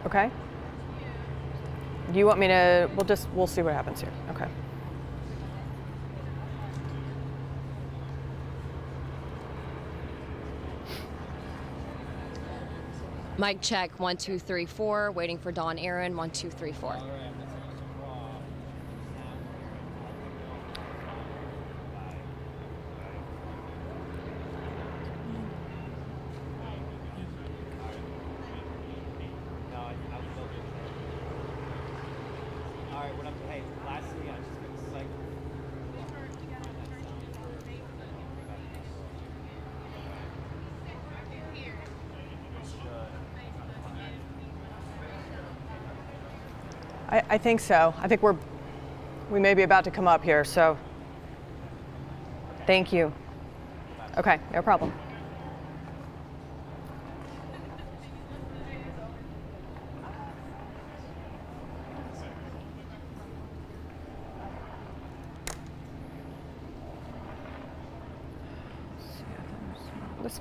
Okay. Do you want me to, we'll see what happens here. Okay. Mic check, 1, 2, 3, 4. Waiting for Dawn Aaron, 1, 2, 3, 4. I think so. I think we may be about to come up here, so thank you. Okay, no problem.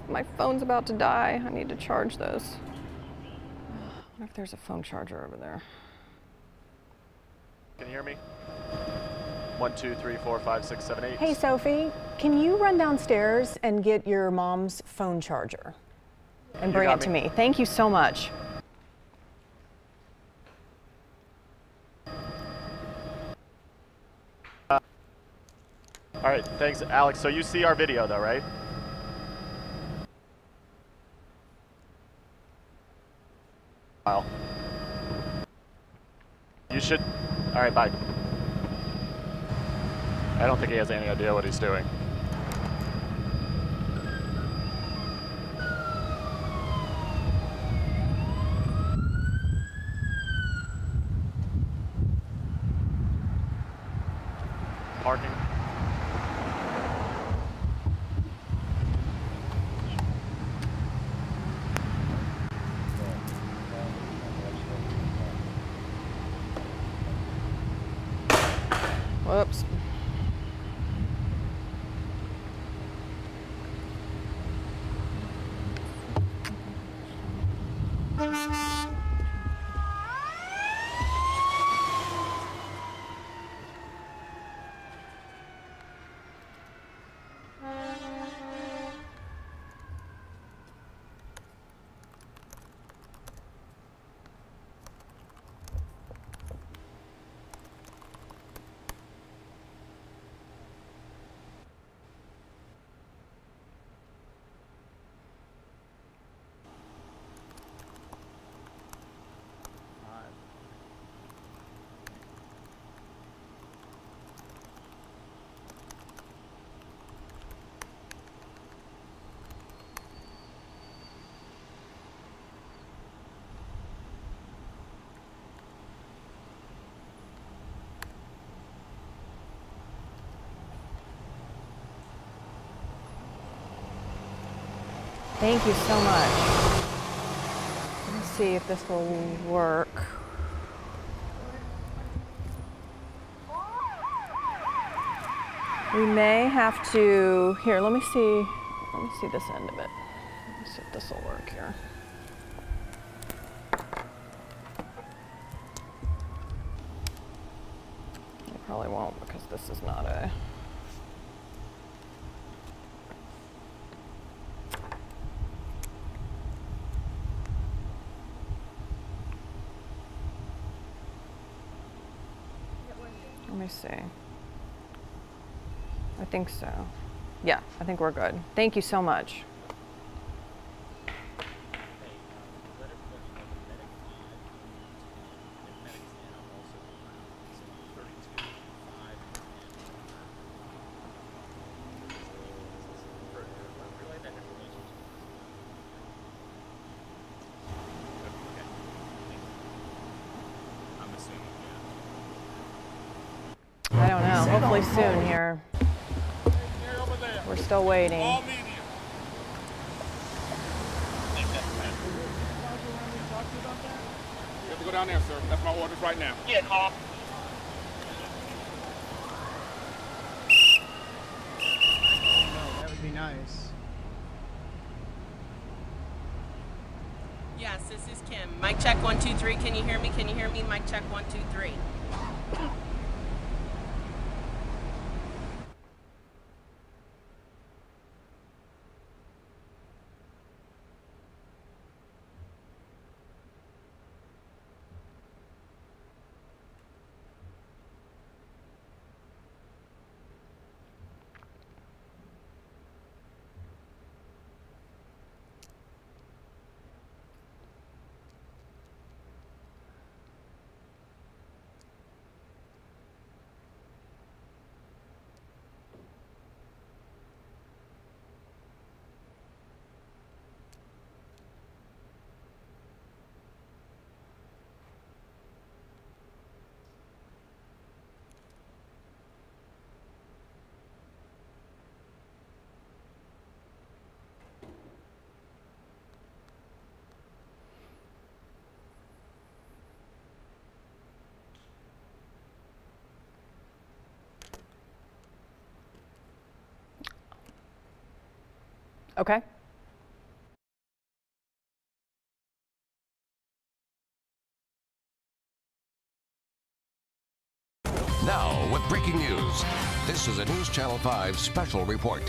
My phone's about to die. I need to charge this. I wonder if there's a phone charger over there. Can you hear me? 1, 2, 3, 4, 5, 6, 7, 8. Hey, Sophie, can you run downstairs and get your mom's phone charger and bring it to me? Thank you so much. All right, thanks, Alex. So you see our video, though, right? Wow. You should. All right, bye. I don't think he has any idea what he's doing. Parking. Whoops. Thank you so much. Let me see if this will work. We may have to, here, let me see this end of it. Let me see if this will work here. It probably won't because this is not a, let me see. I think so. Yeah, I think we're good. Thank you so much. I don't know, hopefully soon here. We're still waiting. You have to go down there, sir. That's my orders right now. Yeah, call. That would be nice. Yes, this is Kim. Mic check 1 2 3. Can you hear me? Can you hear me? Mic check 1 2 3. Okay. Now, with breaking news, this is a News Channel 5 special report.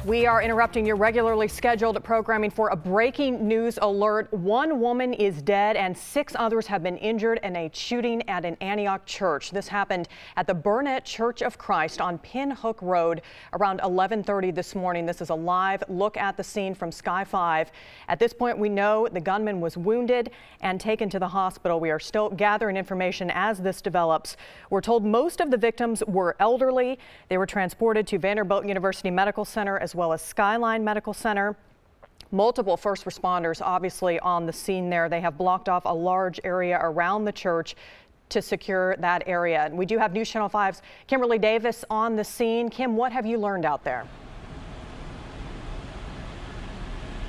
We are interrupting your regularly scheduled programming for a breaking news alert. One woman is dead and 6 others have been injured in a shooting at an Antioch church. This happened at the Burnette Church of Christ on Pinhook Road around 11:30 this morning. This is a live look at the scene from Sky 5. At this point, we know the gunman was wounded and taken to the hospital. We are still gathering information as this develops. We're told most of the victims were elderly. They were transported to Vanderbilt University Medical Center as well as Skyline Medical Center. Multiple first responders obviously on the scene there. They have blocked off a large area around the church to secure that area. And we do have News Channel 5's Kimberly Davis on the scene. Kim, what have you learned out there?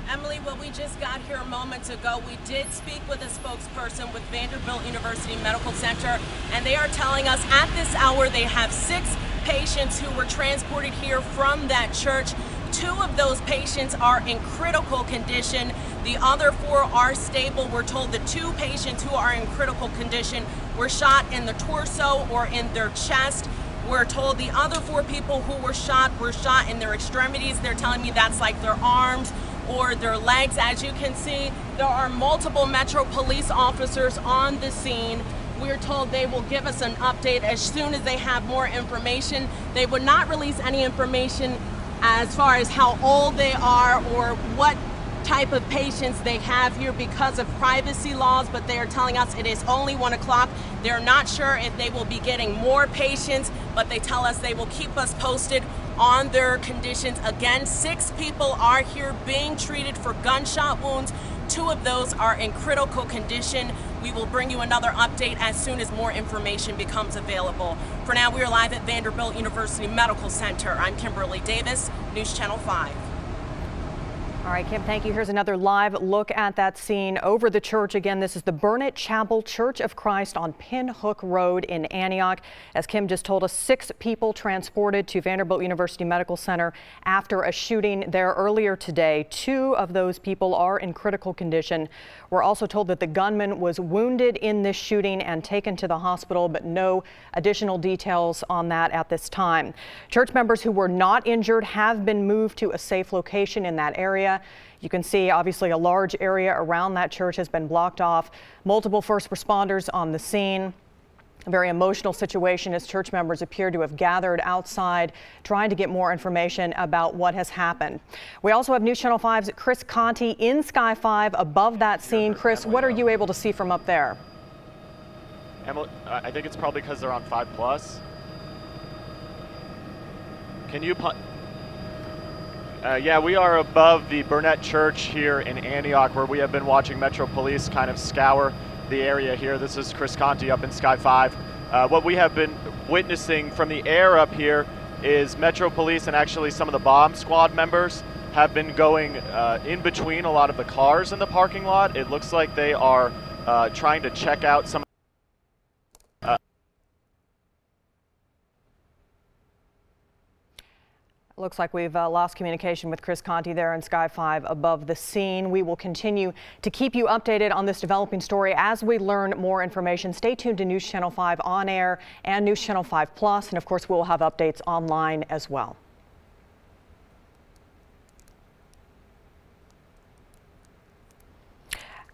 Emily, well, we just got here a moment ago. We did speak with a spokesperson with Vanderbilt University Medical Center, and they are telling us at this hour they have 6 patients who were transported here from that church. 2 of those patients are in critical condition. The other 4 are stable. We're told the 2 patients who are in critical condition were shot in the torso or in their chest. We're told the other 4 people who were shot in their extremities. They're telling me that's like their arms or their legs. As you can see, there are multiple Metro police officers on the scene. We're told they will give us an update as soon as they have more information. They would not release any information as far as how old they are or what type of patients they have here because of privacy laws, but they are telling us it is only 1 o'clock. They're not sure if they will be getting more patients, but they tell us they will keep us posted on their conditions. Again, 6 people are here being treated for gunshot wounds. 2 of those are in critical condition. We will bring you another update as soon as more information becomes available. For now, we are live at Vanderbilt University Medical Center. I'm Kimberly Davis, News Channel 5. All right, Kim, thank you. Here's another live look at that scene over the church. Again, this is the Burnette Chapel Church of Christ on Pinhook Road in Antioch. As Kim just told us, 6 people transported to Vanderbilt University Medical Center after a shooting there earlier today. 2 of those people are in critical condition. We're also told that the gunman was wounded in this shooting and taken to the hospital, but no additional details on that at this time. Church members who were not injured have been moved to a safe location in that area. You can see obviously a large area around that church has been blocked off. Multiple first responders on the scene. A very emotional situation as church members appear to have gathered outside trying to get more information about what has happened. We also have News Channel 5's Chris Conti in Sky 5 above that scene. Chris, what are you able to see from up there? Emily, I think it's probably because they're on 5+. Can you yeah, we are above the Burnette Church here in Antioch, where we have been watching Metro Police kind of scour the area here. This is Chris Conti up in Sky 5. What we have been witnessing from the air up here is Metro Police and actually some of the bomb squad members have been going in between a lot of the cars in the parking lot. It looks like they are trying to check out some Looks like we've lost communication with Chris Conti there in Sky 5 above the scene. We will continue to keep you updated on this developing story as we learn more information. Stay tuned to News Channel 5 on air and News Channel 5 Plus, and of course we'll have updates online as well.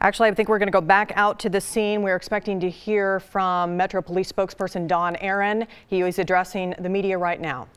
Actually, I think we're going to go back out to the scene. We're expecting to hear from Metro Police spokesperson Don Aaron. He is addressing the media right now.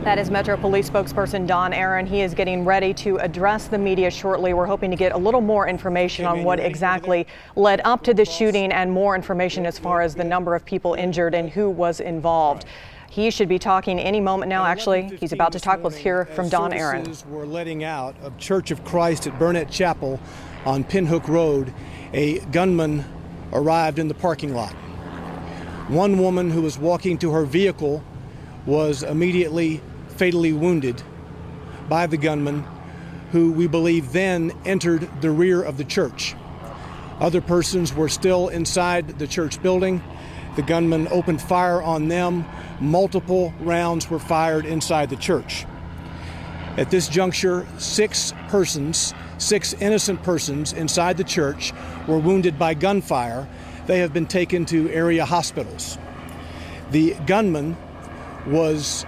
That is Metro Police spokesperson Don Aaron. He is getting ready to address the media shortly. We're hoping to get a little more information on what exactly led up to the shooting and more information as far as the number of people injured and who was involved. He should be talking any moment now. Actually, he's about to talk. Let's hear from Don Aaron. We're letting out of Church of Christ at Burnette Chapel on Pinhook Road. A gunman arrived in the parking lot. One woman who was walking to her vehicle was immediately fatally wounded by the gunman, who we believe then entered the rear of the church. Other persons were still inside the church building. The gunman opened fire on them. Multiple rounds were fired inside the church. At this juncture, six innocent persons inside the church were wounded by gunfire. They have been taken to area hospitals. The gunman was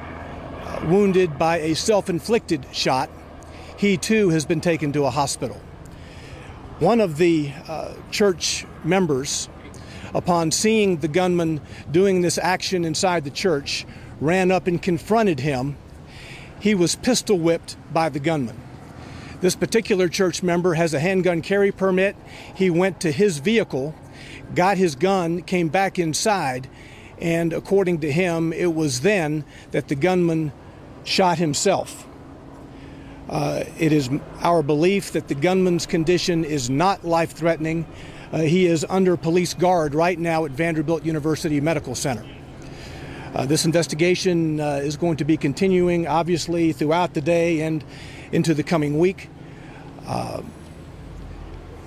wounded by a self-inflicted shot. He too has been taken to a hospital. One of the church members, upon seeing the gunman doing this action inside the church, ran up and confronted him. He was pistol whipped by the gunman. This particular church member has a handgun carry permit. He went to his vehicle, got his gun, came back inside, and according to him, it was then that the gunman shot himself. It is our belief that the gunman's condition is not life-threatening. He is under police guard right now at Vanderbilt University Medical Center. This investigation is going to be continuing, obviously, throughout the day and into the coming week.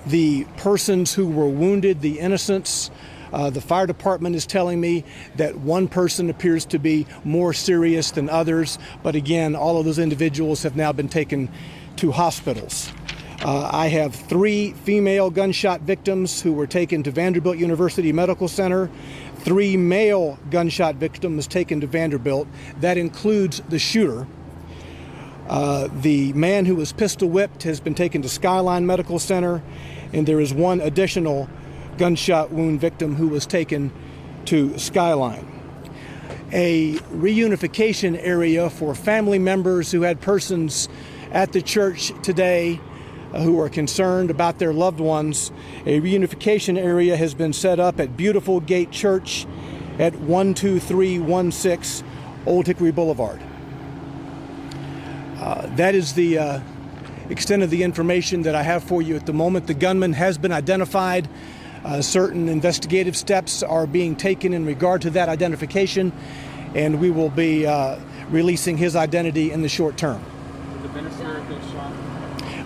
The persons who were wounded, the innocents, the fire department is telling me that one person appears to be more serious than others, but again, all of those individuals have now been taken to hospitals. I have 3 female gunshot victims who were taken to Vanderbilt University Medical Center, 3 male gunshot victims taken to Vanderbilt. That includes the shooter. The man who was pistol whipped has been taken to Skyline Medical Center, and there is 1 additional gunshot wound victim who was taken to Skyline. A reunification area for family members who had persons at the church today who are concerned about their loved ones. A reunification area has been set up at Beautiful Gate Church at 12316 Old Hickory Boulevard. That is the extent of the information that I have for you at the moment. The gunman has been identified. Certain investigative steps are being taken in regard to that identification, and we will be releasing his identity in the short term. Did the minister get shot?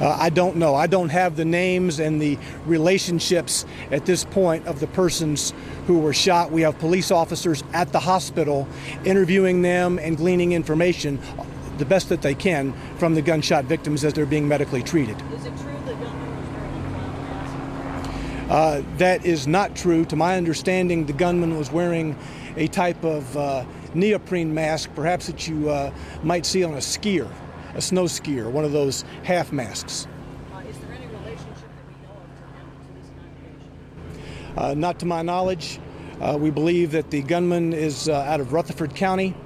I don't know. I don't have the names and the relationships at this point of the persons who were shot. We have police officers at the hospital interviewing them and gleaning information the best that they can from the gunshot victims as they're being medically treated. Is it true that gunman was wearing a clown mask? That is not true. To my understanding, the gunman was wearing a type of neoprene mask, perhaps that you might see on a skier, a snow skier, one of those half masks. Is there any relationship that we know of to him to this congregation? Not to my knowledge. We believe that the gunman is out of Rutherford County.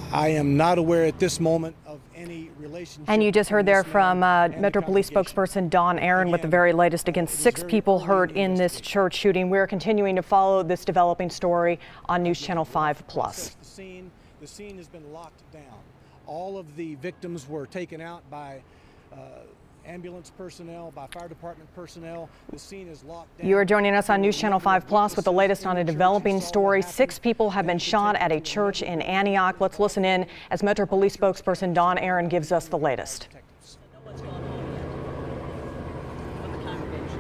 I am not aware at this moment of any relationship. And you just heard there from Metro Police spokesperson Don Aaron with the very latest. Again, 6 people hurt in this church shooting. We're continuing to follow this developing story on News Channel 5 Plus. The scene has been locked down. All of the victims were taken out by ambulance personnel, by fire department personnel. The scene is locked down. You are joining us on News Channel 5 Plus with the latest on a developing story. 6 people have been shot at a church in Antioch. Let's listen in as Metro Police spokesperson Don Aaron gives us the latest.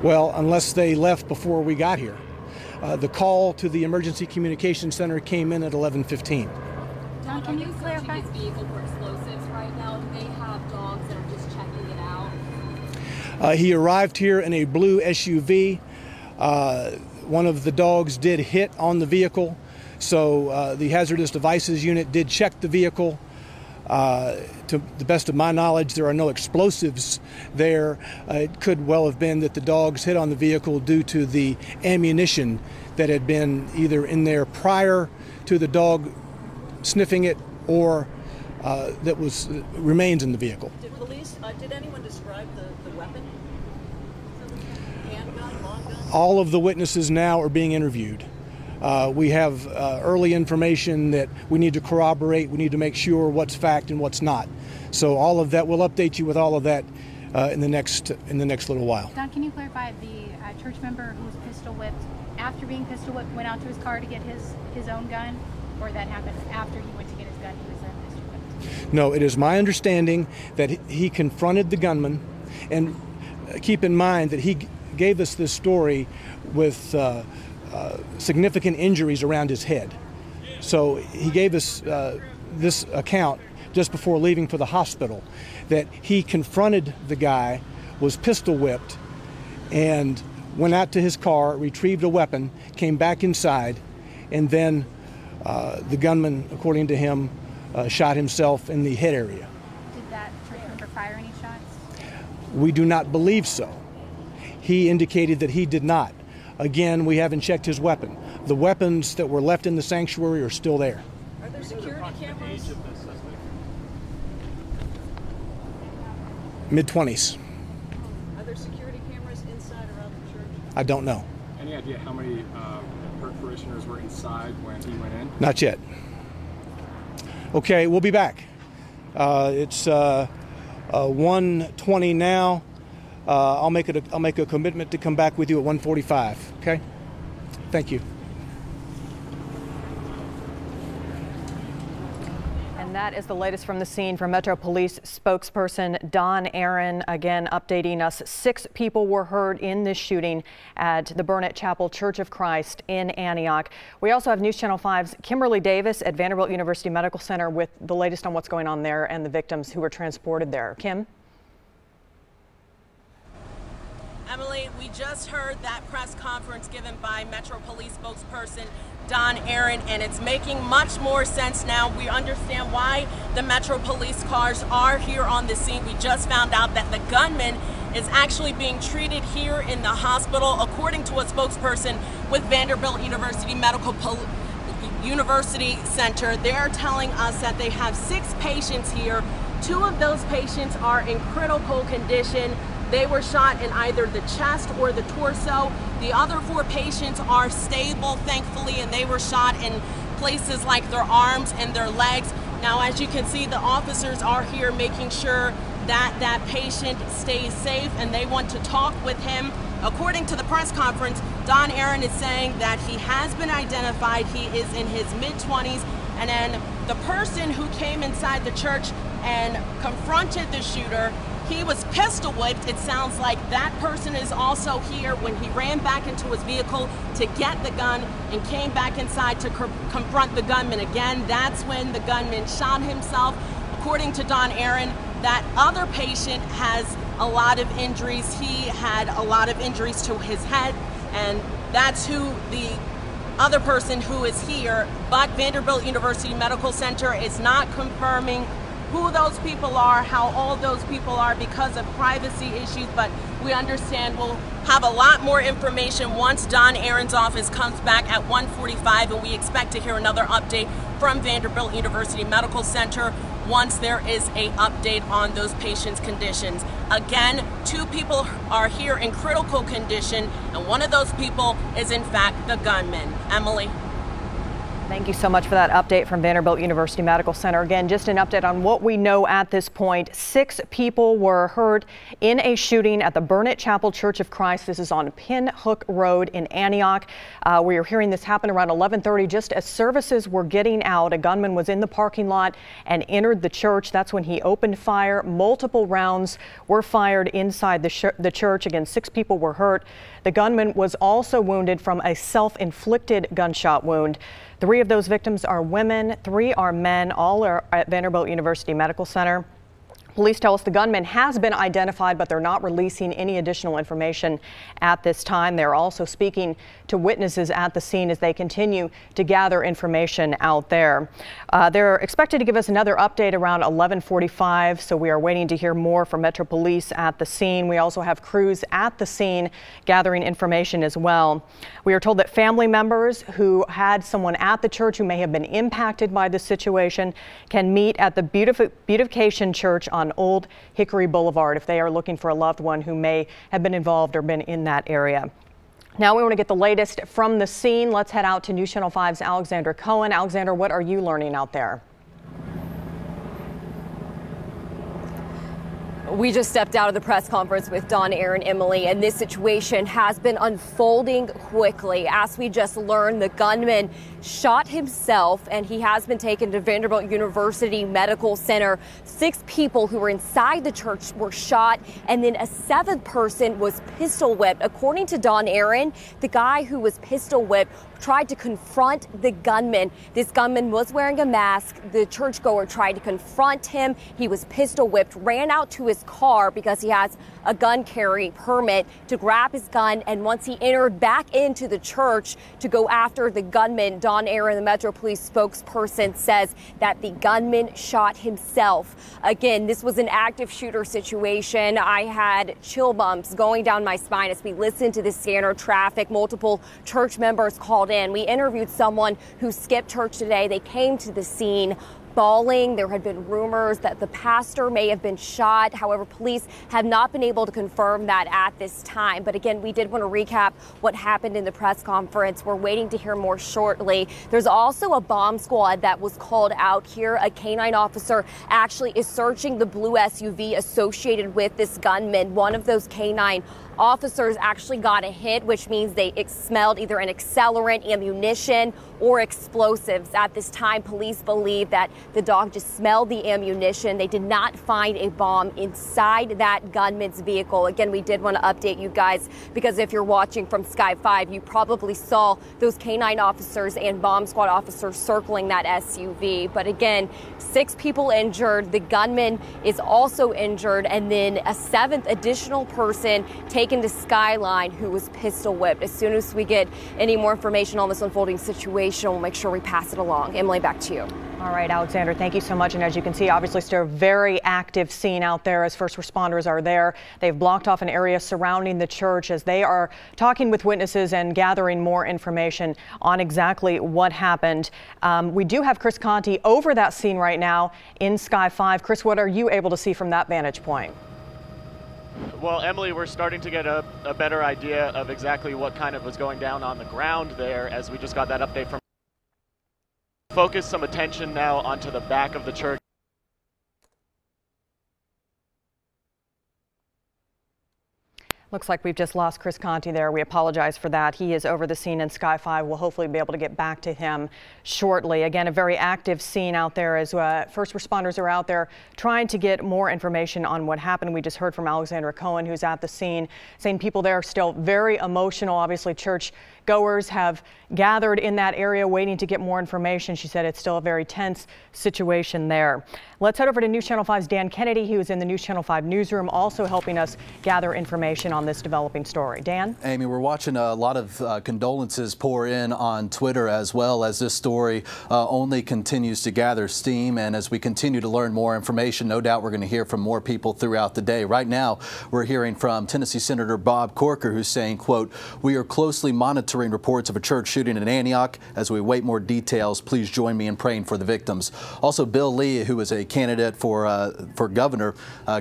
Well, unless they left before we got here. The call to the Emergency Communication Center came in at 11:15. Don, can you clarify? His vehicle for explosives right now? Do they have dogs that are just checking it out? He arrived here in a blue SUV. One of the dogs did hit on the vehicle, so the hazardous devices unit did check the vehicle. To the best of my knowledge, there are no explosives there. It could well have been that the dogs hit on the vehicle due to the ammunition that had been either in there prior to the dog sniffing it or that remains in the vehicle. Did anyone describe the weapon? Handgun, long gun? All of the witnesses now are being interviewed. We have early information that we need to corroborate. We need to make sure what's fact and what's not. So all of that, we'll update you with all of that in the next little while. Don, can you clarify the church member who was pistol whipped, after being pistol whipped, went out to his car to get his own gun, or that happened after he went to get his gun, he was then pistol whipped? No, it is my understanding that he confronted the gunman, and keep in mind that he gave us this story with significant injuries around his head. So he gave us this account just before leaving for the hospital, that he confronted the guy, was pistol whipped, and went out to his car, retrieved a weapon, came back inside, and then the gunman, according to him, shot himself in the head area. Did that church member fire any shots? We do not believe so. He indicated that he did not. Again, we haven't checked his weapon. The weapons that were left in the sanctuary are still there. Are there security cameras? Mid-20s. Are there security cameras inside or out the church? I don't know. Any idea how many parishioners were inside when he went in? Not yet. Okay, we'll be back. It's 1:20 now. I'll make a commitment to come back with you at 1:45. Okay? Thank you. And that is the latest from the scene from Metro Police spokesperson Don Aaron, again updating us. 6 people were hurt in this shooting at the Burnette Chapel Church of Christ in Antioch. We also have News Channel 5's Kimberly Davis at Vanderbilt University Medical Center with the latest on what's going on there and the victims who were transported there. Kim? Emily, we just heard that press conference given by Metro Police spokesperson Don Aaron, and it's making much more sense now. We understand why the Metro Police cars are here on the scene. We just found out that the gunman is actually being treated here in the hospital, according to a spokesperson with Vanderbilt University University Center. They're telling us that they have 6 patients here. 2 of those patients are in critical condition. They were shot in either the chest or the torso. The other 4 patients are stable, thankfully, and they were shot in places like their arms and their legs. Now, as you can see, the officers are here making sure that that patient stays safe, and they want to talk with him. According to the press conference, Don Aaron is saying that he has been identified. He is in his mid-20s, and then the person who came inside the church and confronted the shooter, he was pistol whipped. It sounds like that person is also here when he ran back into his vehicle to get the gun and came back inside to confront the gunman again. That's when the gunman shot himself. According to Don Aaron, that other patient has a lot of injuries. He had a lot of injuries to his head, and that's who the other person who is here. But Vanderbilt University Medical Center is not confirming who those people are, how old those people are, because of privacy issues, but we understand we'll have a lot more information once Don Aaron's office comes back at 1:45, and we expect to hear another update from Vanderbilt University Medical Center once there is a update on those patients' conditions. Again, 2 people are here in critical condition, and one of those people is in fact the gunman. Emily? Thank you so much for that update from Vanderbilt University Medical Center. Again, just an update on what we know at this point. 6 people were hurt in a shooting at the Burnette Chapel Church of Christ. This is on Pinhook Road in Antioch. We are hearing this happen around 11:30. Just as services were getting out, a gunman was in the parking lot and entered the church. That's when he opened fire. Multiple rounds were fired inside the church. Again, 6 people were hurt. The gunman was also wounded from a self-inflicted gunshot wound. 3 of those victims are women, 3 are men. All are at Vanderbilt University Medical Center. Police tell us the gunman has been identified, but they're not releasing any additional information at this time. They're also speaking to witnesses at the scene as they continue to gather information out there. They're expected to give us another update around 11:45, so we are waiting to hear more from Metro Police at the scene. We also have crews at the scene gathering information as well. We are told that family members who had someone at the church who may have been impacted by this situation can meet at the Beautification Church on Old Hickory Boulevard if they are looking for a loved one who may have been involved or been in that area. Now we want to get the latest from the scene. Let's head out to News Channel 5's Alexander Cohen. Alexander, what are you learning out there? We just stepped out of the press conference with Don, Aaron, Emily, and this situation has been unfolding quickly. As we just learned, the gunman shot himself, and he has been taken to Vanderbilt University Medical Center. 6 people who were inside the church were shot, and then a 7th person was pistol whipped. According to Don, Aaron, the guy who was pistol whipped tried to confront the gunman. This gunman was wearing a mask. The churchgoer tried to confront him. He was pistol whipped, ran out to his car because he has a gun carry permit to grab his gun. And once he entered back into the church to go after the gunman, Don Aaron, the Metro Police spokesperson, says that the gunman shot himself. Again, this was an active shooter situation. I had chill bumps going down my spine as we listened to the scanner traffic. Multiple church members called in. We interviewed someone who skipped church today. They came to the scene bawling. There had been rumors that the pastor may have been shot. However, police have not been able to confirm that at this time. But again, we did want to recap what happened in the press conference. We're waiting to hear more shortly. There's also a bomb squad that was called out here. A canine officer actually is searching the blue SUV associated with this gunman. One of those canine officers actually got a hit, which means they smelled either an accelerant, ammunition, or explosives. At this time, police believe that the dog just smelled the ammunition. They did not find a bomb inside that gunman's vehicle. Again, we did want to update you guys because if you're watching from Sky 5, you probably saw those canine officers and bomb squad officers circling that SUV. But again, 6 people injured. The gunman is also injured, and then a 7th additional person taken to Skyline who was pistol whipped. As soon as we get any more information on this unfolding situation, we'll make sure we pass it along. Emily, back to you. All right, Alexander, thank you so much. And as you can see, obviously still a very active scene out there as first responders are there. They've blocked off an area surrounding the church as they are talking with witnesses and gathering more information on exactly what happened. We do have Chris Conti over that scene right now in Sky 5. Chris, what are you able to see from that vantage point? Well, Emily, we're starting to get a better idea of exactly what kind of was going down on the ground there as we just got that update from. Focus some attention now onto the back of the church. Looks like we've just lost Chris Conti there. We apologize for that. He is over the scene in Sky 5. We'll hopefully be able to get back to him shortly. Again, a very active scene out there as first responders are out there trying to get more information on what happened. We just heard from Alexander Cohen, who's at the scene, saying people there are still very emotional. Obviously, church goers have gathered in that area waiting to get more information. She said it's still a very tense situation there. Let's head over to News Channel 5's Dan Kennedy, who is in the News Channel 5 newsroom, also helping us gather information on this developing story. Dan? Amy, we're watching a lot of condolences pour in on Twitter as well as this story only continues to gather steam. And as we continue to learn more information, no doubt we're going to hear from more people throughout the day. Right now, we're hearing from Tennessee Senator Bob Corker, who's saying, quote, "We are closely monitoring reports of a church shooting in Antioch. As we await more details, please join me in praying for the victims." Also, Bill Lee, who is a candidate for governor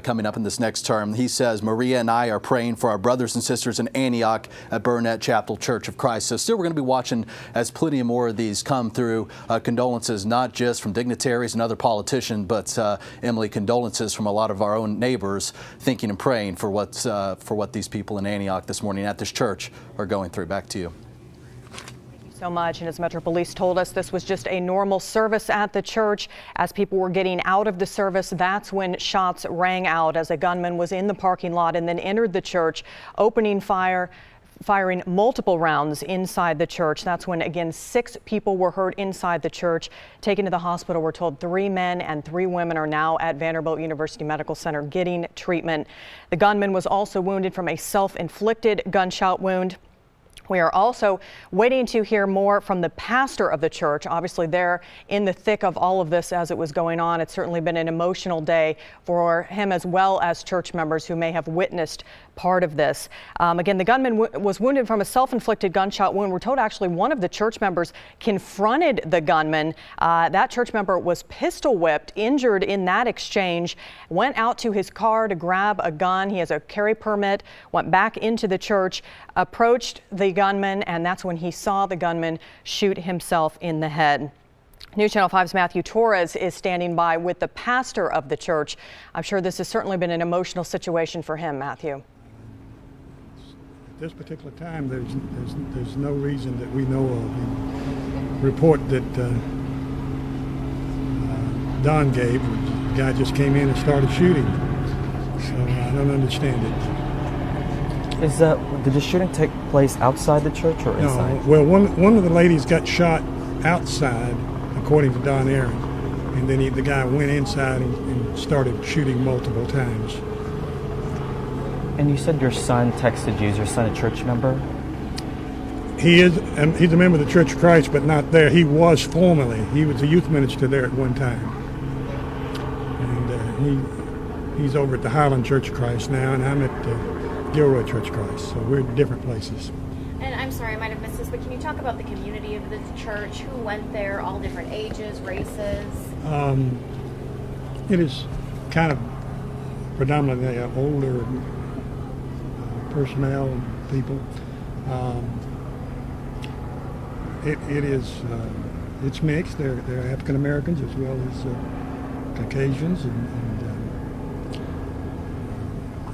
coming up in this next term, he says, "Maria and I are praying for for our brothers and sisters in Antioch at Burnette Chapel Church of Christ. So still we're going to be watching as plenty of more of these come through. Condolences not just from dignitaries and other politicians, but Emily, condolences from a lot of our own neighbors, thinking and praying for what these people in Antioch this morning at this church are going through. Back to you. So much. And as Metro Police told us, this was just a normal service at the church. As people were getting out of the service, that's when shots rang out as a gunman was in the parking lot and then entered the church, opening fire, firing multiple rounds inside the church. That's when, again, 6 people were hurt inside the church. Taken to the hospital, we're told 3 men and 3 women are now at Vanderbilt University Medical Center getting treatment. The gunman was also wounded from a self-inflicted gunshot wound. We are also waiting to hear more from the pastor of the church. Obviously, they're in the thick of all of this as it was going on. It's certainly been an emotional day for him as well as church members who may have witnessed part of this. Again, the gunman was wounded from a self-inflicted gunshot wound. We're told actually one of the church members confronted the gunman. That church member was pistol whipped, injured in that exchange, went out to his car to grab a gun. He has a carry permit, went back into the church, approached the gunman, and that's when he saw the gunman shoot himself in the head. News Channel 5's Matthew Torres is standing by with the pastor of the church. I'm sure this has certainly been an emotional situation for him, Matthew. At this particular time, there's no reason that we know of. The report that Don gave, the guy just came in and started shooting. So I don't understand it. Did the shooting take place outside the church or inside? No. Well, one of the ladies got shot outside, according to Don Aaron, and then the guy went inside and started shooting multiple times. And you said your son texted you. Is your son a church member? He is. He's a member of the Church of Christ, but not there. He was formerly. He was a youth minister there at one time. And he's over at the Highland Church of Christ now, and I'm at Gilroy Church of Christ. So we're in different places. And I'm sorry, I might have missed this, but can you talk about the community of the church? Who went there? All different ages, races? It is kind of predominantly older personnel and people. It's mixed. There are African Americans as well as Caucasians, and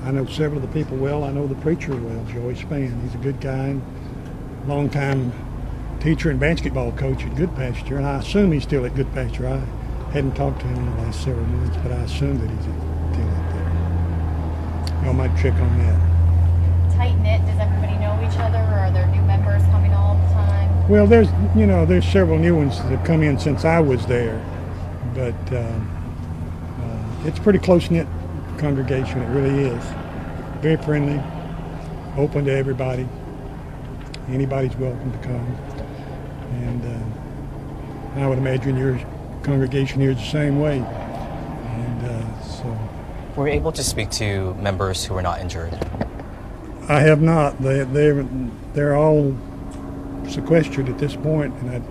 I know several of the people well. I know the preacher well, Joey Spann. He's a good guy, long-time teacher and basketball coach at Good Pasture, and I assume he's still at Good Pasture. I hadn't talked to him in the last several months, but I assume that he's still at there. Y'all might check on that. Tight-knit? Does everybody know each other, or are there new members coming all the time? Well, there's several new ones that have come in since I was there, but it's a pretty close-knit congregation. It really is. Very friendly, open to everybody. Anybody's welcome to come. And I would imagine your congregation here is the same way. And so. Were you able to speak to members who were not injured? I have not. They're all sequestered at this point, and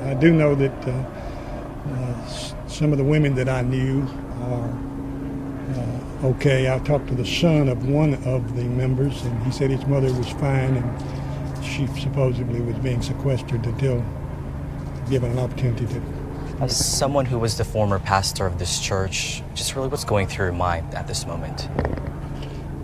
I do know that some of the women that I knew are okay. I talked to the son of one of the members, and he said his mother was fine, and she supposedly was being sequestered until given an opportunity to. As someone who was the former pastor of this church, just really what's going through your mind at this moment?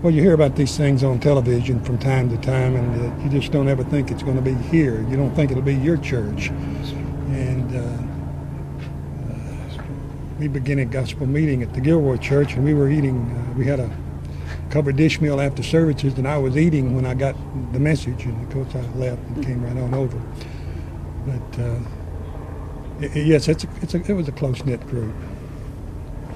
Well, you hear about these things on television from time to time, and you just don't ever think it's going to be here. You don't think it'll be your church. And we began a gospel meeting at the Gilroy Church, and we were eating. We had a covered dish meal after services, and I was eating when I got the message, and of course I left and came right on over. But yes, it was a close-knit group.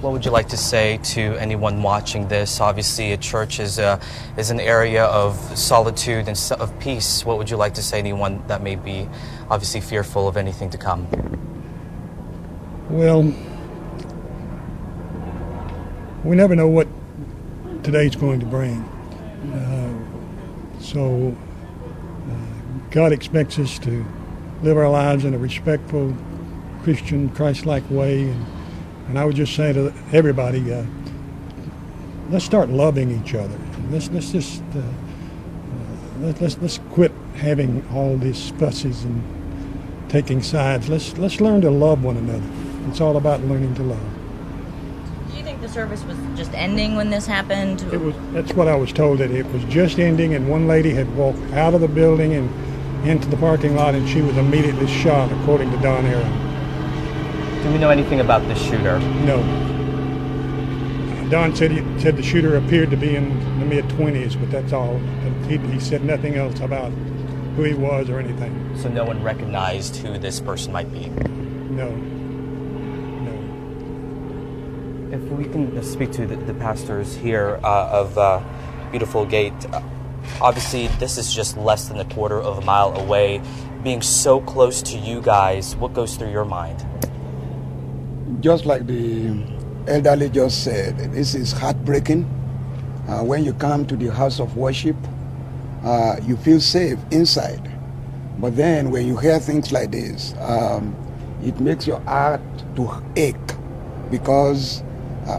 What would you like to say to anyone watching this? Obviously, a church is an area of solitude and of peace. What would you like to say to anyone that may be obviously fearful of anything to come? Well, we never know what today's going to bring. So God expects us to live our lives in a respectful, Christian, Christ-like way. And I would just say to everybody, let's start loving each other. Let's just let's quit having all these fusses and taking sides. Let's learn to love one another. It's all about learning to love. Do you think the service was just ending when this happened? That's what I was told, that it was just ending, and one lady had walked out of the building and into the parking lot, and she was immediately shot, according to Don Aaron. Do we know anything about the shooter? No. Don said the shooter appeared to be in the mid-20s, but that's all. He said nothing else about who he was or anything. So no one recognized who this person might be? No. If we can speak to the pastors here of Beautiful Gate, obviously this is just less than a quarter of a mile away. Being so close to you guys, what goes through your mind? Just like the elderly just said, this is heartbreaking. When you come to the house of worship, you feel safe inside. But then when you hear things like this, it makes your heart to ache, because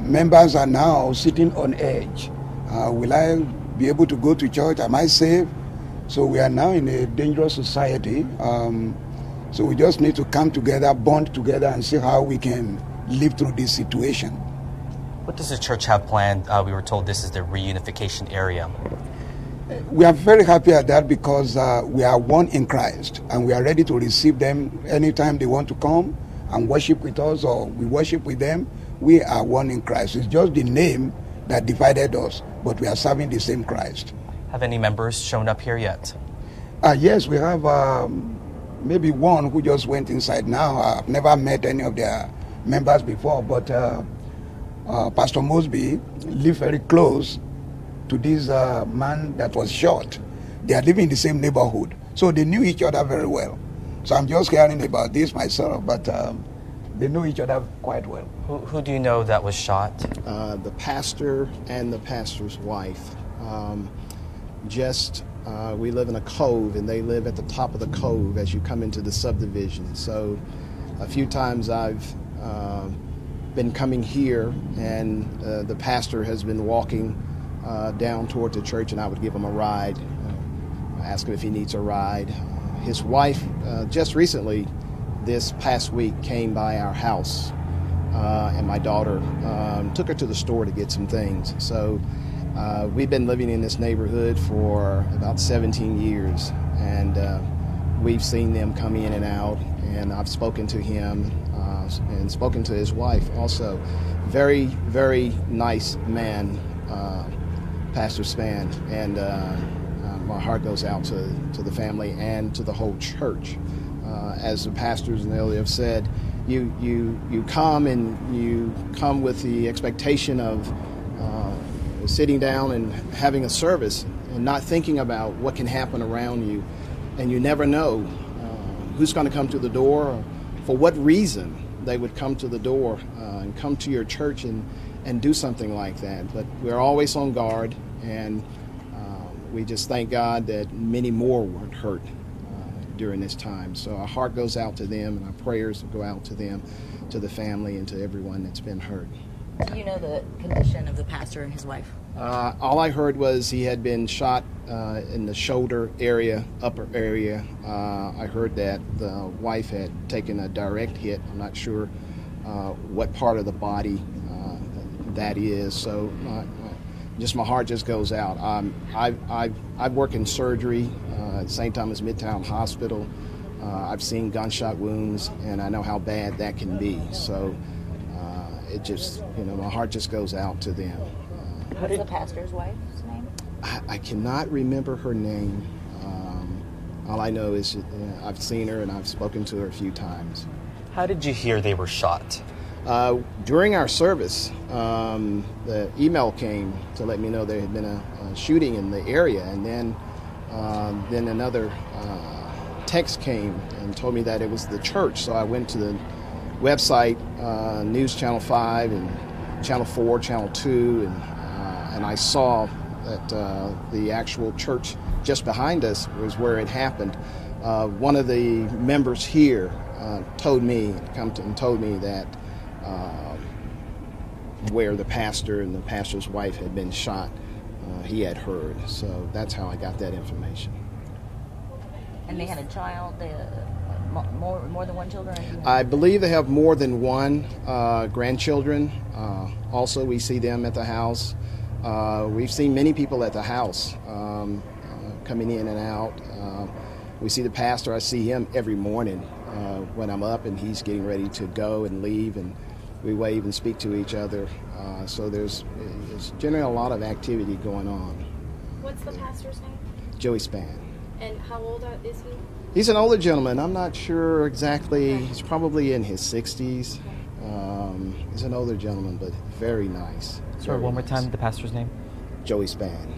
members are now sitting on edge. Will I be able to go to church? Am I safe? So we are now in a dangerous society. So we just need to come together, bond together, and see how we can live through this situation. What does the church have planned? We were told this is the reunification area. We are very happy at that, because we are one in Christ, and we are ready to receive them anytime they want to come and worship with us, or we worship with them. We are one in Christ. It's just the name that divided us, but we are serving the same Christ. Have any members shown up here yet? Yes, we have maybe one who just went inside now. I've never met any of their members before, but Pastor Mosby lived very close to this man that was shot. They are living in the same neighborhood, so they knew each other very well. So I'm just hearing about this myself, but they know each other quite well. Who do you know that was shot? The pastor and the pastor's wife. We live in a cove, and they live at the top of the cove as you come into the subdivision. So a few times I've been coming here, and the pastor has been walking down toward the church, and I would give him a ride. I ask him if he needs a ride. His wife just recently, this past week, came by our house, and my daughter took her to the store to get some things. So we've been living in this neighborhood for about 17 years, and we've seen them come in and out, and I've spoken to him and spoken to his wife also. Very, very nice man, Pastor Span, and my heart goes out to the family and to the whole church. As the pastors and the elder have said, you come, and you come with the expectation of sitting down and having a service and not thinking about what can happen around you, and you never know who's going to come to the door, or for what reason they would come to the door and come to your church and do something like that. But we're always on guard, and we just thank God that many more weren't hurt during this time. So our heart goes out to them, and our prayers go out to them, to the family, and to everyone that's been hurt. Do you know the condition of the pastor and his wife? All I heard was he had been shot in the shoulder area, upper area. I heard that the wife had taken a direct hit. I'm not sure what part of the body that is. So just my heart just goes out. I work in surgery at St. Thomas Midtown Hospital. I've seen gunshot wounds, and I know how bad that can be. So it just, my heart just goes out to them. What's the pastor's wife's name? I cannot remember her name. All I know is I've seen her, and I've spoken to her a few times. How did you hear they were shot? During our service, the email came to let me know there had been a shooting in the area, and then another text came and told me that it was the church. So I went to the website, News Channel 5 and Channel 4, Channel 2, and I saw that the actual church just behind us was where it happened. One of the members here told me that where the pastor and the pastor's wife had been shot. he had heard. So that's how I got that information. And they had a child, more than one children? I believe they have more than one grandchildren. Also, we see them at the house. We've seen many people at the house coming in and out. We see the pastor. I see him every morning when I'm up and he's getting ready to go and leave, and we wave and speak to each other. So there's generally a lot of activity going on. What's the pastor's name? Joey Spann. And how old is he? He's an older gentleman. I'm not sure exactly. He's probably in his 60s. He's an older gentleman, but very nice. Sorry, one more time, the pastor's name? Joey Spann.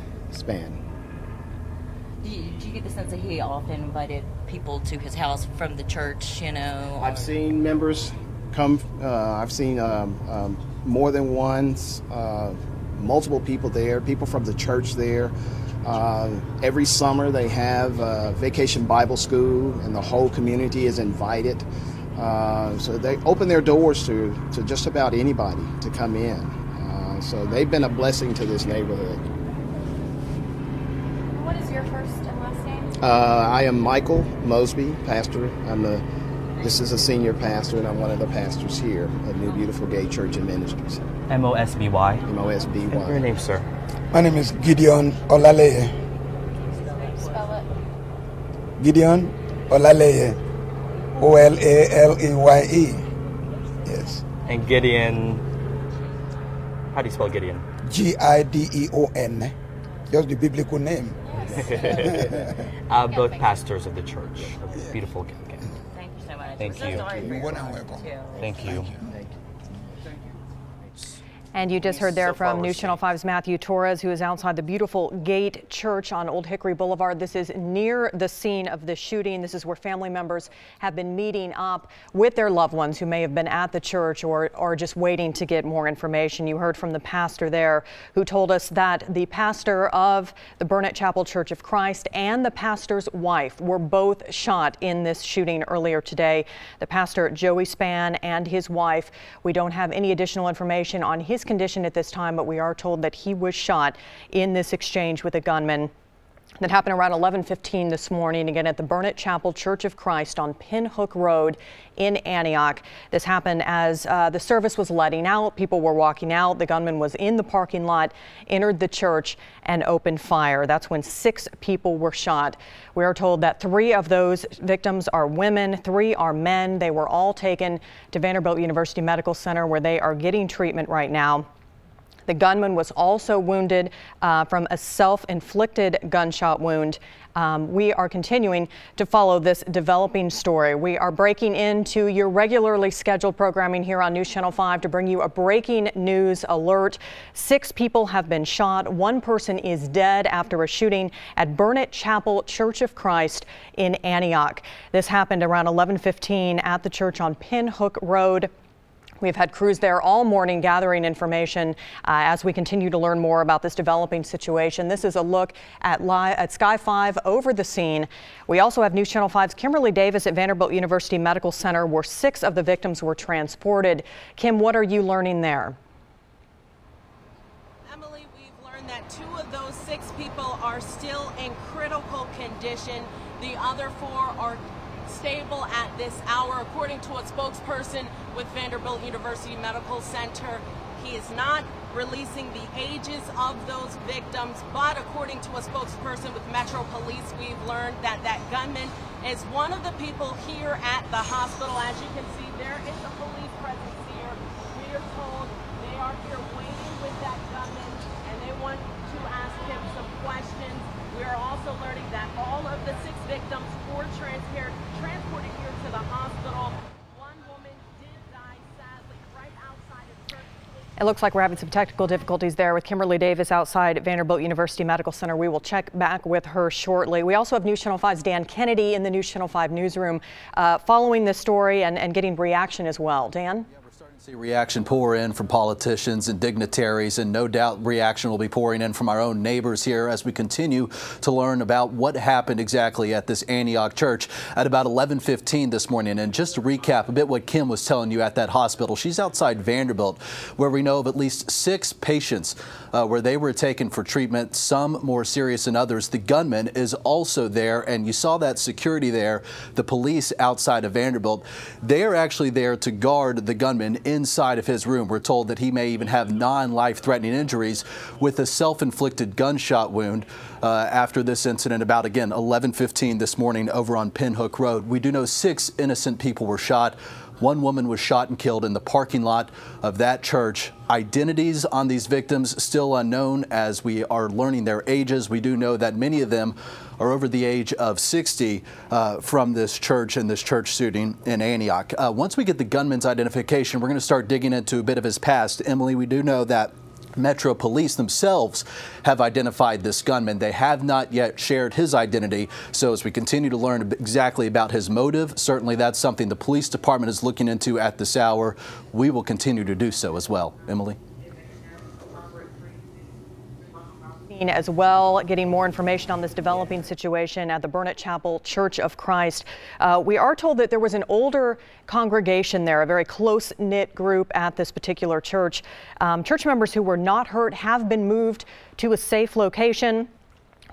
Do you get the sense that he often invited people to his house from the church, you know? I've seen members come. I've seen more than once, multiple people there, people from the church there. Every summer they have Vacation Bible School, and the whole community is invited. So they open their doors to just about anybody to come in. So they've been a blessing to this neighborhood. What is your first and last name? I am Michael Mosby, pastor. This is a senior pastor, and I'm one of the pastors here at New Beautiful Gay Church and Ministries. M-O-S-B-Y? M-O-S-B-Y. And your name, sir? My name is Gideon Olaleye. Spell it. Gideon Olaleye. O-L-A-L-E-Y-E. Yes. And Gideon, how do you spell Gideon? G-I-D-E-O-N. Just the biblical name. Both pastors of the church of the beautiful Gay. Thank you so much. Thank you. Thank you. And you just heard there from News Channel 5's Matthew Torres, who is outside the beautiful Gate Church on Old Hickory Boulevard. This is near the scene of the shooting. This is where family members have been meeting up with their loved ones who may have been at the church or just waiting to get more information. You heard from the pastor there, who told us that the pastor of the Burnette Chapel Church of Christ and the pastor's wife were both shot in this shooting earlier today. The pastor, Joey Spann, and his wife. We don't have any additional information on his condition at this time, but we are told that he was shot in this exchange with a gunman. That happened around 11:15 this morning, again at the Burnette Chapel Church of Christ on Pinhook Road in Antioch. This happened as the service was letting out. People were walking out. The gunman was in the parking lot, entered the church, and opened fire. That's when 6 people were shot. We are told that 3 of those victims are women, 3 are men. They were all taken to Vanderbilt University Medical Center, where they are getting treatment right now. The gunman was also wounded from a self-inflicted gunshot wound. We are continuing to follow this developing story. We are breaking into your regularly scheduled programming here on News Channel 5 to bring you a breaking news alert. 6 people have been shot. 1 person is dead after a shooting at Burnette Chapel Church of Christ in Antioch. This happened around 11:15 at the church on Pinhook Road. We've had crews there all morning gathering information as we continue to learn more about this developing situation. This is a look at Sky 5 over the scene. We also have News Channel 5's Kimberly Davis at Vanderbilt University Medical Center, where 6 of the victims were transported. Kim, what are you learning there? Emily, we've learned that 2 of those 6 people are still in critical condition. The other 4 are stable at this hour, according to a spokesperson with Vanderbilt University Medical Center. He is not releasing the ages of those victims, but according to a spokesperson with Metro Police, we've learned that that gunman is one of the people here at the hospital. As you can see, there is a police presence here. We are told they are here waiting with that gunman, and they want to ask him some questions. We are also learning that all of the 6 victims were transported here to the hospital. 1 woman did die, sadly, right outside of church. It looks like we're having some technical difficulties there with Kimberly Davis outside Vanderbilt University Medical Center. We will check back with her shortly. We also have News Channel 5's Dan Kennedy in the News Channel 5 newsroom following this story and getting reaction as well. Dan? Yeah, we're starting See reaction pour in from politicians and dignitaries, and no doubt reaction will be pouring in from our own neighbors here as we continue to learn about what happened exactly at this Antioch church at about 11:15 this morning. And just to recap a bit what Kim was telling you at that hospital, she's outside Vanderbilt, where we know of at least 6 patients where they were taken for treatment, some more serious than others. The gunman is also there, and you saw that security there, the police outside of Vanderbilt. They are actually there to guard the gunman inside of his room. We're told that he may even have non-life-threatening injuries with a self-inflicted gunshot wound after this incident about, again, 11:15 this morning over on Pinhook Road. We do know 6 innocent people were shot. 1 woman was shot and killed in the parking lot of that church. Identities on these victims still unknown as we are learning their ages. We do know that many of them are over the age of 60 from this church and this church shooting in Antioch. Once we get the gunman's identification, we're going to start digging into a bit of his past. Emily, we do know that Metro Police themselves have identified this gunman. They have not yet shared his identity. So as we continue to learn exactly about his motive, certainly that's something the police department is looking into at this hour. We will continue to do so as well. Emily? As well, getting more information on this developing situation at the Burnette Chapel Church of Christ. We are told that there was an older congregation there, a very close-knit group at this particular church. Church members who were not hurt have been moved to a safe location.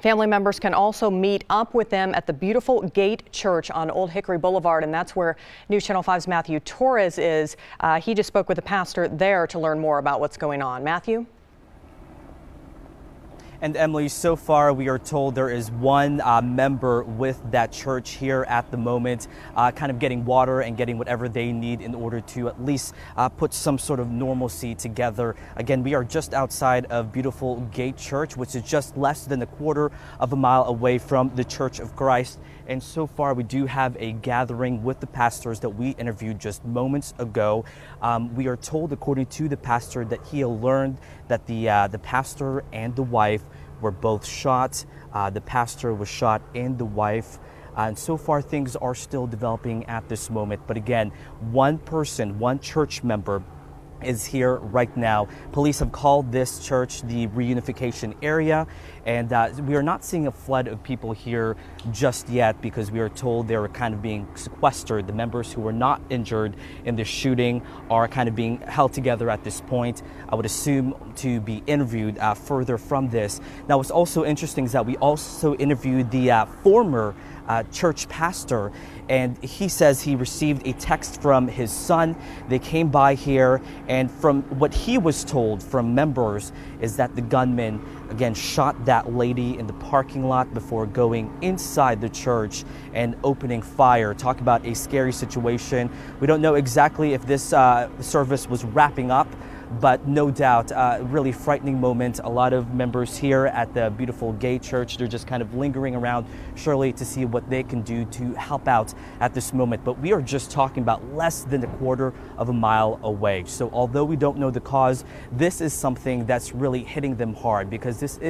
Family members can also meet up with them at the beautiful Gate Church on Old Hickory Boulevard, and that's where News Channel 5's Matthew Torres is. He just spoke with the pastor there to learn more about what's going on. Matthew? And Emily, so far we are told there is 1 member with that church here at the moment, kind of getting water and getting whatever they need in order to at least put some sort of normalcy together. Again, we are just outside of beautiful Gate Church, which is just less than a quarter of a mile away from the Church of Christ. And so far we do have a gathering with the pastors that we interviewed just moments ago. We are told, according to the pastor, that he learned that the pastor and the wife were both shot. The pastor was shot and the wife. And so far things are still developing at this moment. But again, 1 person, 1 church member is here right now. Police have called this church the reunification area, and we are not seeing a flood of people here just yet because we are told they're kind of being sequestered. The members who were not injured in the shooting are kind of being held together at this point. I would assume to be interviewed further from this. Now, what's also interesting is that we also interviewed the former church pastor, and he says he received a text from his son. They came by here, and from what he was told from members is that the gunman again shot that lady in the parking lot before going inside the church and opening fire. Talk about a scary situation. We don't know exactly if this service was wrapping up, but no doubt a really frightening moment. A lot of members here at the beautiful Gate Church, they're just kind of lingering around surely to see what they can do to help out at this moment. But we are just talking about less than a quarter of a mile away. So although we don't know the cause, this is something that's really hitting them hard, because this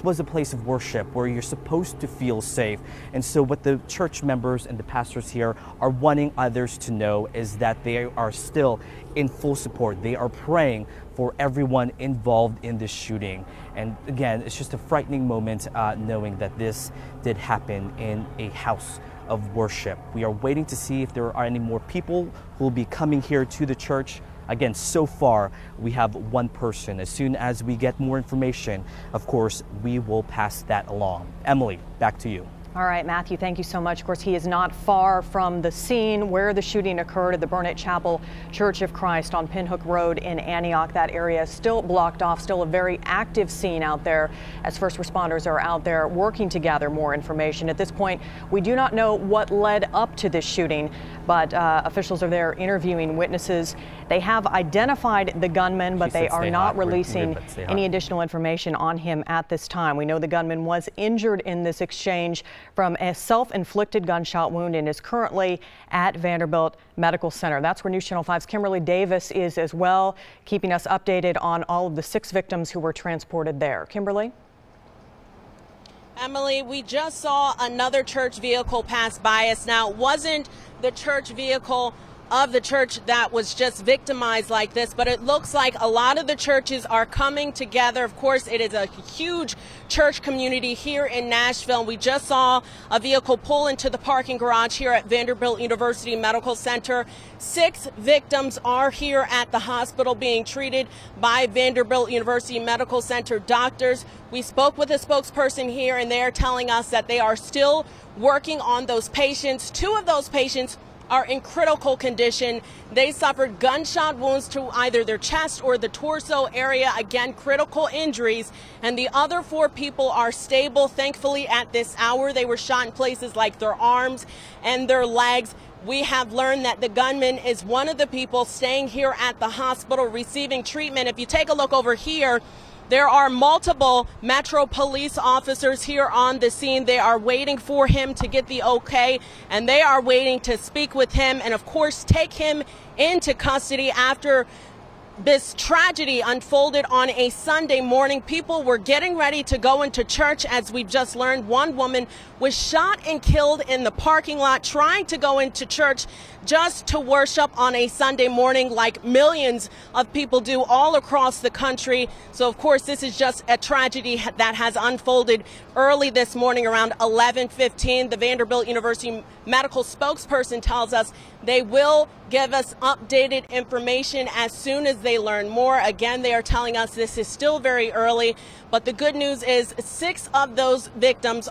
was a place of worship where you're supposed to feel safe. And so what the church members and the pastors here are wanting others to know is that they are still in full support. They are praying for everyone involved in this shooting. And again, it's just a frightening moment knowing that this did happen in a house of worship. We are waiting to see if there are any more people who will be coming here to the church. Again, so far we have 1 person. As soon as we get more information, of course, we will pass that along. Emily, back to you. All right, Matthew, thank you so much. Of course, he is not far from the scene where the shooting occurred at the Burnette Chapel Church of Christ on Pinhook Road in Antioch. That area is still blocked off, still a very active scene out there as first responders are out there working to gather more information. At this point, we do not know what led up to this shooting, but officials are there interviewing witnesses. They have identified the gunman, but they are not releasing any additional information on him at this time. We know the gunman was injured in this exchange from a self-inflicted gunshot wound and is currently at Vanderbilt Medical Center. That's where News Channel 5's Kimberly Davis is as well, keeping us updated on all of the 6 victims who were transported there. Kimberly? Emily, we just saw another church vehicle pass by us. Now, it wasn't the church vehicle of the church that was just victimized like this, but it looks like a lot of the churches are coming together. Of course, it is a huge church community here in Nashville. We just saw a vehicle pull into the parking garage here at Vanderbilt University Medical Center. 6 victims are here at the hospital being treated by Vanderbilt University Medical Center doctors. We spoke with a spokesperson here, and they're telling us that they are still working on those patients. 2 of those patients are in critical condition. They suffered gunshot wounds to either their chest or the torso area. Again, critical injuries. And the other 4 people are stable. Thankfully, at this hour, they were shot in places like their arms and their legs. We have learned that the gunman is one of the people staying here at the hospital receiving treatment. If you take a look over here, there are multiple Metro police officers here on the scene. They are waiting for him to get the okay, and they are waiting to speak with him and, of course, take him into custody after this tragedy unfolded on a Sunday morning. People were getting ready to go into church. As we've just learned, one woman was shot and killed in the parking lot trying to go into church just to worship on a Sunday morning like millions of people do all across the country. So, of course, this is just a tragedy that has unfolded early this morning around 11:15. The Vanderbilt University medical spokesperson tells us they will give us updated information as soon as they learn more. Again, they are telling us this is still very early, but the good news is 6 of those victims,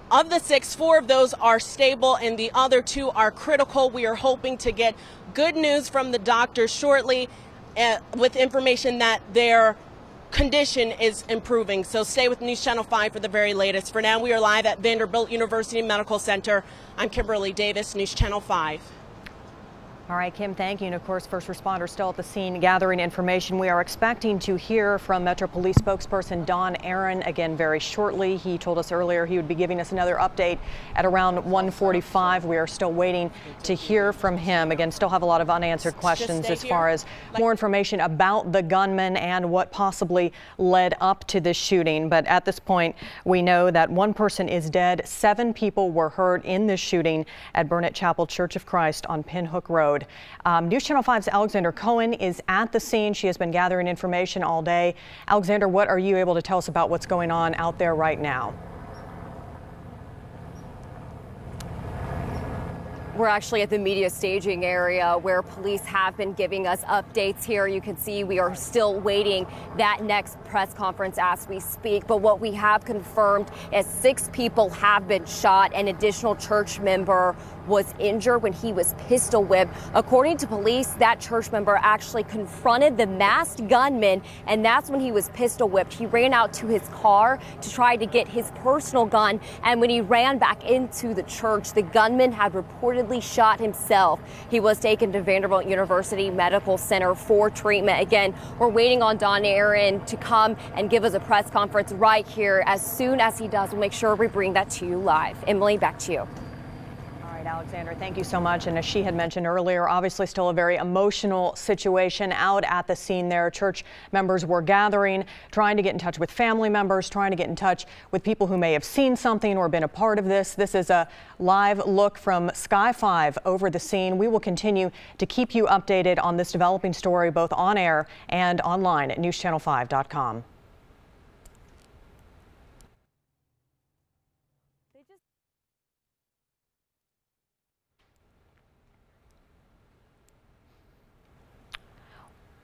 of the 6, 4 of those are stable and the other 2 are critical. We are hoping to get good news from the doctors shortly with information that their condition is improving. So stay with News Channel 5 for the very latest. For now, we are live at Vanderbilt University Medical Center. I'm Kimberly Davis, News Channel 5. All right, Kim, thank you. And of course, first responders still at the scene gathering information. We are expecting to hear from Metro Police spokesperson Don Aaron again very shortly. He told us earlier he would be giving us another update at around 1:45. We are still waiting to hear from him. Again, still have a lot of unanswered questions as far as more information about the gunman and what possibly led up to this shooting. But at this point, we know that 1 person is dead. 7 people were hurt in this shooting at Burnette Chapel Church of Christ on Pinhook Road. News Channel 5's Alexander Cohen is at the scene. She has been gathering information all day. Alexander, what are you able to tell us about what's going on out there right now? We're actually at the media staging area where police have been giving us updates here. You can see we are still waiting that next press conference as we speak. But what we have confirmed is 6 people have been shot. An additional church member was injured when he was pistol whipped. According to police, that church member actually confronted the masked gunman, and that's when he was pistol whipped. He ran out to his car to try to get his personal gun, and when he ran back into the church, the gunman had reportedly shot himself. He was taken to Vanderbilt University Medical Center for treatment. Again, we're waiting on Don Aaron to come and give us a press conference right here. As soon as he does, we'll make sure we bring that to you live. Emily, back to you. Alexander, thank you so much. And as she had mentioned earlier, obviously still a very emotional situation out at the scene there. Church members were gathering, trying to get in touch with family members, trying to get in touch with people who may have seen something or been a part of this. This is a live look from Sky 5 over the scene. We will continue to keep you updated on this developing story, both on air and online at newschannel5.com.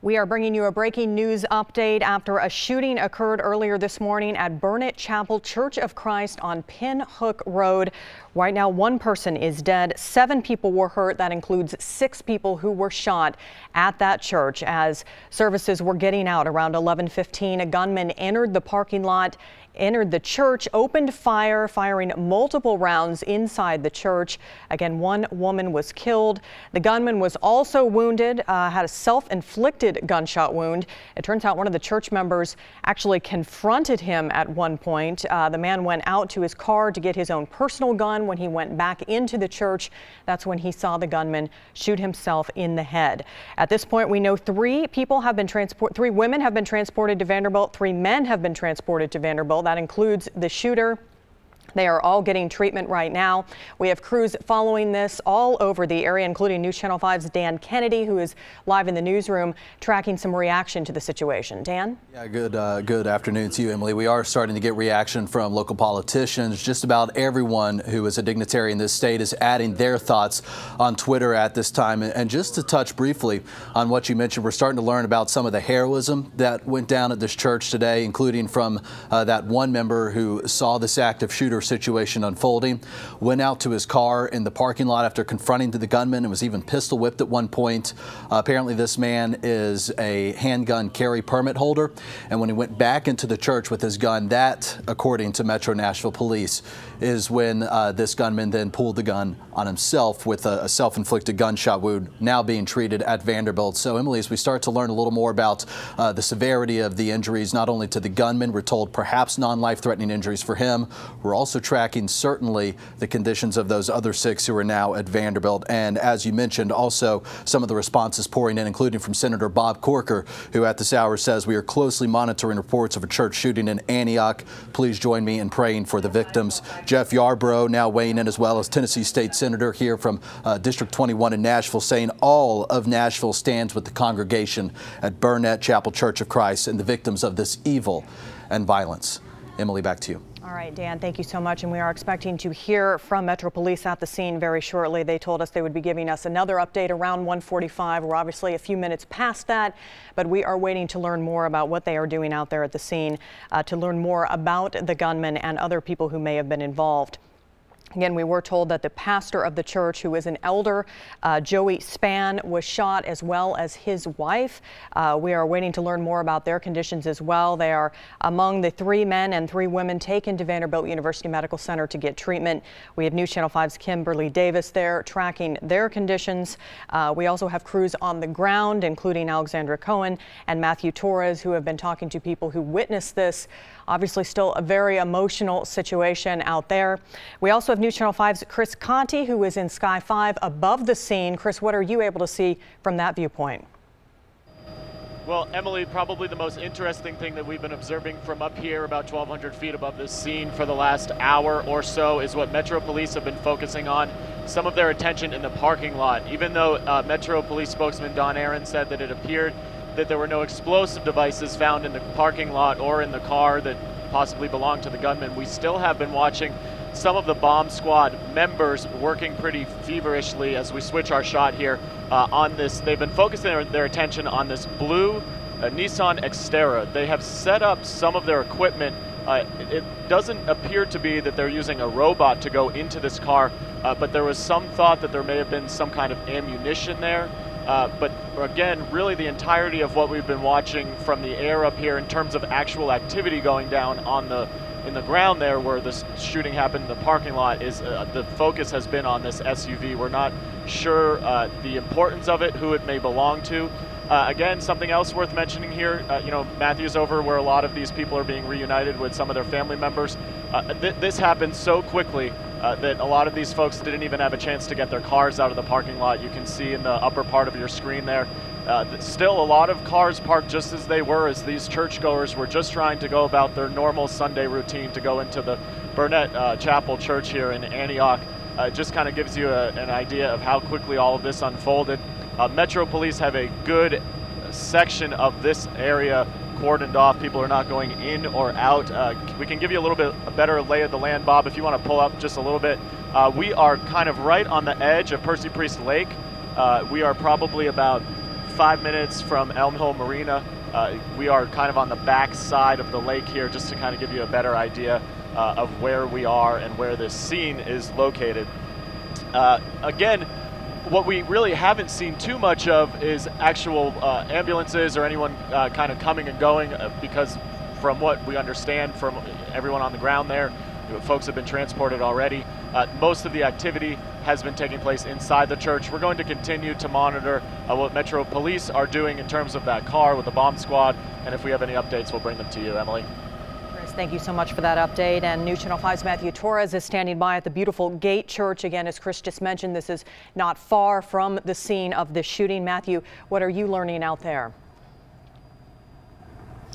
We are bringing you a breaking news update after a shooting occurred earlier this morning at Burnette Chapel Church of Christ on Pinhook Road. Right now, 1 person is dead. 7 people were hurt. That includes 6 people who were shot at that church. As services were getting out around 11:15, a gunman entered the parking lot, entered the church, opened fire, firing multiple rounds inside the church. Again, 1 woman was killed. The gunman was also wounded, had a self-inflicted gunshot wound. It turns out one of the church members actually confronted him at one point. The man went out to his car to get his own personal gun. When he went back into the church, that's when he saw the gunman shoot himself in the head. At this point, we know 3 women have been transported to Vanderbilt, 3 men have been transported to Vanderbilt. That includes the shooter. They are all getting treatment right now. We have crews following this all over the area, including News Channel 5's Dan Kennedy, who is live in the newsroom tracking some reaction to the situation. Dan? Yeah, good afternoon to you, Emily. We are starting to get reaction from local politicians. Just about everyone who is a dignitary in this state is adding their thoughts on Twitter at this time. And just to touch briefly on what you mentioned, we're starting to learn about some of the heroism that went down at this church today, including from that one member who saw this active shooter situation unfolding, went out to his car in the parking lot after confronting the gunman and was even pistol whipped at one point. Apparently this man is a handgun carry permit holder, and when he went back into the church with his gun, that, according to Metro Nashville Police, is when this gunman then pulled the gun on himself with a self-inflicted gunshot wound now being treated at Vanderbilt. So Emily, as we start to learn a little more about the severity of the injuries, not only to the gunman, we're told perhaps non-life-threatening injuries for him. We're also tracking certainly the conditions of those other 6 who are now at Vanderbilt. And as you mentioned, also some of the responses pouring in, including from Senator Bob Corker, who at this hour says, we are closely monitoring reports of a church shooting in Antioch. Please join me in praying for the victims. Jeff Yarbrough now weighing in, as well as Tennessee State Senator here from District 21 in Nashville, saying all of Nashville stands with the congregation at Burnette Chapel Church of Christ and the victims of this evil and violence. Emily, back to you. All right, Dan, thank you so much. And we are expecting to hear from Metro Police at the scene very shortly. They told us they would be giving us another update around 1:45. We're obviously a few minutes past that, but we are waiting to learn more about what they are doing out there at the scene, to learn more about the gunman and other people who may have been involved. Again, we were told that the pastor of the church, who is an elder, Joey Spann, was shot, as well as his wife. We are waiting to learn more about their conditions as well. They are among the 3 men and 3 women taken to Vanderbilt University Medical Center to get treatment. We have News Channel 5's Kimberly Davis there tracking their conditions. We also have crews on the ground, including Alexandra Cohen and Matthew Torres, who have been talking to people who witnessed this. Obviously still a very emotional situation out there. We also have News Channel 5's Chris Conti, who is in Sky 5 above the scene. Chris, what are you able to see from that viewpoint? Well, Emily, probably the most interesting thing that we've been observing from up here about 1,200 feet above this scene for the last hour or so is what Metro Police have been focusing on, some of their attention in the parking lot. Even though Metro Police spokesman Don Aaron said that it appeared that there were no explosive devices found in the parking lot or in the car that possibly belonged to the gunman, we still have been watching some of the bomb squad members working pretty feverishly as we switch our shot here on this. They've been focusing their attention on this blue Nissan Xterra. They have set up some of their equipment. It doesn't appear to be that they're using a robot to go into this car, but there was some thought that there may have been some kind of ammunition there. But again, really the entirety of what we've been watching from the air up here in terms of actual activity going down on in the ground there where this shooting happened in the parking lot is the focus has been on this SUV. We're not sure the importance of it, who it may belong to. Again, something else worth mentioning here, you know, Matthew's over where a lot of these people are being reunited with some of their family members. This happened so quickly that a lot of these folks didn't even have a chance to get their cars out of the parking lot. You can see in the upper part of your screen there, still a lot of cars parked just as they were, as these churchgoers were just trying to go about their normal Sunday routine to go into the Burnette Chapel Church here in Antioch. It just kind of gives you an idea of how quickly all of this unfolded. Metro Police have a good section of this area cordoned off. People are not going in or out. We can give you a little bit a better lay of the land, Bob, if you want to pull up just a little bit. We are kind of right on the edge of Percy Priest Lake. We are probably about 5 minutes from Elm Hill Marina. We are kind of on the back side of the lake here, just to kind of give you a better idea of where we are and where this scene is located. Again, what we really haven't seen too much of is actual ambulances or anyone kind of coming and going, because from what we understand from everyone on the ground there, folks have been transported already. Most of the activity has been taking place inside the church. We're going to continue to monitor what Metro Police are doing in terms of that car with the bomb squad, and if we have any updates, we'll bring them to you, Emily. Thank you so much for that update. And News Channel 5's Matthew Torres is standing by at the beautiful Gate Church. Again, as Chris just mentioned, this is not far from the scene of the shooting. Matthew, what are you learning out there?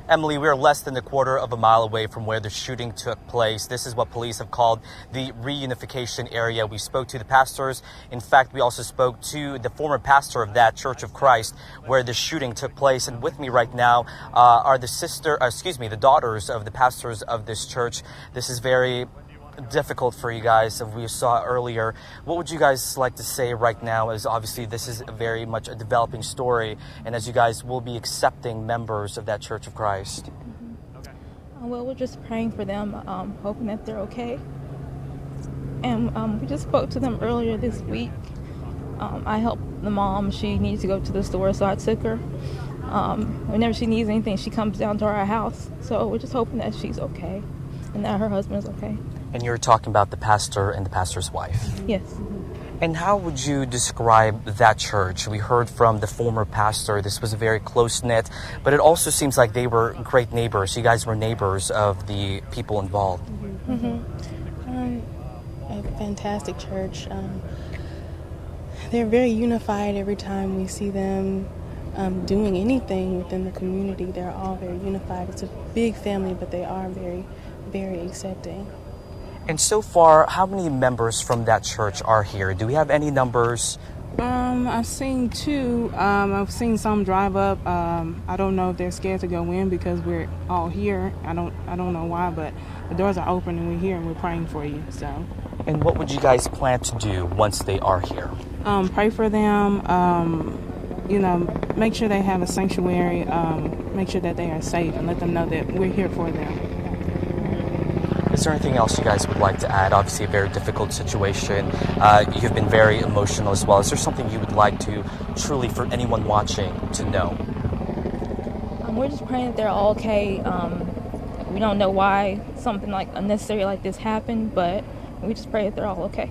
Emily, we are less than a quarter of a mile away from where the shooting took place. This is what police have called the reunification area. We spoke to the pastors. In fact, we also spoke to the former pastor of that Church of Christ where the shooting took place. And with me right now are the daughters of the pastors of this church. This is very difficult for you guys, as we saw earlier. What would you guys like to say right now, as obviously this is very much a developing story, and as you guys will be accepting members of that Church of Christ? Well, we're just praying for them, hoping that they're okay. And we just spoke to them earlier this week. I helped the mom. She needs to go to the store, so I took her. Whenever she needs anything, she comes down to our house. So we're just hoping that she's okay and that her husband's okay. And you're talking about the pastor and the pastor's wife. Yes. And how would you describe that church? We heard from the former pastor, this was a very close-knit, but it also seems like they were great neighbors. You guys were neighbors of the people involved. A fantastic church. They're very unified every time we see them doing anything within the community. They're all very unified. It's a big family, but they are very, very accepting. And so far, how many members from that church are here? Do we have any numbers? I've seen two. I've seen some drive up. I don't know if they're scared to go in because we're all here. I don't know why, but the doors are open and we're here and we're praying for you. So. And what would you guys plan to do once they are here? Pray for them. Make sure they have a sanctuary. Make sure that they are safe and let them know that we're here for them. Is there anything else you guys would like to add? Obviously a very difficult situation. You've been very emotional as well. Is there something you would like to truly, for anyone watching, to know? We're just praying that they're all okay. We don't know why something like unnecessary like this happened, but we just pray that they're all okay.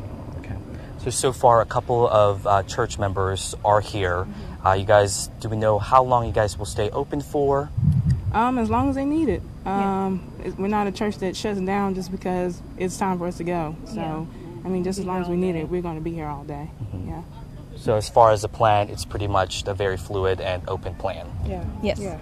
So far a couple of church members are here. You guys, do we know how long you guys will stay open for? As long as they need it. We're not a church that shuts down just because it's time for us to go. So, just as long as we need it, we're going to be here all day. Yeah. So as far as the plan, it's pretty much a very fluid and open plan. Yeah. Yes. Yeah.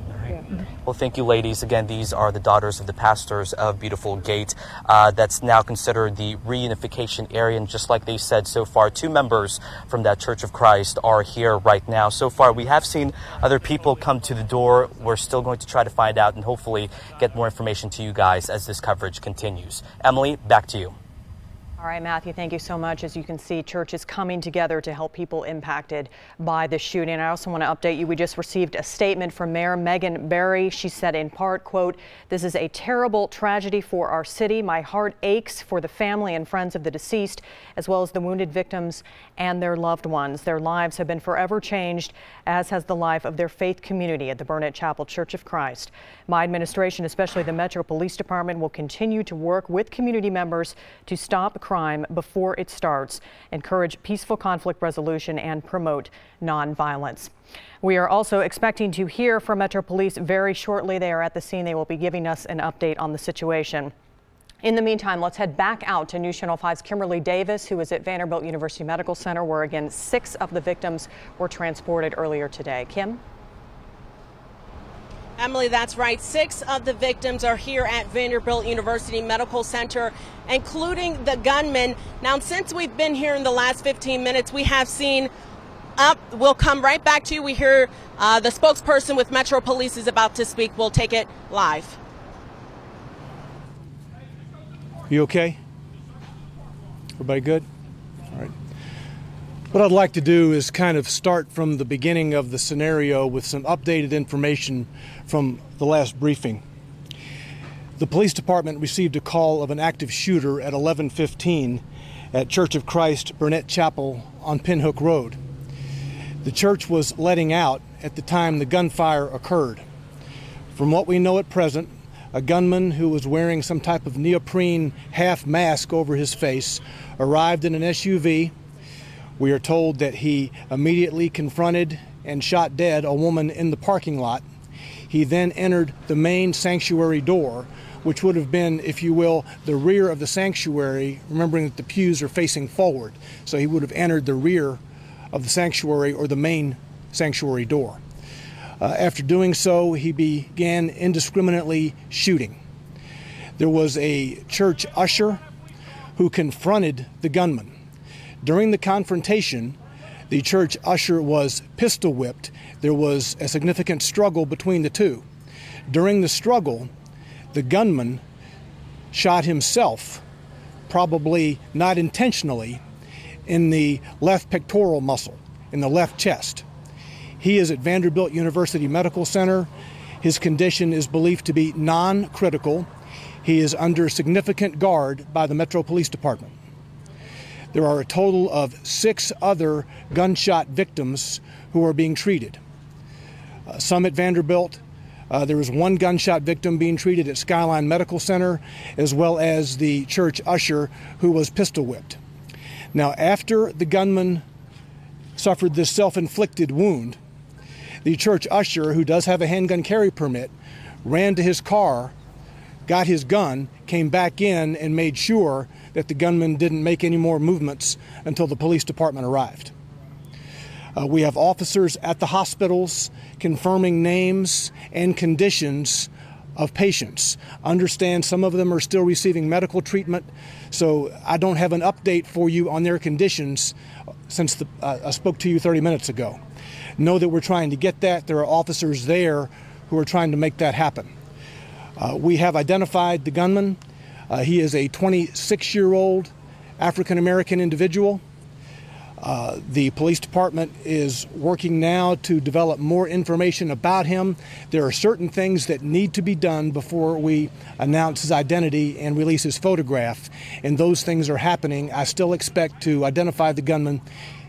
Well, thank you, ladies. Again, these are the daughters of the pastors of Beautiful Gate. That's now considered the reunification area. And just like they said, so far, 2 members from that Church of Christ are here right now. So far, we have seen other people come to the door. We're still going to try to find out and hopefully get more information to you guys as this coverage continues. Emily, back to you. All right, Matthew, thank you so much. As you can see, churches coming together to help people impacted by the shooting. I also want to update you. We just received a statement from Mayor Megan Barry. She said in part, quote, "This is a terrible tragedy for our city. My heart aches for the family and friends of the deceased, as well as the wounded victims and their loved ones. Their lives have been forever changed, as has the life of their faith community at the Burnette Chapel Church of Christ. My administration, especially the Metro Police Department, will continue to work with community members to stop crime before it starts, encourage peaceful conflict resolution, and promote nonviolence." We are also expecting to hear from Metro Police very shortly. They are at the scene. They will be giving us an update on the situation. In the meantime, let's head back out to News Channel 5's Kimberly Davis, who is at Vanderbilt University Medical Center, where again 6 of the victims were transported earlier today. Kim? Emily, that's right. 6 of the victims are here at Vanderbilt University Medical Center, including the gunman. Now, since we've been here in the last 15 minutes, we have seen we'll come right back to you. We hear the spokesperson with Metro Police is about to speak. We'll take it live. You okay? Everybody good? All right. What I'd like to do is kind of start from the beginning of the scenario with some updated information from the last briefing. The police department received a call of an active shooter at 11:15 at Church of Christ, Burnette Chapel on Pinhook Road. The church was letting out at the time the gunfire occurred. From what we know at present, a gunman who was wearing some type of neoprene half mask over his face arrived in an SUV. We are told that he immediately confronted and shot dead a woman in the parking lot. He then entered the main sanctuary door, which would have been, if you will, the rear of the sanctuary, remembering that the pews are facing forward. So he would have entered the rear of the sanctuary or the main sanctuary door. After doing so, he began indiscriminately shooting. There was a church usher who confronted the gunman. During the confrontation, the church usher was pistol whipped. There was a significant struggle between the two. During the struggle, the gunman shot himself, probably not intentionally, in the left pectoral muscle, in the left chest. He is at Vanderbilt University Medical Center. His condition is believed to be non-critical. He is under significant guard by the Metro Police Department. There are a total of 6 other gunshot victims who are being treated. Some at Vanderbilt. There was 1 gunshot victim being treated at Skyline Medical Center, as well as the church usher who was pistol whipped. Now, after the gunman suffered this self-inflicted wound, the church usher, who does have a handgun carry permit, ran to his car, got his gun, came back in, and made sure that the gunman didn't make any more movements until the police department arrived. We have officers at the hospitals confirming names and conditions of patients. Understand some of them are still receiving medical treatment, so I don't have an update for you on their conditions since I spoke to you 30 minutes ago. Know that we're trying to get that. There are officers there who are trying to make that happen. We have identified the gunman. He is a 26-year-old African-American individual. The police department is working now to develop more information about him. There are certain things that need to be done before we announce his identity and release his photograph, and those things are happening. I still expect to identify the gunman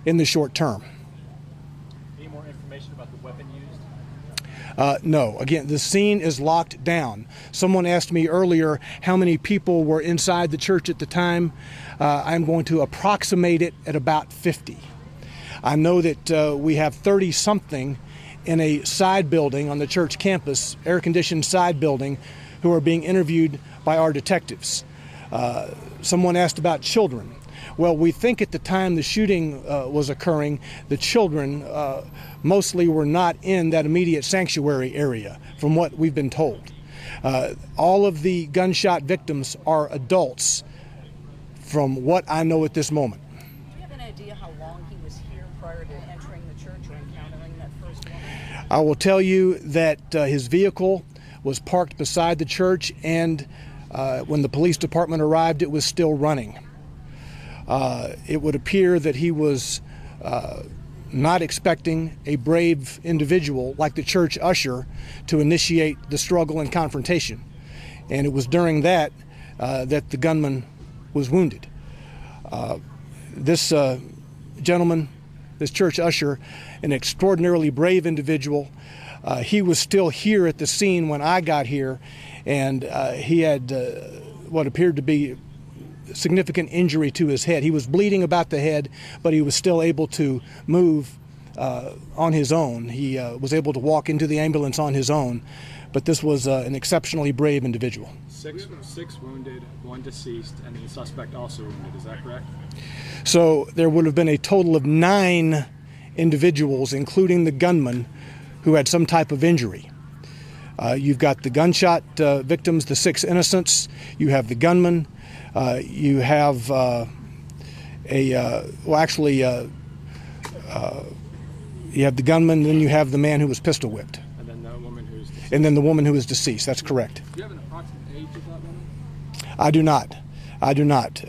in the short term. Any more information about the weapon used? No. Again, the scene is locked down. Someone asked me earlier how many people were inside the church at the time. I'm going to approximate it at about 50. I know that we have 30-something in a side building on the church campus, air-conditioned side building, who are being interviewed by our detectives. Someone asked about children. Well, we think at the time the shooting was occurring, the children mostly were not in that immediate sanctuary area, from what we've been told. All of the gunshot victims are adults, from what I know at this moment. Do you have an idea how long he was here prior to entering the church or encountering that first woman? I will tell you that his vehicle was parked beside the church, and when the police department arrived, it was still running. It would appear that he was not expecting a brave individual like the church usher to initiate the struggle and confrontation. And it was during that that the gunman was wounded. This gentleman, this church usher, an extraordinarily brave individual, he was still here at the scene when I got here, and he had what appeared to be significant injury to his head. He was bleeding about the head, but he was still able to move on his own. He was able to walk into the ambulance on his own, but this was an exceptionally brave individual. Six wounded, 1 deceased, and the suspect also wounded. Is that correct? So there would have been a total of 9 individuals, including the gunman, who had some type of injury. You've got the gunshot victims, the 6 innocents. You have the gunman. You have you have the gunman, then you have the man who was pistol whipped. And then the woman who's deceased. And then the woman who was deceased. That's correct. Do you have an approximate age of that woman? I do not. I do not.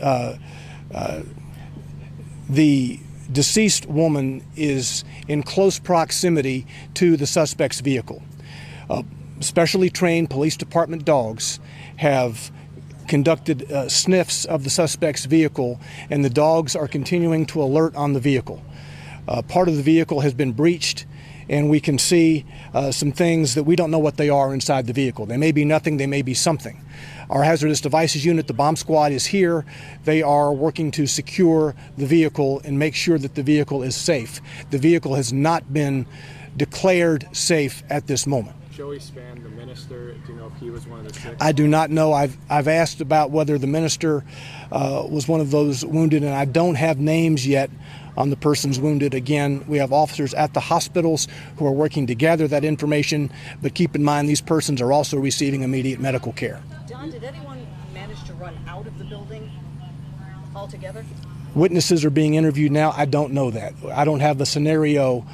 The deceased woman is in close proximity to the suspect's vehicle. Specially trained police department dogs have conducted sniffs of the suspect's vehicle, and the dogs are continuing to alert on the vehicle. Part of the vehicle has been breached, and we can see some things that we don't know what they are inside the vehicle. They may be nothing, they may be something. Our hazardous devices unit, the bomb squad, is here. They are working to secure the vehicle and make sure that the vehicle is safe. The vehicle has not been declared safe at this moment. Joey Spann, the minister, do you know if he was one of the 6? I do not know. I've asked about whether the minister was one of those wounded, and I don't have names yet on the persons wounded. Again, we have officers at the hospitals who are working to gather that information, but keep in mind these persons are also receiving immediate medical care. Don, did anyone manage to run out of the building altogether? Witnesses are being interviewed now. I don't know that. I don't have the scenario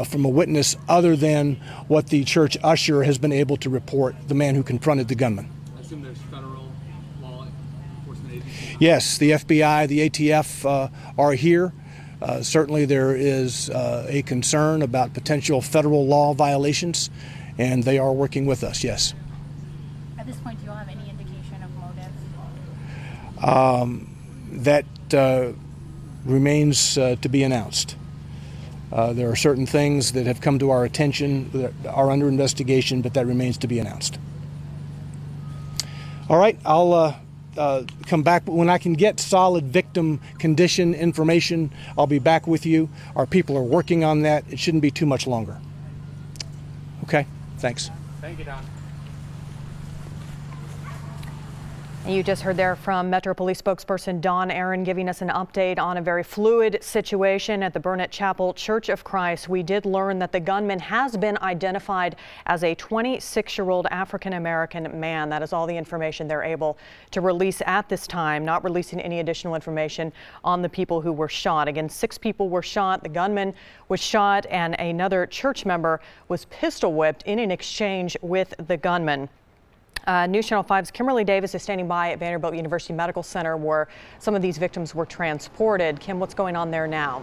from a witness other than what the church usher has been able to report, the man who confronted the gunman. I assume there's federal law enforcement agencies? Yes, the FBI, the ATF are here. Certainly there is a concern about potential federal law violations, and they are working with us, yes. At this point, do you all have any indication of motive? That remains to be announced. There are certain things that have come to our attention that are under investigation, but that remains to be announced. All right, I'll come back when I can get solid victim condition information. I'll be back with you. Our people are working on that. It shouldn't be too much longer. Okay, thanks. Thank you, Don. And you just heard there from Metro Police spokesperson Don Aaron giving us an update on a very fluid situation at the Burnette Chapel Church of Christ. We did learn that the gunman has been identified as a 26-year-old African-American man. That is all the information they're able to release at this time, not releasing any additional information on the people who were shot. Again, 6 people were shot. The gunman was shot and another church member was pistol whipped in an exchange with the gunman. News Channel 5's Kimberly Davis is standing by at Vanderbilt University Medical Center where some of these victims were transported. Kim, what's going on there now?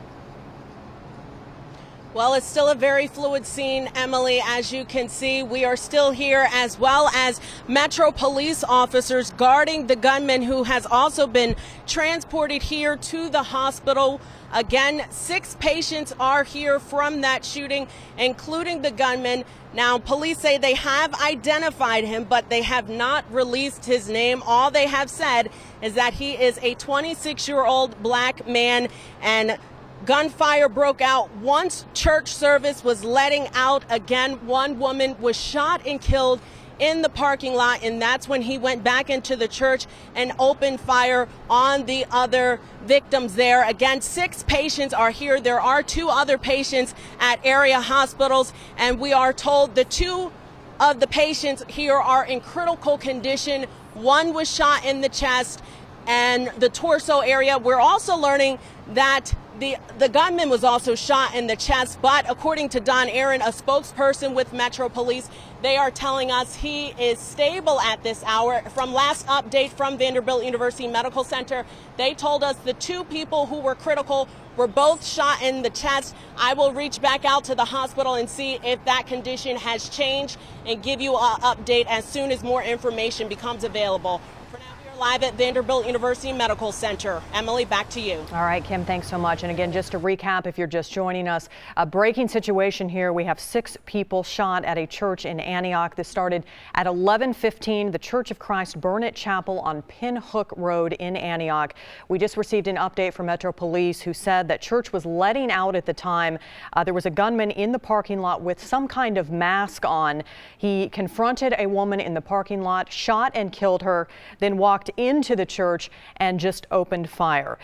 Well, it's still a very fluid scene, Emily. As you can see, we are still here, as well as Metro police officers guarding the gunman who has also been transported here to the hospital. Again, 6 patients are here from that shooting, including the gunman. Now, police say they have identified him, but they have not released his name. All they have said is that he is a 26-year-old black man, and gunfire broke out once church service was letting out. Again, one woman was shot and killed in the parking lot, and that's when he went back into the church and opened fire on the other victims there. Again, 6 patients are here. There are 2 other patients at area hospitals, and we are told the 2 of the patients here are in critical condition. One was shot in the chest and the torso area. We're also learning that the gunman was also shot in the chest, but according to Don Aaron, a spokesperson with Metro Police, they are telling us he is stable at this hour. From last update from Vanderbilt University Medical Center, they told us the 2 people who were critical were both shot in the chest. I will reach back out to the hospital and see if that condition has changed and give you an update as soon as more information becomes available. Live at Vanderbilt University Medical Center. Emily, back to you. All right, Kim, thanks so much. And again, just to recap, if you're just joining us, a breaking situation here. We have 6 people shot at a church in Antioch. This started at 11:15, the Church of Christ Burnette Chapel on Pinhook Road in Antioch. We just received an update from Metro Police who said that church was letting out at the time. There was a gunman in the parking lot with some kind of mask on. He confronted a woman in the parking lot, shot and killed her, then walked into the church and just opened fire.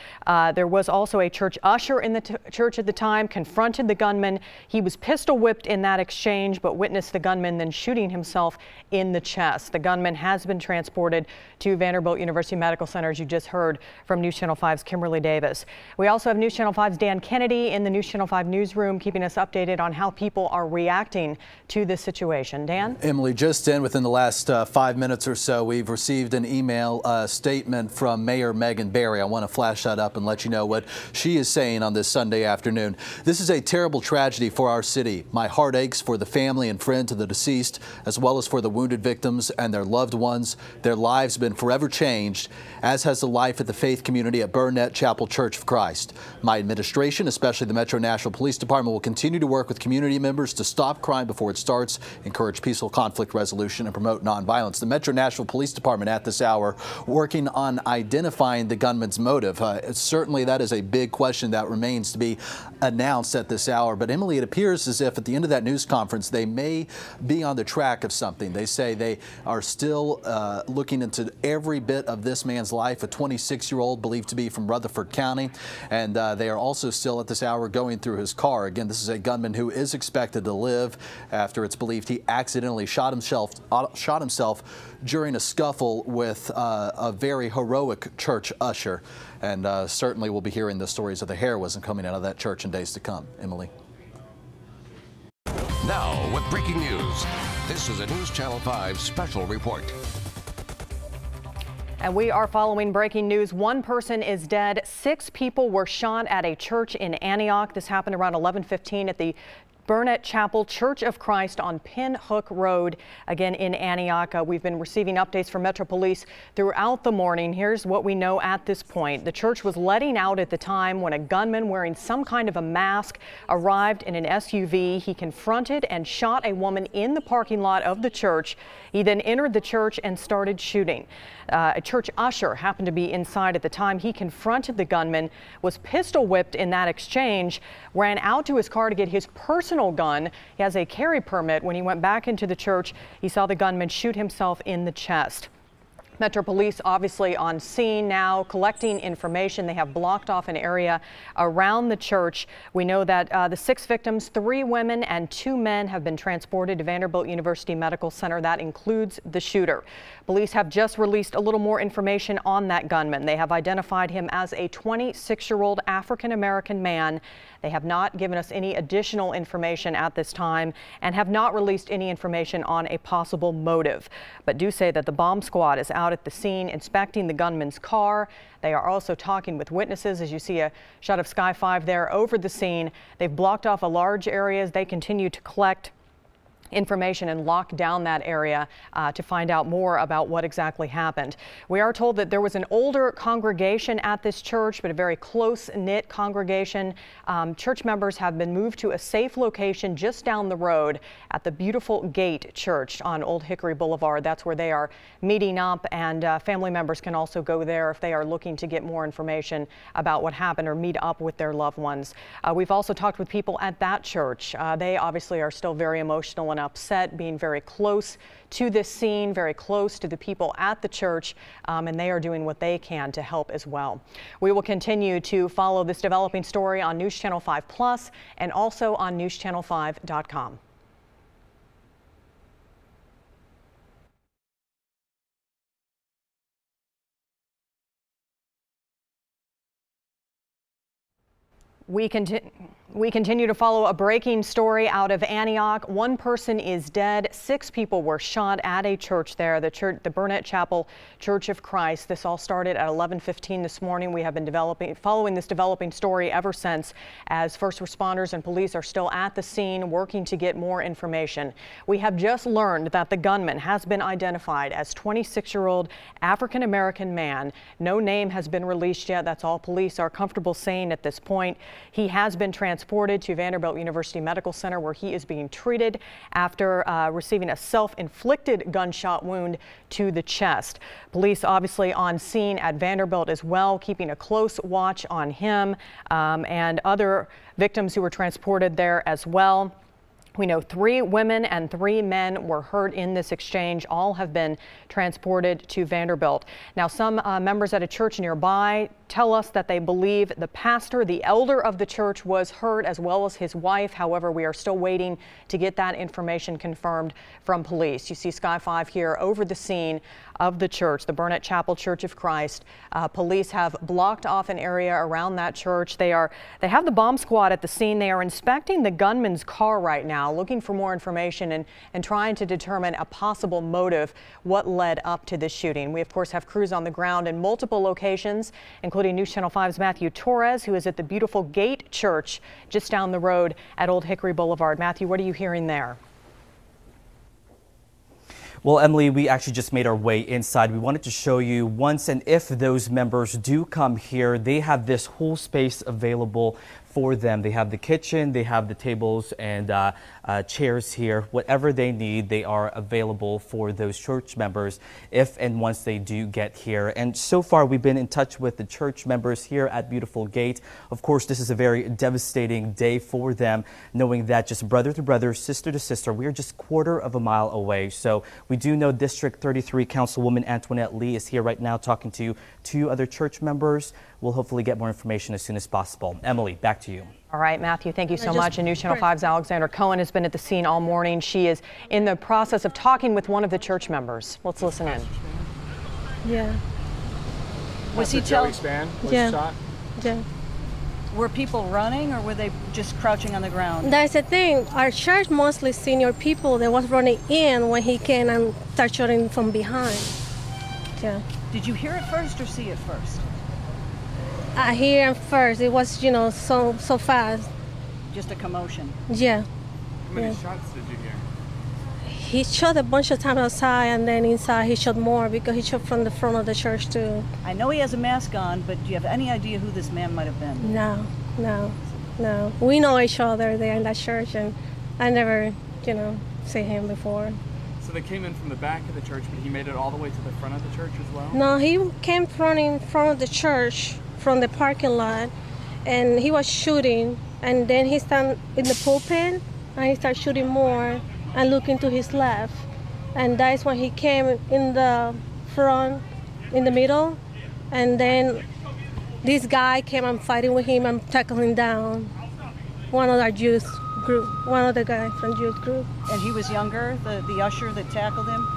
There was also a church usher in the church at the time, confronted the gunman. He was pistol whipped in that exchange, but witnessed the gunman then shooting himself in the chest. The gunman has been transported to Vanderbilt University Medical Center, as you just heard from News Channel 5's Kimberly Davis. We also have News Channel 5's Dan Kennedy in the News Channel 5 newsroom, keeping us updated on how people are reacting to this situation. Dan? Emily, just in within the last 5 minutes or so, we've received an email statement from Mayor Megan Barry. I want to flash that up and let you know what she is saying on this Sunday afternoon. This is a terrible tragedy for our city. My heart aches for the family and friends of the deceased, as well as for the wounded victims and their loved ones. Their lives have been forever changed, as has the life at the faith community at Burnette Chapel Church of Christ. My administration, especially the Metro Nashville Police Department, will continue to work with community members to stop crime before it starts, encourage peaceful conflict resolution, and promote nonviolence. The Metro Nashville Police Department at this hour working on identifying the gunman's motive. Certainly that is a big question that remains to be announced at this hour. But Emily, it appears as if at the end of that news conference they may be on the track of something. They say they are still looking into every bit of this man's life, a 26-year-old believed to be from Rutherford County, and they are also still at this hour going through his car. Again, this is a gunman who is expected to live after it's believed he accidentally shot himself during a scuffle with a very heroic church usher. And certainly we'll be hearing the stories of the heroism coming out of that church in days to come. Emily. Now with breaking news, this is a News Channel 5 special report. And we are following breaking news. One person is dead. 6 people were shot at a church in Antioch. This happened around 11:15 at the Burnette Chapel Church of Christ on Pinhook Road, again in Antioch. We've been receiving updates from Metro Police throughout the morning. Here's what we know at this point. The church was letting out at the time when a gunman wearing some kind of a mask arrived in an SUV. He confronted and shot a woman in the parking lot of the church. He then entered the church and started shooting. A church usher happened to be inside at the time. He confronted the gunman, was pistol whipped in that exchange, ran out to his car to get his personal gun. He has a carry permit. When he went back into the church, he saw the gunman shoot himself in the chest. Metro Police obviously on scene now collecting information. They have blocked off an area around the church. We know that the 6 victims, 3 women and 2 men, have been transported to Vanderbilt University Medical Center. That includes the shooter. Police have just released a little more information on that gunman. They have identified him as a 26-year-old African-American man. They have not given us any additional information at this time and have not released any information on a possible motive, but do say that the bomb squad is out at the scene inspecting the gunman's car. They are also talking with witnesses. As you see a shot of Sky 5 there over the scene, they've blocked off a large area as they continue to collect information and lock down that area to find out more about what exactly happened. We are told that there was an older congregation at this church, but a very close-knit congregation. Church members have been moved to a safe location just down the road at the beautiful Gate Church on Old Hickory Boulevard. That's where they are meeting up, and family members can also go there if they are looking to get more information about what happened or meet up with their loved ones. We've also talked with people at that church. They obviously are still very emotional and upset, being very close to this scene, very close to the people at the church, and they are doing what they can to help as well. We will continue to follow this developing story on News Channel 5 Plus and also on newschannel5.com. We continue to follow a breaking story out of Antioch. 1 person is dead. 6 people were shot at a church there, the Burnette Chapel Church of Christ. This all started at 11:15 this morning. We have been following this developing story ever since, as first responders and police are still at the scene working to get more information. We have just learned that the gunman has been identified as 26-year-old African-American man. No name has been released yet. That's all police are comfortable saying at this point. He has been transported to Vanderbilt University Medical Center, where he is being treated after receiving a self-inflicted gunshot wound to the chest. Police obviously on scene at Vanderbilt as well, keeping a close watch on him and other victims who were transported there as well. We know 3 women and 3 men were hurt in this exchange. All have been transported to Vanderbilt. Now, some members at a church nearby tell us that they believe the pastor, the elder of the church, was hurt, as well as his wife. However, we are still waiting to get that information confirmed from police. You see Sky 5 here over the scene of the church, the Burnette Chapel Church of Christ. Police have blocked off an area around that church. They have the bomb squad at the scene. They are inspecting the gunman's car right now, looking for more information and trying to determine a possible motive, what led up to this shooting. We, of course, have crews on the ground in multiple locations, including News Channel 5's Matthew Torres, who is at the beautiful Gate Church just down the road at Old Hickory Boulevard. Matthew, what are you hearing there? Well, Emily, we actually just made our way inside. We wanted to show you once and if those members do come here, they have this whole space available for them. They have the kitchen, they have the tables and chairs here. Whatever they need, they are available for those church members if and once they do get here. And so far, we've been in touch with the church members here at Beautiful Gate. Of course, this is a very devastating day for them, knowing that just brother to brother, sister to sister, we are just quarter of a mile away. So we do know District 33 Councilwoman Antoinette Lee is here right now talking to 2 other church members. We'll hopefully get more information as soon as possible. Emily, back to you. All right, Matthew, thank you so much. And News Channel 5's Alexandra Cohen has been at the scene all morning. She is in the process of talking with one of the church members. Let's listen in. Yeah. Was he Joey Span? Was shot? Yeah. Were people running or were they just crouching on the ground? That's the thing. Our church mostly senior people. They was running in when he came and started shooting from behind. Yeah. Did you hear it first or see it first? I hear it first. It was, you know, so fast. Just a commotion. Yeah. How many shots did you hear? He shot a bunch of times outside, and then inside he shot more because he shot from the front of the church too. I know he has a mask on, but do you have any idea who this man might have been? No. We know each other there in that church, and I never, you know, see him before. So they came in from the back of the church, but he made it all the way to the front of the church as well? No, he came from in front of the church, from the parking lot, and he was shooting, and then he stand in the pulpit, and he started shooting more, and looking to his left, and that's when he came in the front, in the middle, and then this guy came and fighting with him and tackling down one of our youth group, one of the guys from youth group. And he was younger, the usher that tackled him?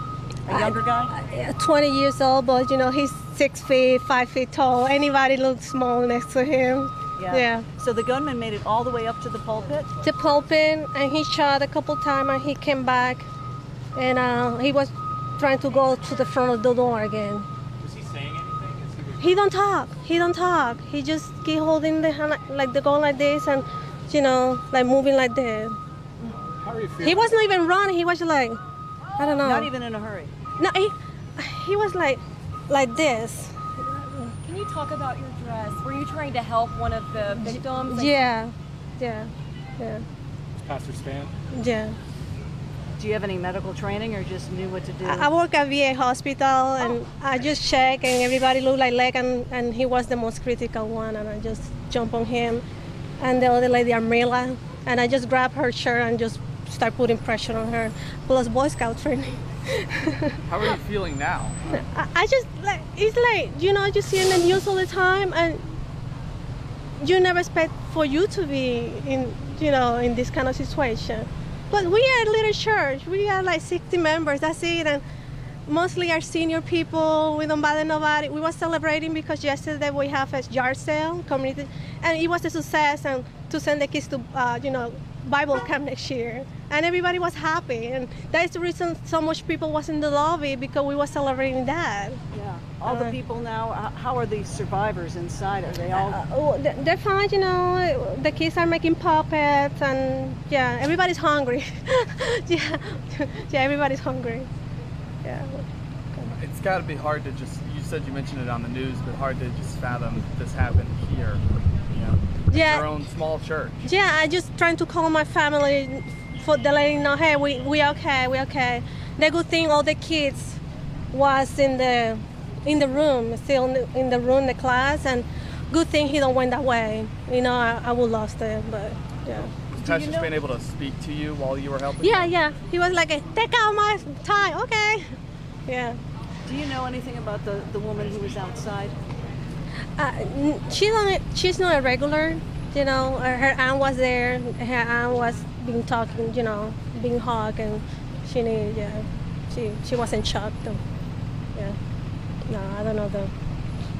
A younger guy? 20 years old, but you know, he's 6 feet, 5 feet tall. Anybody looks small next to him. Yeah. So the gunman made it all the way up to the pulpit? The pulpit, and he shot a couple times, and he came back, and he was trying to go to the front of the door again. Was he saying anything? He don't talk. He just keep holding the hand, like the gun like this, and you know, like moving like that. How are you feeling? He wasn't even running. He was like, I don't know. Not even in a hurry? No, he was like this. Can you talk about your dress? Were you trying to help one of the victims? Yeah. Pastor Span? Yeah. Do you have any medical training or just knew what to do? I work at VA hospital, and I just check, and everybody looked like leg, and he was the most critical one, and I just jump on him, and the other lady, Armela, and I just grab her shirt and just start putting pressure on her, plus Boy Scout training. How are you feeling now? I just, like, it's like, you know, you see in the news all the time, and you never expect for you to be in, you know, in this kind of situation. But we are a little church. We are like 60 members, that's it. And mostly our senior people, we don't bother nobody. We were celebrating because yesterday we have a yard sale, community, and it was a success, and to send the kids to, you know, Bible camp next year. And everybody was happy. And that's the reason so much people was in the lobby, because we were celebrating that. Yeah. All the people now, how are the survivors inside? Are they all? They're fine, you know. The kids are making puppets, and yeah, everybody's hungry. yeah, everybody's hungry. Yeah. It's got to be hard to just, you mentioned it on the news, but hard to just fathom this happened here, you know? Yeah. Your own small church. Yeah, I just trying to call my family for the letting know, hey, we okay. The good thing, all the kids was in the room, still in the room, the class, and good thing he don't went that way. You know, I would lost it, but yeah. Was Pastor Spain able to speak to you while you were helping? Yeah. He was like, take out my tie, okay. Yeah. Do you know anything about the woman who was outside? She's not a regular, you know. Her aunt was there. Her aunt was being talking, you know, being hugged, and she wasn't shocked though. Yeah. No, I don't know though.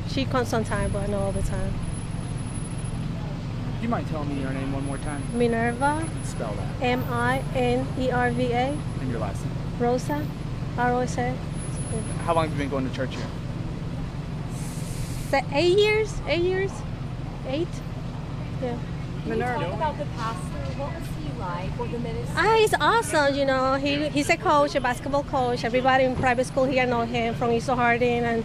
She comes sometimes, but not all the time. Do you mind telling me your name one more time? Minerva. Spell that. Minerva. And your last name? Rosa. R-O-S-A. How long have you been going to church here? 8 years. 8 years. 8. Yeah. Can you talk about the pastor? What was he like, or the minister? He's awesome, you know. He's a coach, a basketball coach. Everybody in private school here know him from East Harding, and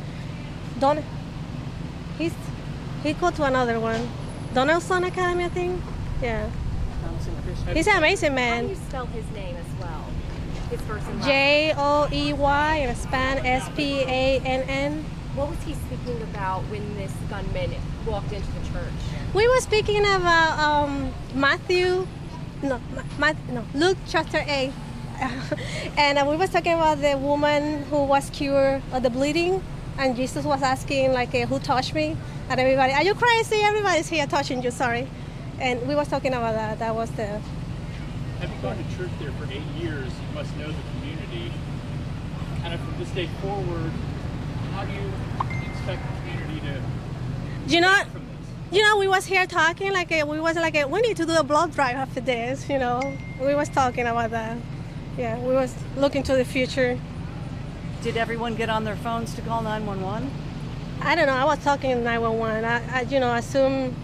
he go to another one. Donaldson Academy, I think. Yeah. He's an amazing man. How do you spell his name as well? His first and last Joey and Span Spann. What was he speaking about when this gunman walked into the church? We were speaking about Luke chapter 8. And we were talking about the woman who was cured of the bleeding, and Jesus was asking, like, who touched me? And everybody, are you crazy? Everybody's here touching you, sorry. And we were talking about that. That was the... Having gone to church there for 8 years, you must know the community. Kind of from this day forward, how do you expect the community to... You know, we was here talking, we need to do a blood drive after this, you know. We was talking about that. Yeah, we was looking to the future. Did everyone get on their phones to call 911? I don't know, I was talking to 911. I assume,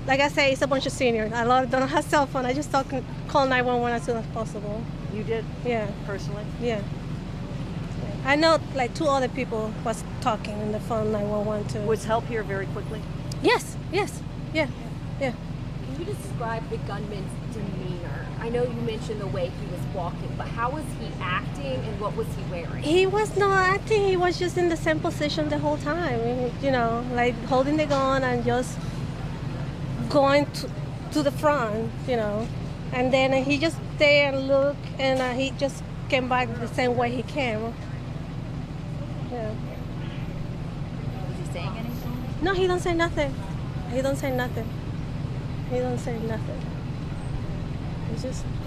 like I say, it's a bunch of seniors. A lot of them don't have cell phone. I just call 911 as soon as possible. You did? Yeah. Personally? Yeah. I know, like, 2 other people was talking on the phone 911 too. Was help here very quickly? Yes, yeah. Can you describe the gunman's demeanor? I know you mentioned the way he was walking, but how was he acting and what was he wearing? He was not acting, he was just in the same position the whole time, you know, like holding the gun and just going to the front, you know. And then he just stayed and looked, and he just came back the same way he came. Yeah. Was he saying anything? No, he don't say nothing. He don't say nothing.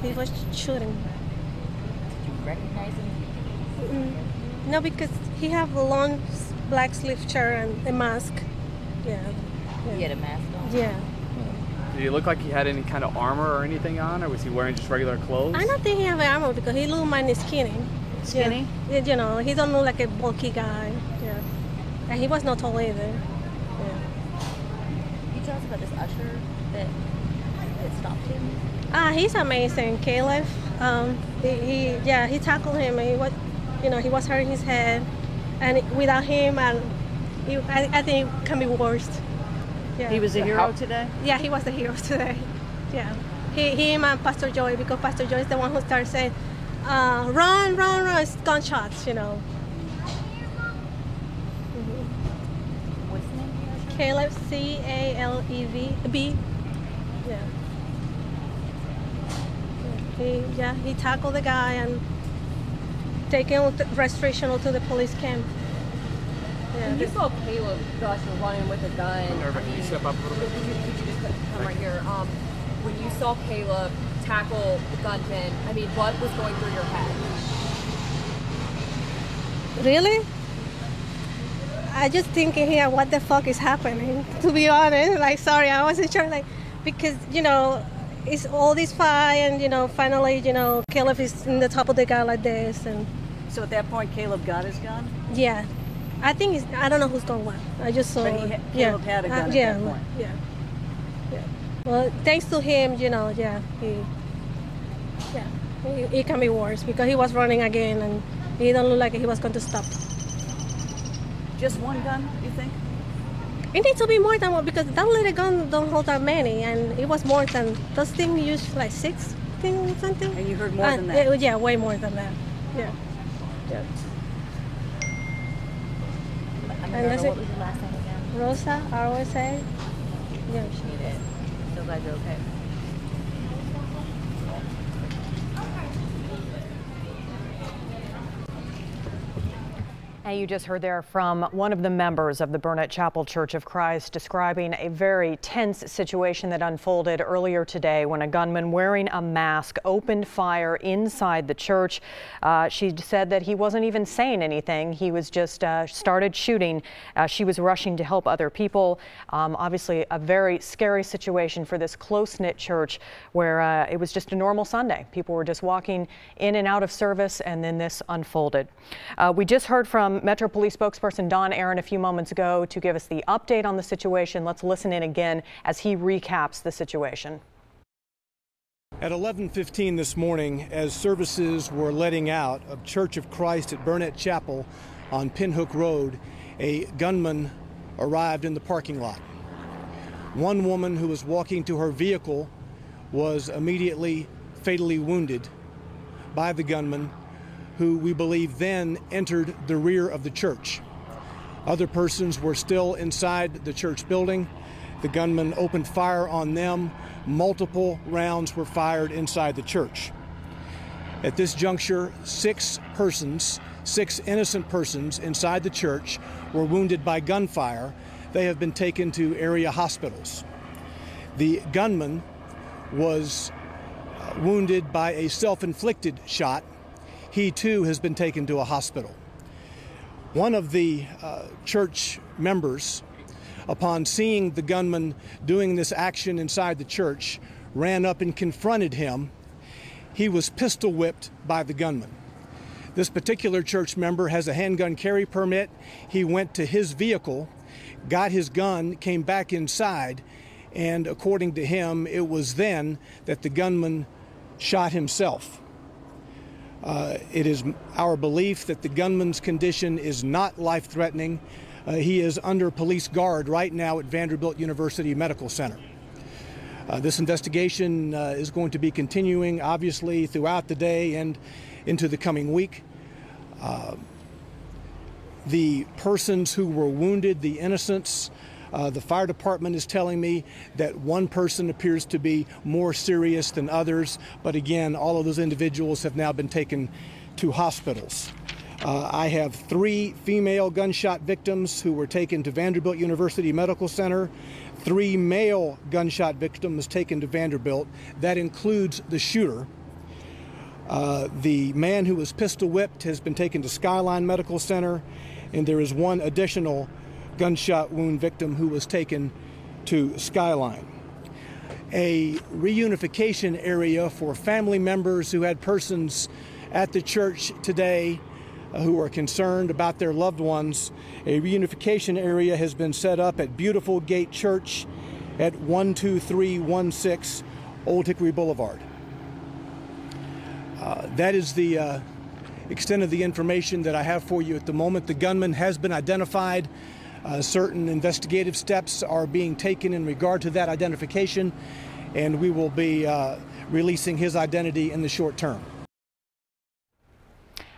He was shooting. Did you recognize him? No, because he have a long black sleeve shirt and a mask. Yeah. He had a mask on? Yeah. Did he look like he had any kind of armor or anything on, or was he wearing just regular clothes? I don't think he have armor because he look mighty skinny. Skinny? Yeah. You know, he don't look like a bulky guy. Yeah. And he was not tall either. Yeah. Can you tell us about this usher that stopped him? He's amazing, Caleb. He tackled him. And he was hurting his head, and without him, I think it can be worse. Yeah. He was a hero today? Yeah, he was a hero today. Yeah. Him and Pastor Joy, because Pastor Joy is the one who started saying, run, it's gunshots, you know. What's his name? Caleb, C-A-L-E-V-B. Yeah. He tackled the guy and taken registration to the police camp. Yeah. When you saw Caleb running with a gun, Can you step up a little bit? could you just come right here? When you saw Caleb tackle the gunman, I mean, what was going through your head? Really? I just thinking here, what the fuck is happening? To be honest, like, sorry, I wasn't sure, like, because, you know, it's all this fight, and, you know, finally, you know, Caleb is in the top of the guy like this, and... So at that point, Caleb got his gun? Yeah. I think I don't know who's going what. I just saw... But Caleb had a gun at that point? Yeah. Well, thanks to him, you know, it can be worse, because he was running again, and he don't look like he was going to stop. Just one gun, you think? It needs to be more than one, because that little gun don't hold that many, and it was more than, those things used like 6 things, something. And you heard more than that? Yeah, way more than that. Yeah. And what was your last name again? Rosa, R-O-S-A. Yeah. Appreciate it. So glad you're okay. And you just heard there from one of the members of the Burnette Chapel Church of Christ describing a very tense situation that unfolded earlier today when a gunman wearing a mask opened fire inside the church. She said that he wasn't even saying anything. He was just started shooting. She was rushing to help other people. Obviously, a very scary situation for this close-knit church where it was just a normal Sunday. People were just walking in and out of service, and then this unfolded. We just heard from Metro Police spokesperson Don Aaron a few moments ago to give us the update on the situation. Let's listen in again as he recaps the situation. At 11:15 this morning, as services were letting out of Church of Christ at Burnette Chapel on Pinhook Road, a gunman arrived in the parking lot. One woman who was walking to her vehicle was immediately fatally wounded by the gunman, who we believe then entered the rear of the church. Other persons were still inside the church building. The gunman opened fire on them. Multiple rounds were fired inside the church. At this juncture, six innocent persons inside the church were wounded by gunfire. They have been taken to area hospitals. The gunman was wounded by a self-inflicted shot. He too has been taken to a hospital. One of the church members, upon seeing the gunman doing this action inside the church, ran up and confronted him. He was pistol whipped by the gunman. This particular church member has a handgun carry permit. He went to his vehicle, got his gun, came back inside, and according to him, it was then that the gunman shot himself. It is our belief that the gunman's condition is not life-threatening. He is under police guard right now at Vanderbilt University Medical Center. This investigation is going to be continuing, obviously, throughout the day and into the coming week. The persons who were wounded, the innocents, the fire department is telling me that one person appears to be more serious than others, but again, all of those individuals have now been taken to hospitals. I have 3 female gunshot victims who were taken to Vanderbilt University Medical Center, 3 male gunshot victims taken to Vanderbilt. That includes the shooter. The man who was pistol whipped has been taken to Skyline Medical Center, and there is one additional gunshot wound victim who was taken to Skyline. A reunification area for family members who had persons at the church today who are concerned about their loved ones. A reunification area has been set up at Beautiful Gate Church at 12316 Old Hickory Boulevard. That is the extent of the information that I have for you at the moment. The gunman has been identified. Certain investigative steps are being taken in regard to that identification, and we will be releasing his identity in the short term.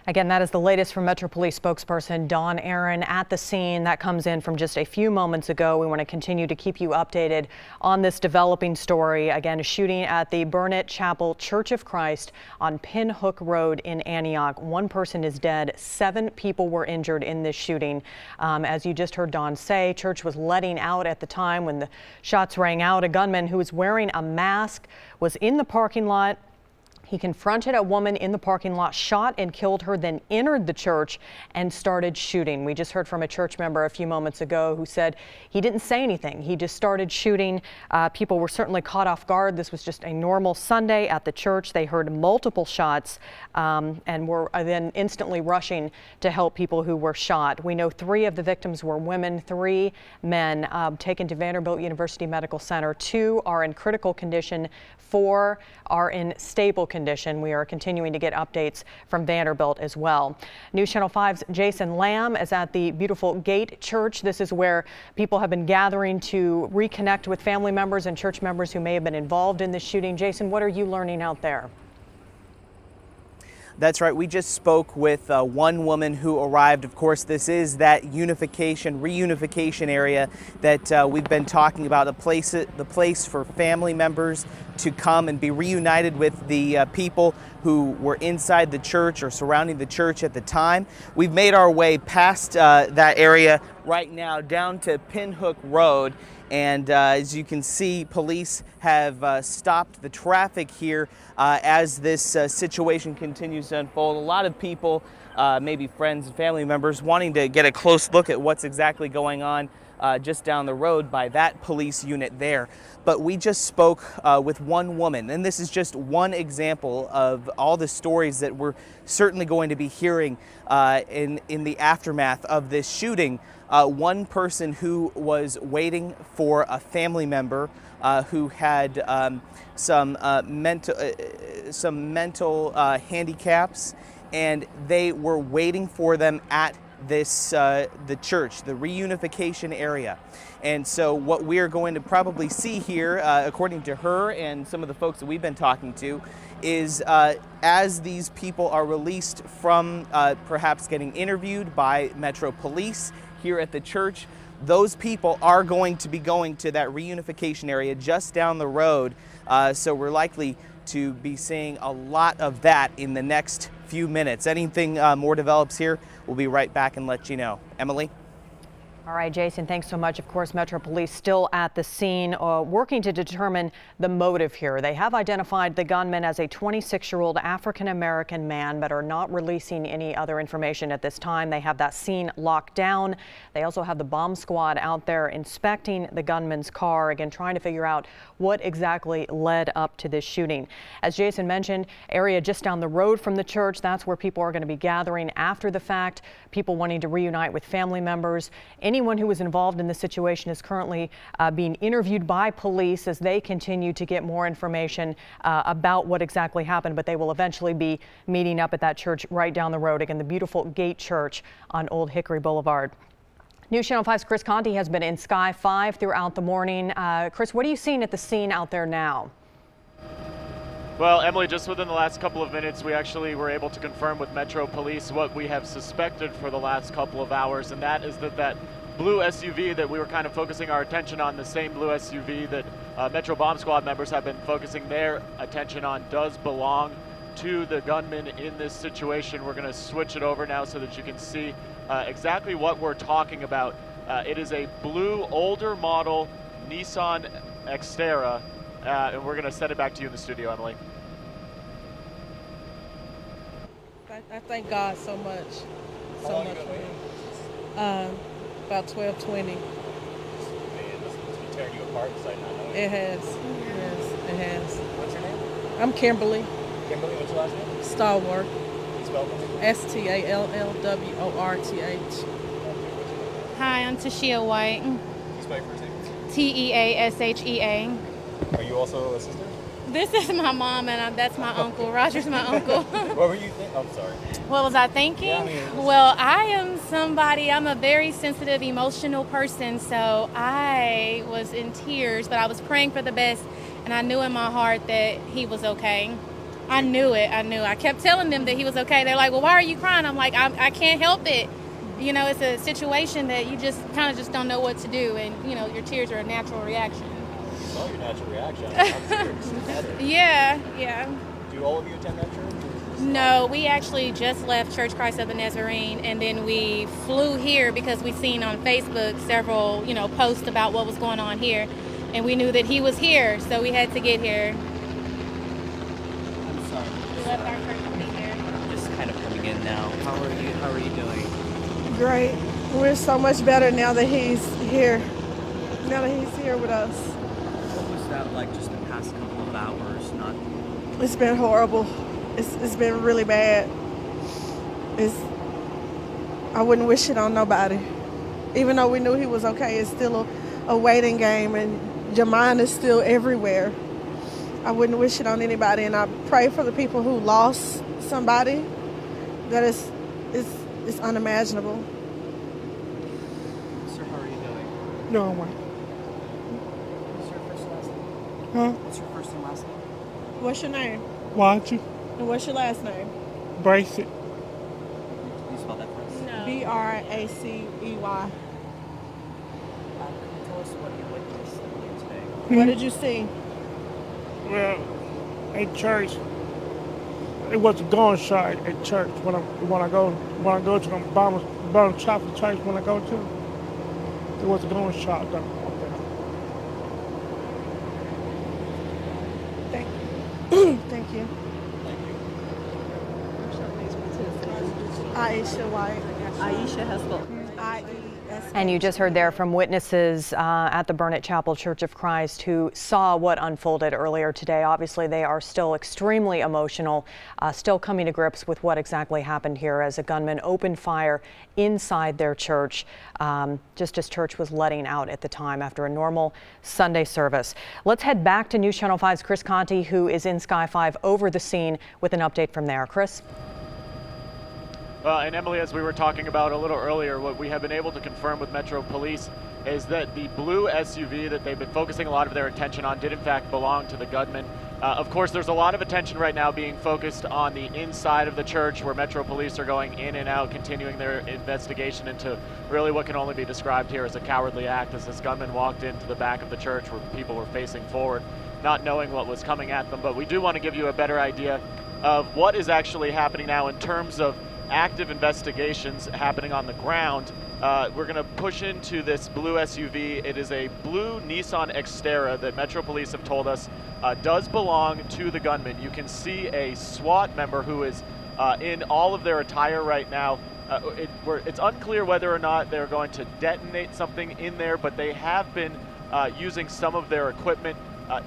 Again, that is the latest from Metro Police spokesperson Dawn Aaron at the scene. That comes in from just a few moments ago. We want to continue to keep you updated on this developing story. Again, a shooting at the Burnette Chapel Church of Christ on Pinhook Road in Antioch. 1 person is dead. 7 people were injured in this shooting. As you just heard Dawn say, church was letting out at the time when the shots rang out. A gunman who was wearing a mask was in the parking lot. He confronted a woman in the parking lot, shot and killed her, then entered the church and started shooting. We just heard from a church member a few moments ago who said he didn't say anything. He just started shooting. People were certainly caught off guard. This was just a normal Sunday at the church. They heard multiple shots and were then instantly rushing to help people who were shot. We know 3 of the victims were women, 3 men taken to Vanderbilt University Medical Center. 2 are in critical condition. 4 are in stable condition. We are continuing to get updates from Vanderbilt as well. News Channel 5's Jason Lamb is at the Beautiful Gate Church. This is where people have been gathering to reconnect with family members and church members who may have been involved in this shooting. Jason, what are you learning out there? That's right. We just spoke with one woman who arrived. Of course, this is that reunification area that we've been talking about, the place for family members to come and be reunited with the people who were inside the church or surrounding the church at the time. We've made our way past that area right now down to Pinhook Road. And as you can see, police have stopped the traffic here as this situation continues to unfold. A lot of people, maybe friends and family members, wanting to get a close look at what's exactly going on just down the road by that police unit there. But we just spoke with one woman, and this is just one example of all the stories that we're certainly going to be hearing in the aftermath of this shooting. One person who was waiting for a family member who had some mental handicaps, and they were waiting for them at this the church, the reunification area. And so what we're going to probably see here, according to her and some of the folks that we've been talking to, is as these people are released from perhaps getting interviewed by Metro Police here at the church, those people are going to be going to that reunification area just down the road. So we're likely to be seeing a lot of that in the next few minutes. Anything more develops here, we'll be right back and let you know. Emily? All right, Jason, thanks so much. Of course, Metro Police still at the scene, working to determine the motive here. They have identified the gunman as a 26-year-old African-American man, but are not releasing any other information at this time. They have that scene locked down. They also have the bomb squad out there inspecting the gunman's car, again, trying to figure out what exactly led up to this shooting. As Jason mentioned, area just down the road from the church, that's where people are going to be gathering after the fact, people wanting to reunite with family members. Anyone who was involved in this situation is currently being interviewed by police as they continue to get more information about what exactly happened, but they will eventually be meeting up at that church right down the road. Again, the beautiful Gate Church on Old Hickory Boulevard. News Channel 5's Chris Conti has been in Sky 5 throughout the morning. Chris, what are you seeing at the scene out there now? Well, Emily, just within the last couple of minutes, we actually were able to confirm with Metro Police what we have suspected for the last couple of hours, and that is that blue SUV that we were kind of focusing our attention on, the same blue SUV that Metro Bomb Squad members have been focusing their attention on, does belong to the gunman in this situation. We're going to switch it over now so that you can see exactly what we're talking about. It is a blue, older model Nissan Xterra, and we're going to send it back to you in the studio, Emily. I thank God so much. So much for him. About 12:20. It's been tearing you apart, so I not know. It has. Yes, it has. What's your name? I'm Kimberly. Kimberly, what's your last name? Stallworth. Can you spell it for me? Stallworth. Hi, I'm Tashia White. Can you spell your first name? Teashea. Are you also a sister? This is my mom, and that's my uncle. Roger's my uncle. What were you thinking? I'm sorry. What was I thinking? Yeah, well, I am I'm a very sensitive, emotional person, so I was in tears, but I was praying for the best, and I knew in my heart that he was okay. I knew it. I kept telling them that he was okay. They're like, well, why are you crying? I'm like, I can't help it. You know, it's a situation that you just kind of just don't know what to do, and, you know, your tears are a natural reaction. I saw your natural reaction. I'm serious. Yeah. Do all of you attend that church? No, we actually just left Church Christ of the Nazarene, and then we flew here because we seen on Facebook several, posts about what was going on here, and we knew that he was here, so we had to get here. I'm sorry. We left our church to be here. Just kind of coming in now. How are you doing? Great. We're so much better now that he's here. Now that he's here with us. What was that like just the past couple of hours? It's been horrible. It's been really bad. I wouldn't wish it on nobody. Even though we knew he was okay, it's still a waiting game, and your mind is still everywhere. I wouldn't wish it on anybody, and I pray for the people who lost somebody. That is unimaginable. Sir, how are you doing? No, I'm right. What's your first and last name? Huh? What's your first and last name? What's your name? Watch. And what's your last name? Brace it. Can you spell that for us? No. Bracey. Can you tell us what you witnessed earlier today? What did you see? Well, at church, it was a gunshot at church when I go to the bottom chapel church when I go to. It was a gunshot though. Thank you. Aisha White. Aisha Hespel. And you just heard there from witnesses at the Burnette Chapel Church of Christ who saw what unfolded earlier today. Obviously, they are still extremely emotional, still coming to grips with what exactly happened here as a gunman opened fire inside their church, just as church was letting out at the time after a normal Sunday service. Let's head back to News Channel 5's Chris Conti, who is in Sky 5 over the scene with an update from there. Chris? And Emily, as we were talking about a little earlier, what we have been able to confirm with Metro Police is that the blue SUV that they've been focusing a lot of their attention on did in fact belong to the gunman. Of course, there's a lot of attention right now being focused on the inside of the church, where Metro Police are going in and out, continuing their investigation into really what can only be described here as a cowardly act, as this gunman walked into the back of the church where people were facing forward, not knowing what was coming at them. But we do want to give you a better idea of what is actually happening now in terms of active investigations happening on the ground. We're going to push into this blue SUV. It is a blue Nissan Xterra that Metro Police have told us does belong to the gunman. You can see a SWAT member who is in all of their attire right now. It's unclear whether or not they're going to detonate something in there, but they have been using some of their equipment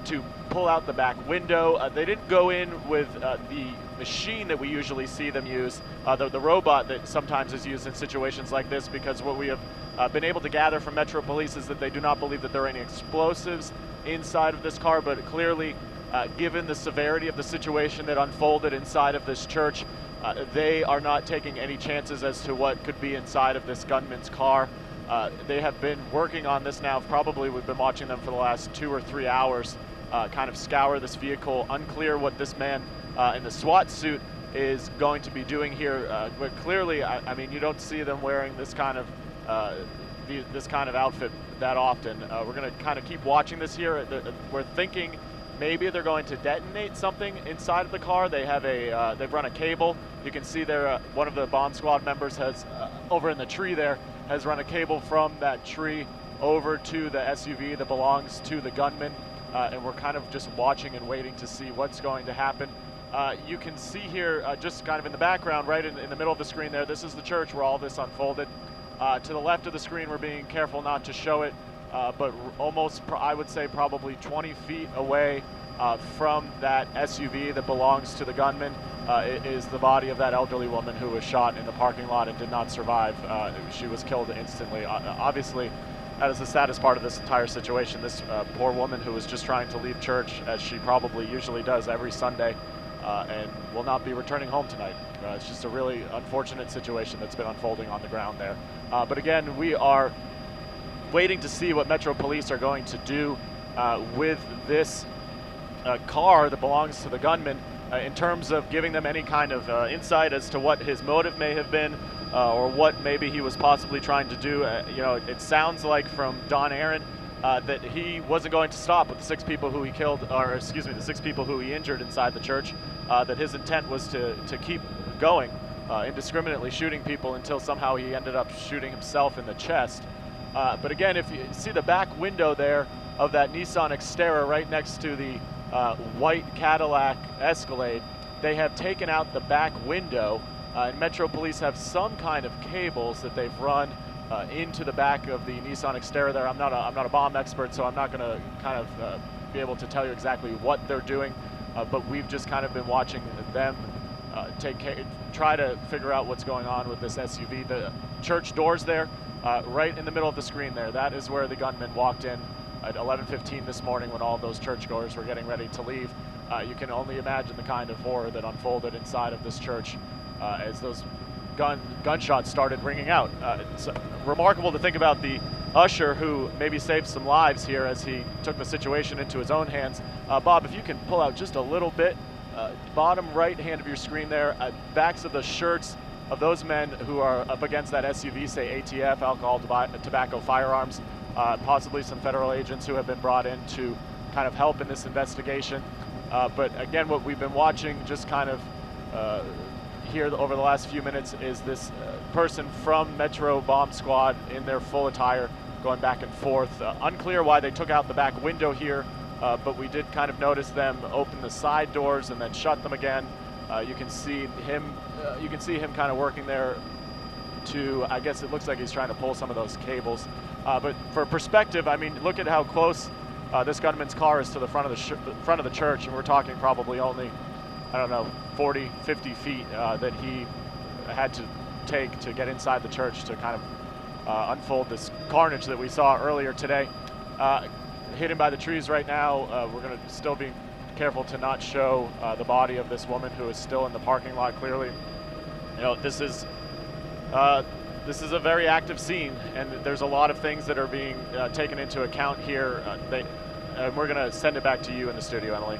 to pull out the back window. They didn't go in with the machine that we usually see them use, the robot that sometimes is used in situations like this, because what we have been able to gather from Metro Police is that they do not believe that there are any explosives inside of this car, but clearly, given the severity of the situation that unfolded inside of this church, they are not taking any chances as to what could be inside of this gunman's car. They have been working on this now. Probably we've been watching them for the last 2 or 3 hours, kind of scour this vehicle. Unclear what this man in the SWAT suit is going to be doing here, but clearly, I mean, you don't see them wearing this kind of outfit that often. We're going to kind of keep watching this here. We're thinking maybe they're going to detonate something inside of the car. They have they've run a cable. You can see there one of the bomb squad members has over in the tree there has run a cable from that tree over to the SUV that belongs to the gunman, and we're kind of just watching and waiting to see what's going to happen. You can see here, just kind of in the background, right in the middle of the screen there, this is the church where all this unfolded. To the left of the screen, we're being careful not to show it, but almost, I would say, probably 20 feet away from that SUV that belongs to the gunman is the body of that elderly woman who was shot in the parking lot and did not survive. She was killed instantly. Obviously, that is the saddest part of this entire situation. This poor woman who was just trying to leave church, as she probably usually does every Sunday, and will not be returning home tonight. It's just a really unfortunate situation that's been unfolding on the ground there. But again, we are waiting to see what Metro Police are going to do with this car that belongs to the gunman, in terms of giving them any kind of insight as to what his motive may have been, or what maybe he was possibly trying to do. You know, it sounds like from Don Aaron that he wasn't going to stop with the 6 people who he killed, or excuse me, the 6 people who he injured inside the church, that his intent was to keep going, indiscriminately shooting people until somehow he ended up shooting himself in the chest. But again, if you see the back window there of that Nissan Xterra right next to the white Cadillac Escalade, they have taken out the back window, and Metro Police have some kind of cables that they've run into the back of the Nissan Xterra there. I'm not a bomb expert, so I'm not going to kind of be able to tell you exactly what they're doing, but we've just kind of been watching them try to figure out what's going on with this SUV. The church doors there, right in the middle of the screen there, that is where the gunman walked in at 11:15 this morning when all those churchgoers were getting ready to leave. You can only imagine the kind of horror that unfolded inside of this church as those gunshots started ringing out. It's remarkable to think about the usher who maybe saved some lives here as he took the situation into his own hands. Bob, if you can pull out just a little bit, bottom right hand of your screen there, backs of the shirts of those men who are up against that SUV say ATF, alcohol, tobacco, firearms, possibly some federal agents who have been brought in to kind of help in this investigation. But again, what we've been watching just kind of here over the last few minutes is this person from Metro Bomb Squad in their full attire going back and forth. Unclear why they took out the back window here, but we did kind of notice them open the side doors and then shut them again. You can see him kind of working there to, I guess it looks like he's trying to pull some of those cables. But for perspective, I mean, look at how close this gunman's car is to the front of the church, and we're talking probably only, I don't know, 40, 50 feet that he had to take to get inside the church to kind of unfold this carnage that we saw earlier today. Hidden by the trees right now. We're going to still be careful to not show the body of this woman who is still in the parking lot. Clearly, you know, this is This is a very active scene, and there's a lot of things that are being taken into account here. We're going to send it back to you in the studio, Emily.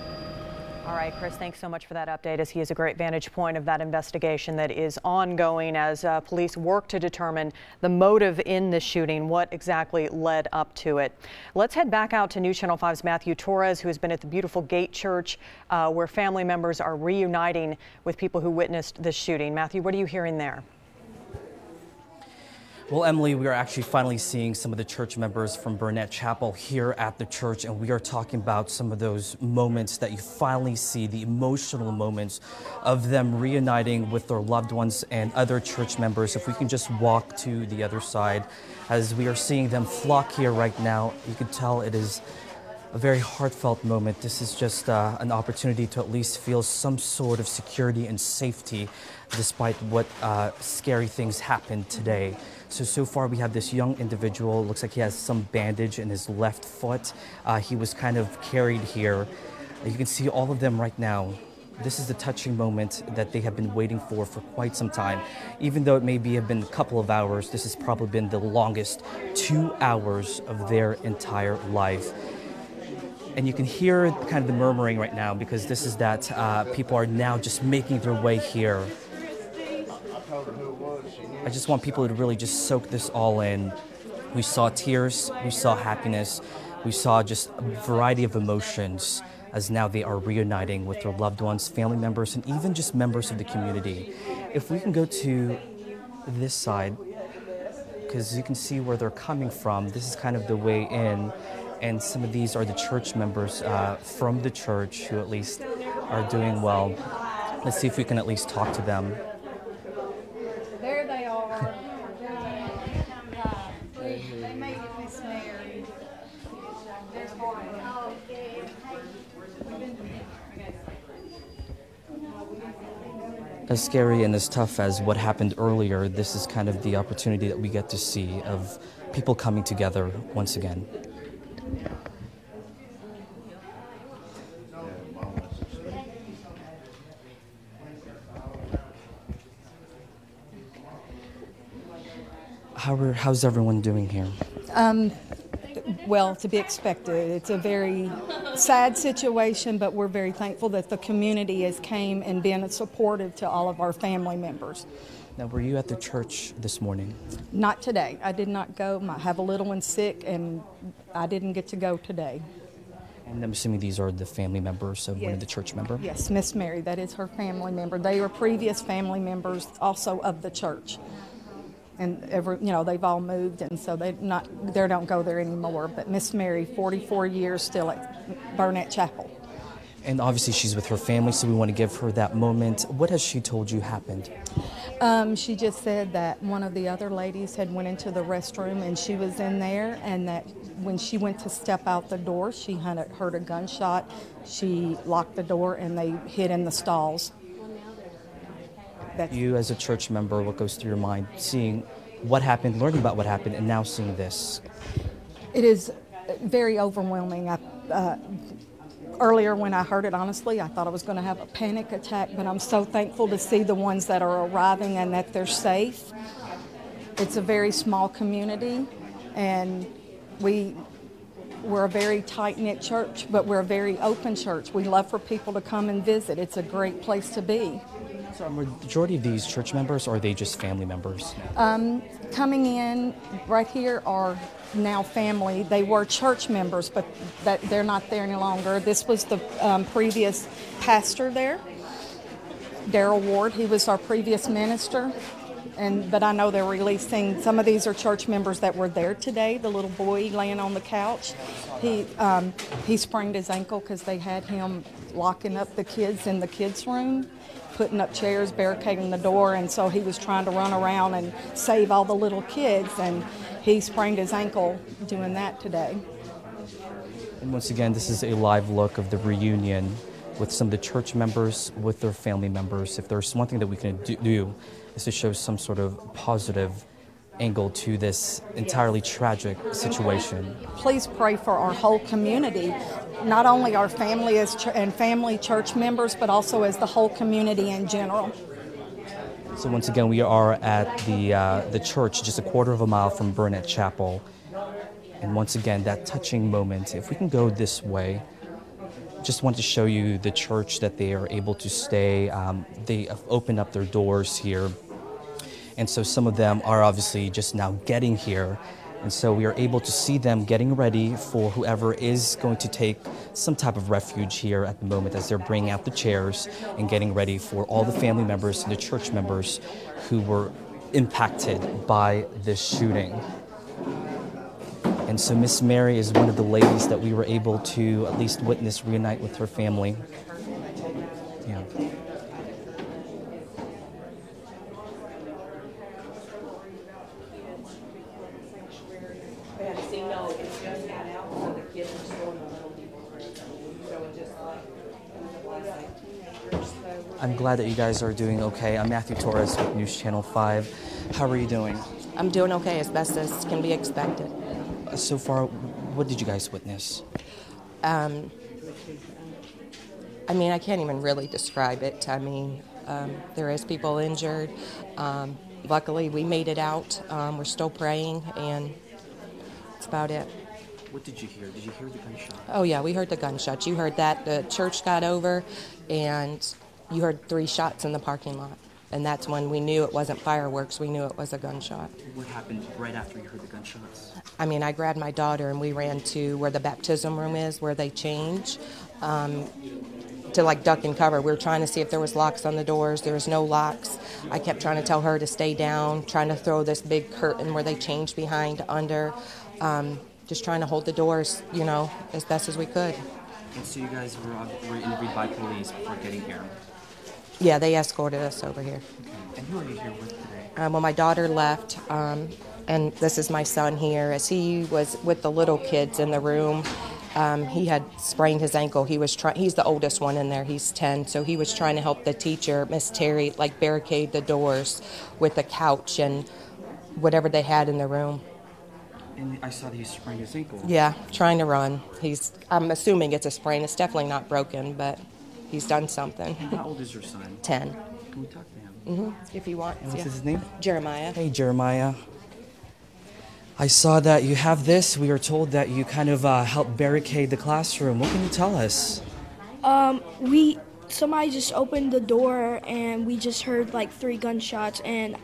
All right, Chris, thanks so much for that update, as he has a great vantage point of that investigation that is ongoing as police work to determine the motive in this shooting, what exactly led up to it. Let's head back out to News Channel 5's Matthew Torres, who has been at the beautiful Gate Church, where family members are reuniting with people who witnessed this shooting. Matthew, what are you hearing there? Well, Emily, we are actually finally seeing some of the church members from Burnette Chapel here at the church, and we are talking about some of those moments that you finally see, the emotional moments of them reuniting with their loved ones and other church members. If we can just walk to the other side, as we are seeing them flock here right now, you can tell it is a very heartfelt moment. This is just an opportunity to at least feel some sort of security and safety despite what scary things happened today. So far we have this young individual. Looks like he has some bandage in his left foot. He was kind of carried here. You can see all of them right now. This is the touching moment that they have been waiting for quite some time. Even though it have been a couple of hours, this has probably been the longest 2 hours of their entire life. And you can hear kind of the murmuring right now, because this is that people are now just making their way here. I just want people to really just soak this all in. We saw tears, we saw happiness, we saw just a variety of emotions as now they are reuniting with their loved ones, family members, and even just members of the community. If we can go to this side, because you can see where they're coming from. This is kind of the way in, and some of these are the church members from the church who at least are doing well. Let's see if we can at least talk to them. There they are. They made it, Miss Mary. As scary and as tough as what happened earlier, this is kind of the opportunity that we get to see of people coming together once again. How's everyone doing here? Well, to be expected. It's a very sad situation, but we're very thankful that the community has came and been supportive to all of our family members. Now, were you at the church this morning? Not today. I did not go. I have a little one sick, and I didn't get to go today. And I'm assuming these are the family members of one of the church members? Yes, Miss Mary, that is her family member. They were previous family members also of the church. And they've all moved, and so they don't go there anymore. But Miss Mary, 44 years still at Burnette Chapel. And obviously she's with her family, so we want to give her that moment. What has she told you happened? She just said that one of the other ladies had went into the restroom and she was in there, and that when she went to step out the door, she heard a gunshot. She locked the door and they hid in the stalls. You as a church member, what goes through your mind seeing what happened, learning about what happened, and now seeing this? It is very overwhelming. Earlier when I heard it, honestly, I thought I was going to have a panic attack, but I'm so thankful to see the ones that are arriving and that they're safe. It's a very small community, and we're a very tight-knit church, but we're a very open church. We love for people to come and visit. It's a great place to be. So, are the majority of these church members, or are they just family members? Coming in right here are now family. They were church members, but they're not there any longer. This was the previous pastor there, Darrell Ward. He was our previous minister. But I know they're releasing, some of these are church members that were there today. The little boy laying on the couch, he sprained his ankle because they had him locking up the kids in the kids' room, putting up chairs, barricading the door, and so he was trying to run around and save all the little kids, and he sprained his ankle doing that today. And once again, this is a live look of the reunion with some of the church members, with their family members. If there's one thing that we can do is to show some sort of positive angle to this entirely tragic situation. Please pray for our whole community, not only our family and family church members, but also as the whole community in general. So once again, we are at the church just a quarter of a mile from Burnette Chapel. And once again, that touching moment. If we can go this way, just want to show you the church that they are able to stay. They have opened up their doors here. And so some of them are obviously just now getting here. And so we are able to see them getting ready for whoever is going to take some type of refuge here at the moment as they're bringing out the chairs and getting ready for all the family members and the church members who were impacted by this shooting. And so Miss Mary is one of the ladies that we were able to at least witness reunite with her family. Yeah. I'm glad that you guys are doing okay. I'm Matthew Torres with News Channel 5. How are you doing? I'm doing okay, as best as can be expected. So far, what did you guys witness? I mean, I can't even really describe it. I mean, there is people injured. Luckily, we made it out. We're still praying, and that's about it. What did you hear? Did you hear the gunshot? Oh, yeah, we heard the gunshots. You heard that. The church got over, and you heard 3 shots in the parking lot. And that's when we knew it wasn't fireworks. We knew it was a gunshot. What happened right after you heard the gunshots? I mean, I grabbed my daughter and we ran to where the baptism room is, where they change, to like duck and cover. We were trying to see if there was locks on the doors. There was no locks. I kept trying to tell her to stay down, trying to throw this big curtain where they change behind under, just trying to hold the doors, you know, as best as we could. And so you guys were interviewed by police before getting here? Yeah, they escorted us over here. Okay. And who are you here with today? Well, my daughter left, and this is my son here. As he was with the little kids in the room, he had sprained his ankle. He's the oldest one in there. He's 10, so he was trying to help the teacher, Miss Terry, like barricade the doors with a couch and whatever they had in the room. And I saw that he sprained his ankle. Yeah, trying to run. I'm assuming it's a sprain. It's definitely not broken, but he's done something. And how old is your son? 10. Can we talk to him? If you want. And what's his name? Jeremiah. Hey, Jeremiah. I saw that you have this. We were told that you kind of helped barricade the classroom. What can you tell us? Somebody just opened the door and we just heard like 3 gunshots, and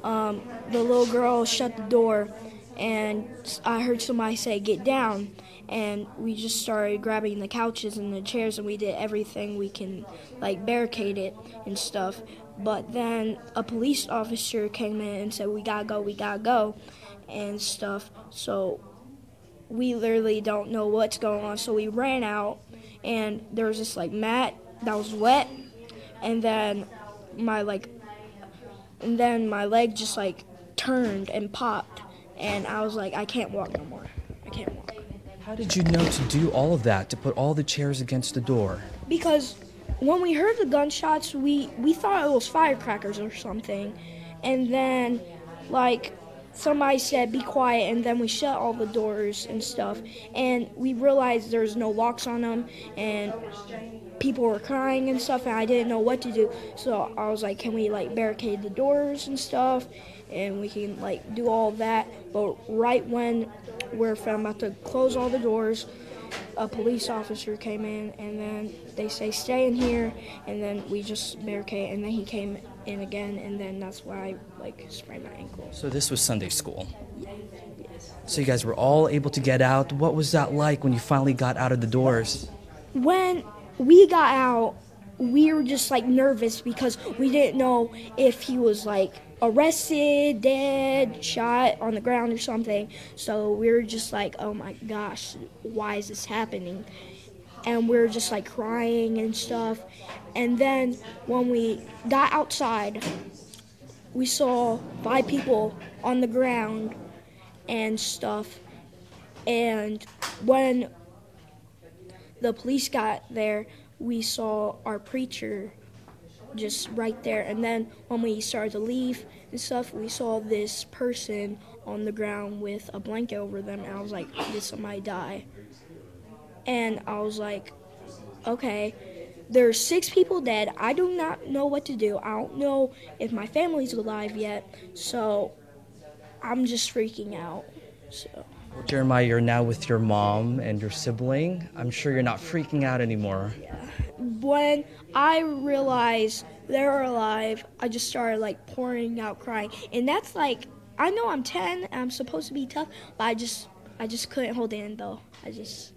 the little girl shut the door and I heard somebody say, "Get down." And we just started grabbing the couches and the chairs, and we did everything we can, like barricade it and stuff. But then a police officer came in and said, we gotta go, and stuff. So we literally don't know what's going on. So we ran out, and there was this like mat that was wet, and then my leg just like turned and popped, and I was like, I can't walk no more. I can't walk. How did you know to do all of that, to put all the chairs against the door? Because when we heard the gunshots, we thought it was firecrackers or something. And then, like, somebody said, be quiet, and then we shut all the doors and stuff. And we realized there's no locks on them, and people were crying and stuff, and I didn't know what to do. So I was like, can we, like, barricade the doors and stuff? And we can, like, do all that. But right when we're about to close all the doors, a police officer came in, and then they say, stay in here, and then we just barricade, and then he came in again, and then that's why I, like, sprained my ankle. So this was Sunday school? Yes. So you guys were all able to get out. What was that like when you finally got out of the doors? When we got out, we were just, like, nervous because we didn't know if he was, like, arrested, dead, shot on the ground or something. So we were just like, oh my gosh, why is this happening? And we were just like crying and stuff. And then when we got outside, we saw 5 people on the ground and stuff. And when the police got there, we saw our preacher just right there. And then when we started to leave and stuff, we saw this person on the ground with a blanket over them, and I was like, did somebody die? And I was like, okay. there's 6 people dead. I do not know what to do. I don't know if my family's alive yet, so I'm just freaking out. So. Jeremiah, you're now with your mom and your sibling. I'm sure you're not freaking out anymore. Yeah. When I realized they're alive, I just started like pouring out crying. And that's like, I know I'm 10 and I'm supposed to be tough, but I just couldn't hold it in though. I just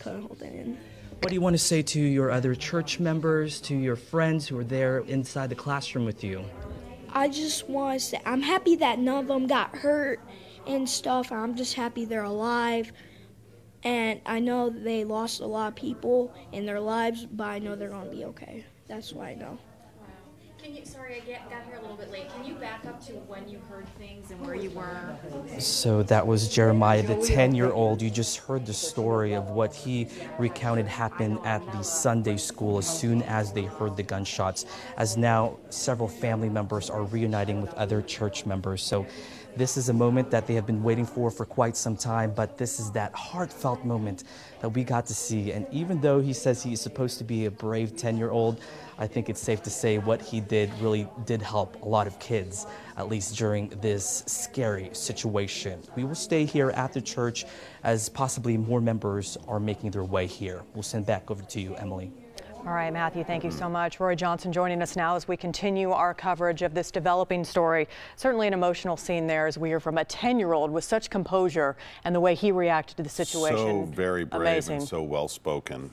couldn't hold it in. What do you want to say to your other church members, to your friends who were there inside the classroom with you? I just want to say I'm happy that none of them got hurt and stuff. I'm just happy they're alive. And I know they lost a lot of people in their lives, but I know they're going to be okay. That's what I know. Sorry, I got here a little bit late. Can you back up to when you heard things and where you were? So that was Jeremiah, the 10-year-old. You just heard the story of what he recounted happened at the Sunday school as soon as they heard the gunshots, as now several family members are reuniting with other church members. So this is a moment that they have been waiting for quite some time, but this is that heartfelt moment that we got to see. And even though he says he is supposed to be a brave 10-year-old, I think it's safe to say what he did really did help a lot of kids, at least during this scary situation. We will stay here at the church as possibly more members are making their way here. We'll send back over to you, Emily. All right, Matthew, thank you so much. Roy Johnson joining us now as we continue our coverage of this developing story. Certainly an emotional scene there as we hear from a 10-year-old with such composure and the way he reacted to the situation. So very brave. Amazing. And so well spoken.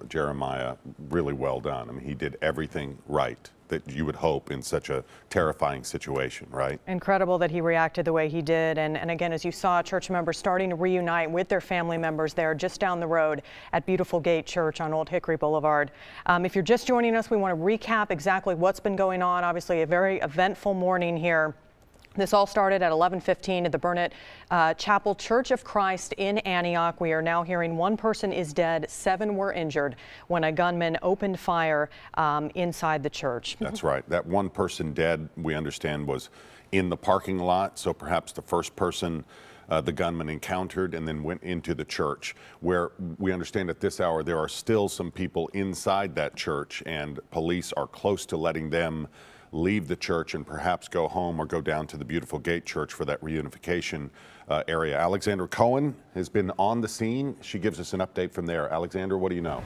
Jeremiah, really well done. I mean, he did everything right that you would hope in such a terrifying situation, right? Incredible that he reacted the way he did. And again, as you saw, church members starting to reunite with their family members there just down the road at Beautiful Gate Church on Old Hickory Boulevard. If you're just joining us, we want to recap exactly what's been going on. Obviously, a very eventful morning here. This all started at 11:15 at the Burnette Chapel Church of Christ in Antioch. We are now hearing 1 person is dead, 7 were injured when a gunman opened fire inside the church. That's right. That 1 person dead, we understand, was in the parking lot. So perhaps the first person the gunman encountered and then went into the church, where we understand at this hour there are still some people inside that church and police are close to letting them leave the church and perhaps go home or go down to the Beautiful Gate Church for that reunification area. Alexandra Cohen has been on the scene. She gives us an update from there. Alexandra, what do you know?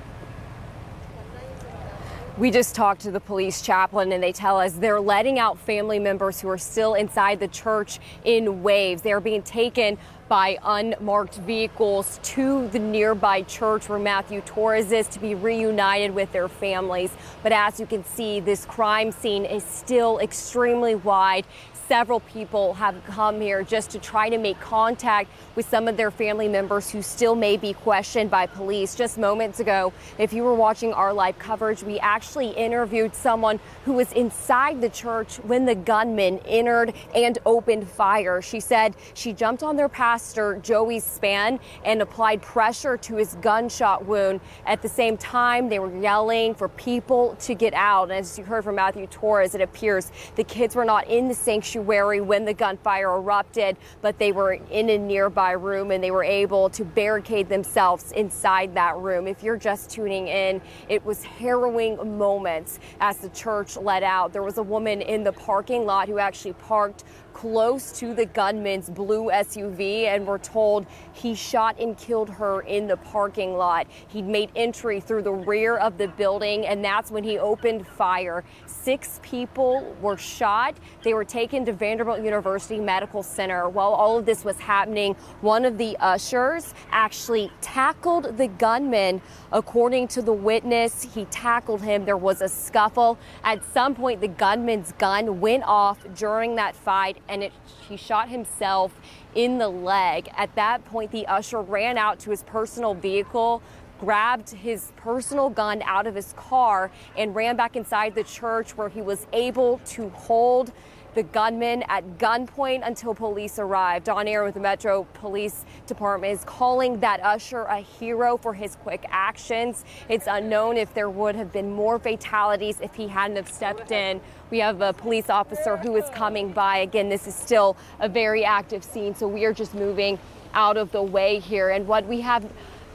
We just talked to the police chaplain and they tell us they're letting out family members who are still inside the church in waves. They're being taken by unmarked vehicles to the nearby church where Matthew Torres is to be reunited with their families. But as you can see, this crime scene is still extremely wide. Several people have come here just to try to make contact with some of their family members who still may be questioned by police. Just moments ago, if you were watching our live coverage, we actually interviewed someone who was inside the church when the gunman entered and opened fire. She said she jumped on their pastor, Joey's span, and applied pressure to his gunshot wound. At the same time, they were yelling for people to get out. And as you heard from Matthew Torres, it appears the kids were not in the sanctuary when the gunfire erupted, but they were in a nearby room and they were able to barricade themselves inside that room. If you're just tuning in, it was harrowing moments as the church let out. There was a woman in the parking lot who actually parked close to the gunman's blue SUV, and we're told he shot and killed her in the parking lot. He'd made entry through the rear of the building, and that's when he opened fire. 6 people were shot. They were taken to Vanderbilt University Medical Center. While all of this was happening, one of the ushers actually tackled the gunman. According to the witness, he tackled him. There was a scuffle. At some point, the gunman's gun went off during that fight, and he shot himself in the leg. At that point, the usher ran out to his personal vehicle, grabbed his personal gun out of his car, and ran back inside the church, where he was able to hold the gunman at gunpoint until police arrived. Don Aaron with the Metro Police Department is calling that usher a hero for his quick actions. It's unknown if there would have been more fatalities if he hadn't have stepped in. We have a police officer who is coming by. Again, this is still a very active scene, so we are just moving out of the way here. And what we have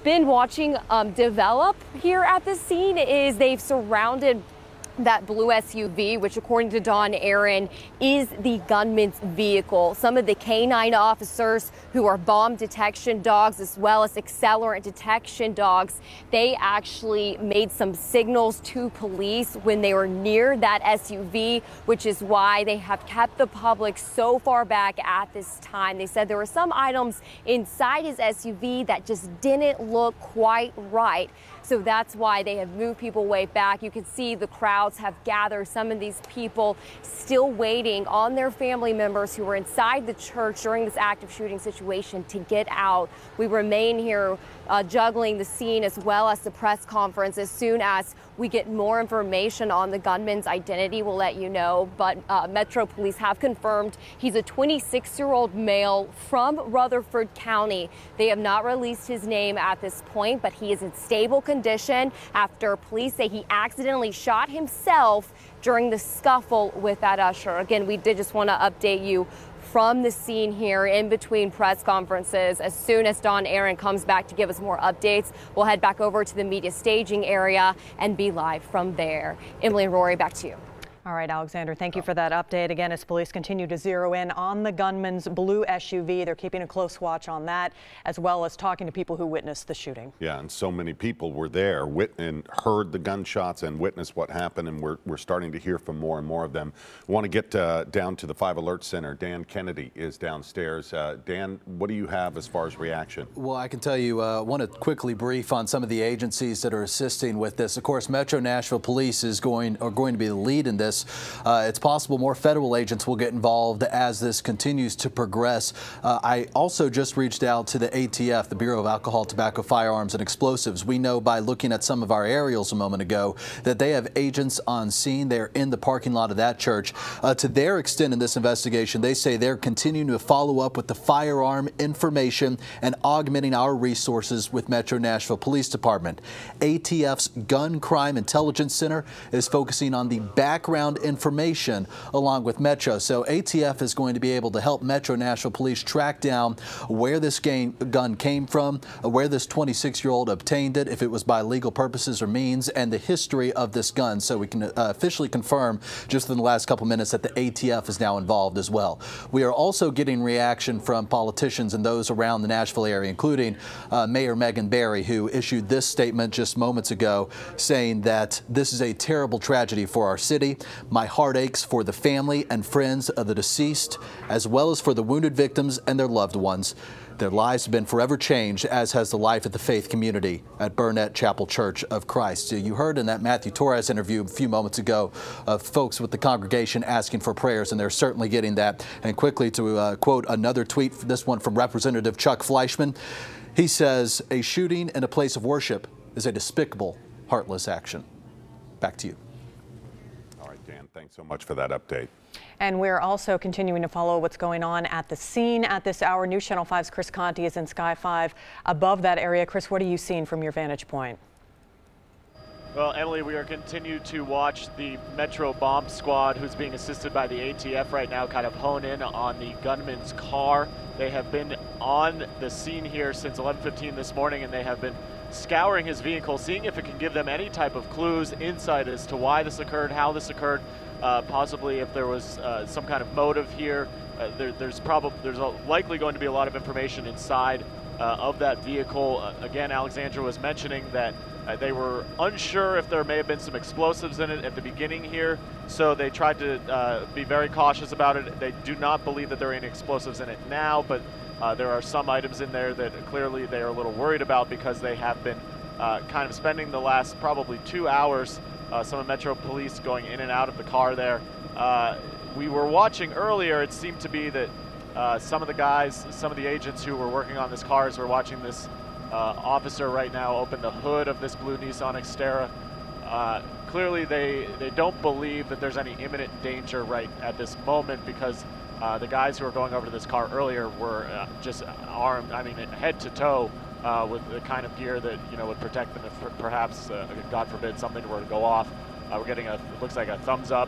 been watching develop here at the scene is they've surrounded that blue SUV, which according to Don Aaron is the gunman's vehicle. Some of the canine officers who are bomb detection dogs as well as accelerant detection dogs, they actually made some signals to police when they were near that SUV, which is why they have kept the public so far back at this time. They said there were some items inside his SUV that just didn't look quite right. So that's why they have moved people way back. You can see the crowds have gathered. Some of these people still waiting on their family members who were inside the church during this active shooting situation to get out. We remain here juggling the scene as well as the press conference. As soon as we get more information on the gunman's identity, we'll let you know. But Metro Police have confirmed he's a 26-year-old male from Rutherford County. They have not released his name at this point, but he is in stable condition after police say he accidentally shot himself during the scuffle with that usher. Again, we did just want to update you from the scene here in between press conferences. As soon as Don Aaron comes back to give us more updates, we'll head back over to the media staging area and be live from there. Emily and Rory, back to you. All right, Alexander, thank you for that update. Again, as police continue to zero in on the gunman's blue SUV, they're keeping a close watch on that, as well as talking to people who witnessed the shooting. Yeah, and so many people were there and heard the gunshots and witnessed what happened, and we're starting to hear from more and more of them. We want to get down to the 5 Alert Center. Dan Kennedy is downstairs. Dan, what do you have as far as reaction? Well, I can tell you, I want to quickly brief on some of the agencies that are assisting with this. Of course, Metro Nashville Police are going to be the lead in this. It's possible more federal agents will get involved as this continues to progress. I also just reached out to the ATF, the Bureau of Alcohol, Tobacco, Firearms, and Explosives. We know by looking at some of our aerials a moment ago that they have agents on scene. They're in the parking lot of that church. To their extent in this investigation, they say they're continuing to follow up with the firearm information and augmenting our resources with Metro Nashville Police Department. ATF's Gun Crime Intelligence Center is focusing on the background information along with Metro. So ATF is going to be able to help Metro Nashville Police track down where this gun came from, where this 26-year-old obtained it, if it was by legal purposes or means, and the history of this gun. So we can officially confirm just in the last couple minutes that the ATF is now involved as well. We are also getting reaction from politicians and those around the Nashville area, including Mayor Megan Barry, who issued this statement just moments ago saying that this is a terrible tragedy for our city. My heart aches for the family and friends of the deceased, as well as for the wounded victims and their loved ones. Their lives have been forever changed, as has the life of the faith community at Burnette Chapel Church of Christ. You heard in that Matthew Torres interview a few moments ago of folks with the congregation asking for prayers, and they're certainly getting that. And quickly to quote another tweet, this one from Representative Chuck Fleischman. He says, "A shooting in a place of worship is a despicable, heartless action." Back to you. All right, Dan, thanks so much for that update. And we're also continuing to follow what's going on at the scene at this hour. News Channel 5's Chris Conti is in Sky 5 above that area. Chris, what are you seeing from your vantage point? Well, Emily, we are continuing to watch the Metro Bomb Squad, who's being assisted by the ATF right now, kind of hone in on the gunman's car. They have been on the scene here since 11:15 this morning, and they have been scouring his vehicle, seeing if it can give them any type of clues, insight as to why this occurred, how this occurred, possibly if there was some kind of motive here. There's likely going to be a lot of information inside of that vehicle. Again, Alexandra was mentioning that they were unsure if there may have been some explosives in it at the beginning here, so they tried to be very cautious about it. They do not believe that there are any explosives in it now, but there are some items in there that clearly they are a little worried about because they have been kind of spending the last probably 2 hours, some of Metro Police going in and out of the car there. We were watching earlier, it seemed to be that some of the guys, some of the agents who were working on this cars were watching this officer right now open the hood of this blue Nissan Xterra. Clearly they don't believe that there's any imminent danger right at this moment because the guys who were going over to this car earlier were just armed, I mean, head to toe with the kind of gear that, you know, would protect them if perhaps, God forbid, something were to go off. We're getting it looks like a thumbs up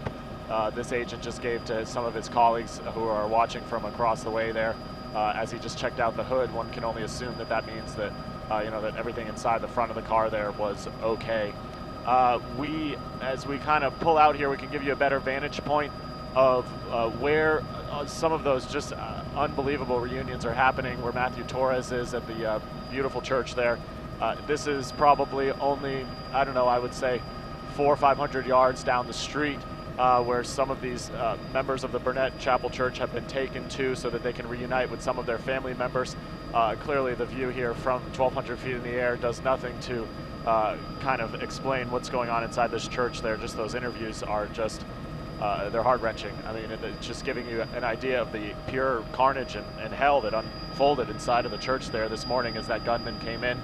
this agent just gave to some of his colleagues who are watching from across the way there as he just checked out the hood. One can only assume that that means that that everything inside the front of the car there was okay. As we kind of pull out here, we can give you a better vantage point of where some of those just unbelievable reunions are happening, where Matthew Torres is at the beautiful church there. This is probably only, I don't know, I would say 400 or 500 yards down the street, where some of these members of the Burnette Chapel Church have been taken to so that they can reunite with some of their family members. Clearly the view here from 1,200 feet in the air does nothing to kind of explain what's going on inside this church there. Just those interviews are just, they're heart-wrenching. I mean, it's just giving you an idea of the pure carnage and hell that unfolded inside of the church there this morning as that gunman came in.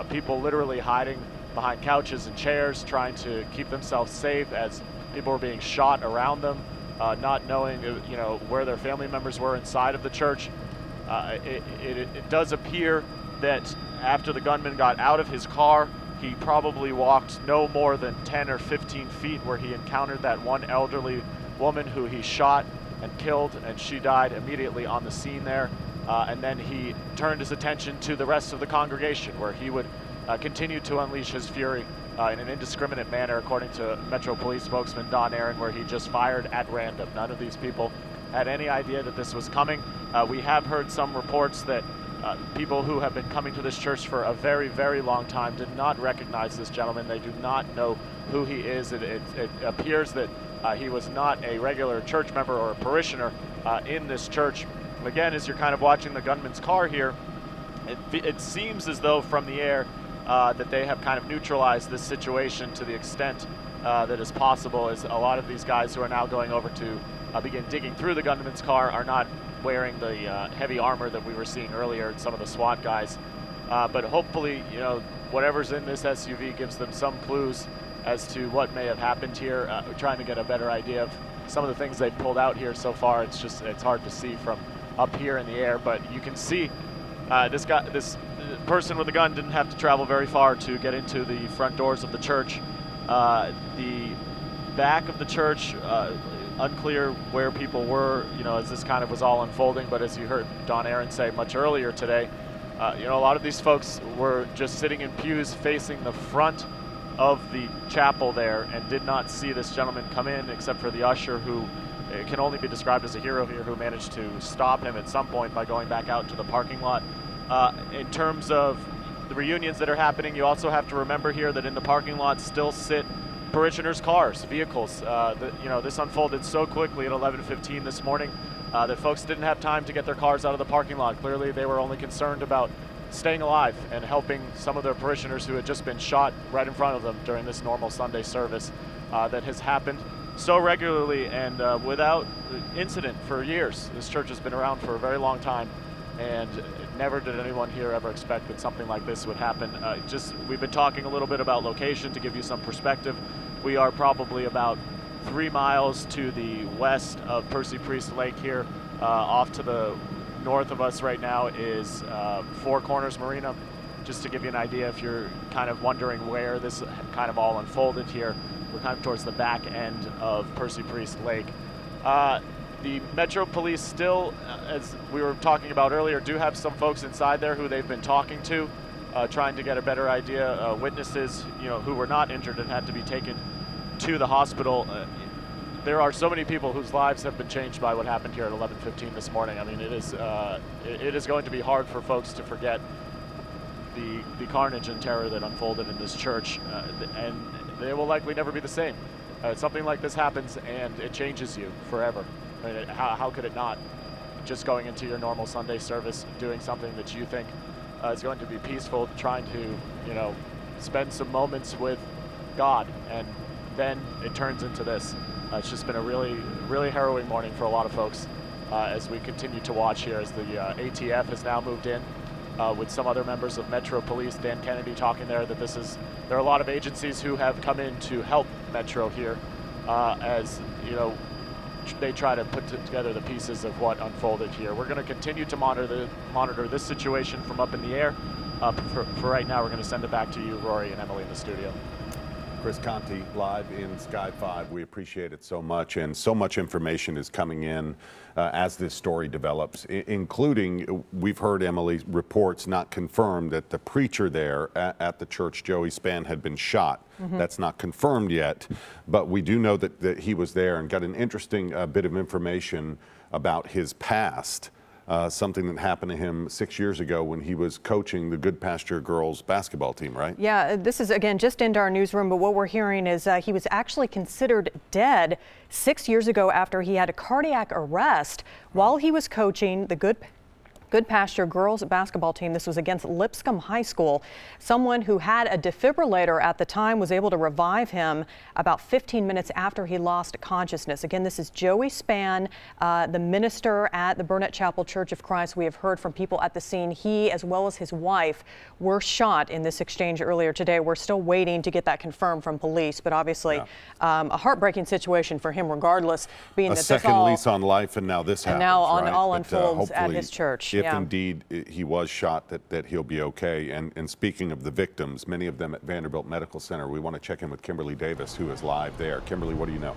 People literally hiding behind couches and chairs, trying to keep themselves safe as people were being shot around them, not knowing, where their family members were inside of the church. It does appear that after the gunman got out of his car, he probably walked no more than 10 or 15 feet where he encountered that one elderly woman who he shot and killed, and she died immediately on the scene there. And then he turned his attention to the rest of the congregation, where he would continue to unleash his fury in an indiscriminate manner, according to Metro Police spokesman Don Aaron, where he just fired at random. None of these people had any idea that this was coming. We have heard some reports that people who have been coming to this church for a very, very long time did not recognize this gentleman. They do not know who he is. It appears that he was not a regular church member or a parishioner in this church. Again, as you're kind of watching the gunman's car here, it seems as though from the air that they have kind of neutralized this situation to the extent that is possible, as a lot of these guys who are now going over to begin digging through the gunman's car are not wearing the heavy armor that we were seeing earlier, some of the SWAT guys. But hopefully, whatever's in this SUV gives them some clues as to what may have happened here. We're trying to get a better idea of some of the things they've pulled out here so far. It's hard to see from up here in the air, but you can see this person with a gun didn't have to travel very far to get into the front doors of the church. The back of the church, unclear where people were, as this kind of was all unfolding. But as you heard Don Aaron say much earlier today, a lot of these folks were just sitting in pews facing the front of the chapel there and did not see this gentleman come in, except for the usher, who can only be described as a hero here, who managed to stop him at some point by going back out to the parking lot. In terms of the reunions that are happening, you also have to remember here that in the parking lot still sit parishioners' cars, vehicles. This unfolded so quickly at 11:15 this morning that folks didn't have time to get their cars out of the parking lot. Clearly, they were only concerned about staying alive and helping some of their parishioners who had just been shot right in front of them during this normal Sunday service that has happened so regularly and without incident for years. This church has been around for a very long time, and never did anyone here ever expect that something like this would happen. We've been talking a little bit about location to give you some perspective. We are probably about 3 miles to the west of Percy Priest Lake here. Off to the north of us right now is Four Corners Marina. Just to give you an idea, if you're kind of wondering where this kind of all unfolded here, we're kind of towards the back end of Percy Priest Lake. The Metro Police still, as we were talking about earlier, do have some folks inside there who they've been talking to, trying to get a better idea. Witnesses, who were not injured and had to be taken to the hospital. There are so many people whose lives have been changed by what happened here at 11:15 this morning. I mean, it is going to be hard for folks to forget the carnage and terror that unfolded in this church, and they will likely never be the same. Something like this happens and it changes you forever. I mean, how could it not? Just going into your normal Sunday service, doing something that you think is going to be peaceful, trying to, spend some moments with God, and then it turns into this. It's just been a really, really harrowing morning for a lot of folks as we continue to watch here as the ATF has now moved in with some other members of Metro Police. Dan Kennedy talking there that there are a lot of agencies who have come in to help Metro here as, they try to put together the pieces of what unfolded here. We're going to continue to monitor this situation from up in the air. For right now, we're going to send it back to you, Rory and Emily, in the studio. Chris Conti live in Sky 5. We appreciate it so much, and so much information is coming in as this story develops, including, we've heard, Emily, reports not confirmed that the preacher there at the church, Joey Spann, had been shot. That's not confirmed yet, but we do know that he was there, and got an interesting bit of information about his past. Something that happened to him 6 years ago when he was coaching the Good Pasture girls basketball team, right? Yeah, this is, again, just into our newsroom, but what we're hearing is he was actually considered dead 6 years ago after he had a cardiac arrest while he was coaching the Good Pasture girls basketball team. This was against Lipscomb High School. Someone who had a defibrillator at the time was able to revive him about 15 minutes after he lost consciousness. Again, this is Joey Spann, the minister at the Burnette Chapel Church of Christ. We have heard from people at the scene. He, as well as his wife, were shot in this exchange earlier today. We're still waiting to get that confirmed from police, but obviously a heartbreaking situation for him regardless, being a that second lease on life, and now this happens, now right? all unfolds at his church. If indeed he was shot, that he'll be okay. And speaking of the victims, many of them at Vanderbilt Medical Center, we want to check in with Kimberly Davis, who is live there. Kimberly, what do you know?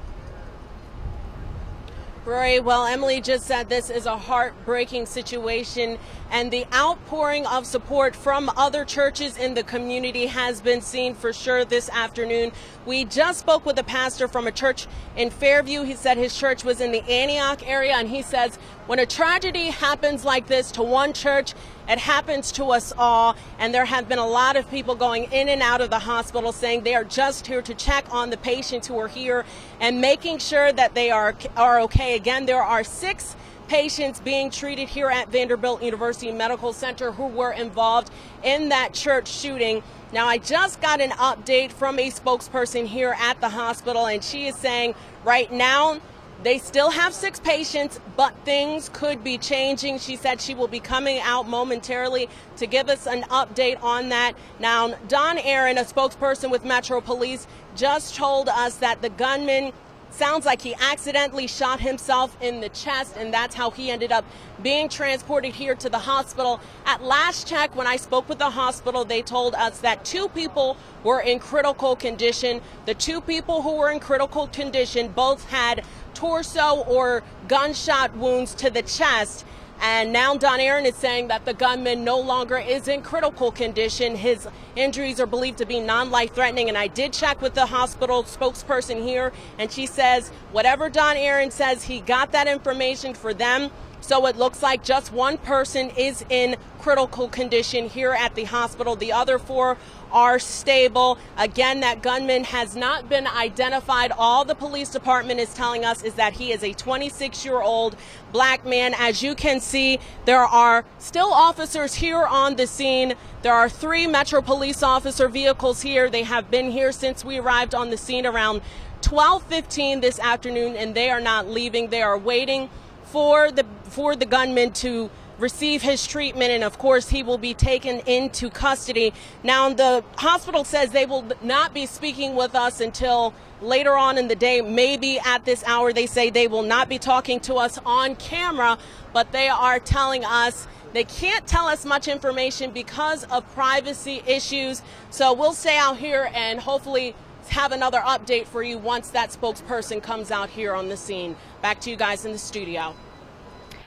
Rory, well, Emily just said this is a heartbreaking situation, and the outpouring of support from other churches in the community has been seen for sure this afternoon. We just spoke with a pastor from a church in Fairview. He said his church was in the Antioch area, and he says when a tragedy happens like this to one church, it happens to us all. And there have been a lot of people going in and out of the hospital saying they are just here to check on the patients who are here and making sure that they are okay. Again, there are 6 patients being treated here at Vanderbilt University Medical Center who were involved in that church shooting. Now, I just got an update from a spokesperson here at the hospital, and she is saying right now they still have 6 patients, but things could be changing. She said she will be coming out momentarily to give us an update on that. Now, Don Aaron, a spokesperson with Metro Police, just told us that the gunman sounds like he accidentally shot himself in the chest, and that's how he ended up being transported here to the hospital. At last check, when I spoke with the hospital, they told us that 2 people were in critical condition. The 2 people who were in critical condition both had torso or gunshot wounds to the chest. And now Don Aaron is saying that the gunman no longer is in critical condition. His injuries are believed to be non-life-threatening. And I did check with the hospital spokesperson here, and she says whatever Don Aaron says, he got that information for them. So it looks like just 1 person is in critical condition here at the hospital. The other 4 are stable. Again, that gunman has not been identified. All the police department is telling us is that he is a 26-year-old black man. As you can see, there are still officers here on the scene. There are 3 Metro Police officer vehicles here. They have been here since we arrived on the scene around 12:15 this afternoon, and they are not leaving. They are waiting for the gunman to receive his treatment, and of course he will be taken into custody. Now, the hospital says they will not be speaking with us until later on in the day, maybe at this hour. They say they will not be talking to us on camera, but they are telling us they can't tell us much information because of privacy issues. So we'll stay out here and hopefully have another update for you once that spokesperson comes out here on the scene. Back to you guys in the studio.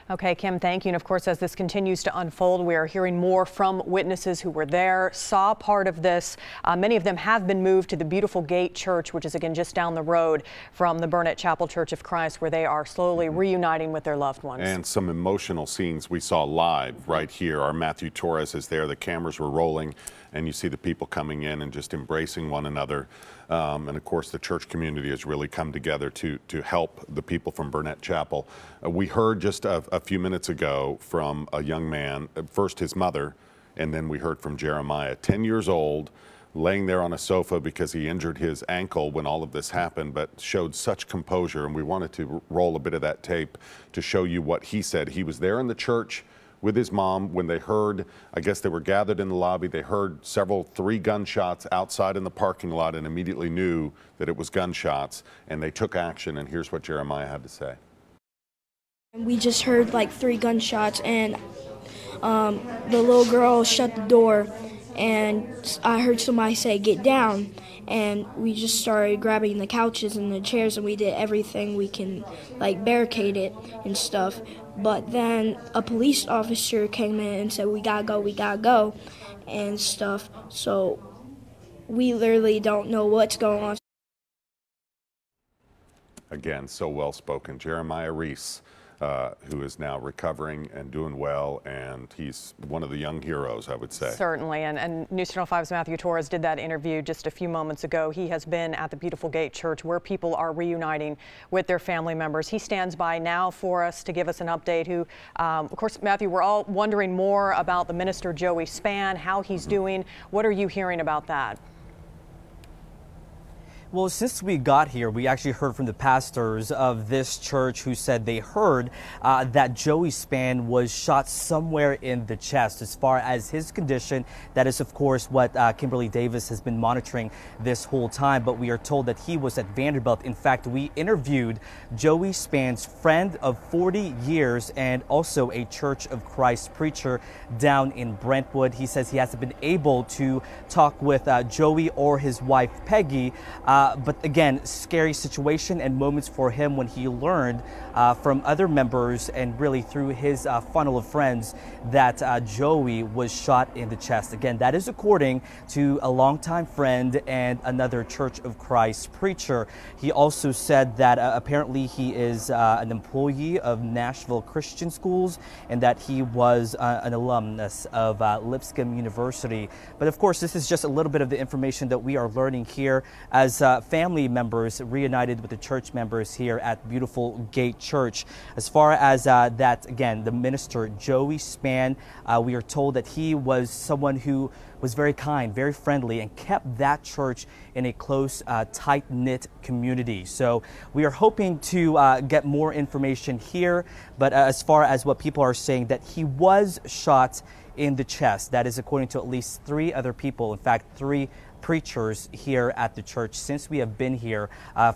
Okay, Kim, thank you. And of course, as this continues to unfold, we are hearing more from witnesses who were there, saw part of this. Many of them have been moved to the Beautiful Gate Church, which is again just down the road from the Burnette Chapel Church of Christ, where they are slowly reuniting with their loved ones. And some emotional scenes we saw live right here. Our Matthew Torres is there. The cameras were rolling, and you see the people coming in and just embracing one another. And of course, the church community has really come together to help the people from Burnette Chapel. We heard just a few minutes ago from a young man, first his mother, and then we heard from Jeremiah, 10 years old, laying there on a sofa because he injured his ankle when all of this happened, but showed such composure. And we wanted to roll a bit of that tape to show you what he said. He was there in the church with his mom when they heard, I guess they were gathered in the lobby, they heard 3 gunshots outside in the parking lot and immediately knew that it was gunshots, and they took action. And here's what Jeremiah had to say. We just heard like 3 gunshots, and the little girl shut the door, and I heard somebody say, "Get down," and we just started grabbing the couches and the chairs, and we did everything we can, like barricade it and stuff. But then a police officer came in and said, we gotta go, and stuff. So we literally don't know what's going on. Again, so well spoken. Jeremiah Reese, who is now recovering and doing well, and he's one of the young heroes, I would say. Certainly, and News Channel 5's Matthew Torres did that interview just a few moments ago. He has been at the Beautiful Gate Church where people are reuniting with their family members. He stands by now for us to give us an update. Who, of course, Matthew, we're all wondering more about the minister Joey Spann, how he's doing. What are you hearing about that? Well, since we got here, we actually heard from the pastors of this church who said they heard that Joey Spann was shot somewhere in the chest. As far as his condition, that is, of course, what Kimberly Davis has been monitoring this whole time. But we are told that he was at Vanderbilt. In fact, we interviewed Joey Spann's friend of 40 years and also a Church of Christ preacher down in Brentwood. He says he hasn't been able to talk with Joey or his wife, Peggy. But again, scary situation and moments for him when he learned from other members and really through his funnel of friends that Joey was shot in the chest. Again, that is according to a longtime friend and another Church of Christ preacher. He also said that apparently he is an employee of Nashville Christian Schools and that he was an alumnus of Lipscomb University. But of course, this is just a little bit of the information that we are learning here as family members reunited with the church members here at Beautiful Gate Church. As far as that, again, the minister Joey Spann, we are told that he was someone who was very kind, very friendly, and kept that church in a close, tight-knit community. So we are hoping to get more information here. But as far as what people are saying, that he was shot in the chest. That is according to at least 3 other people. In fact, 3 preachers here at the church since we have been here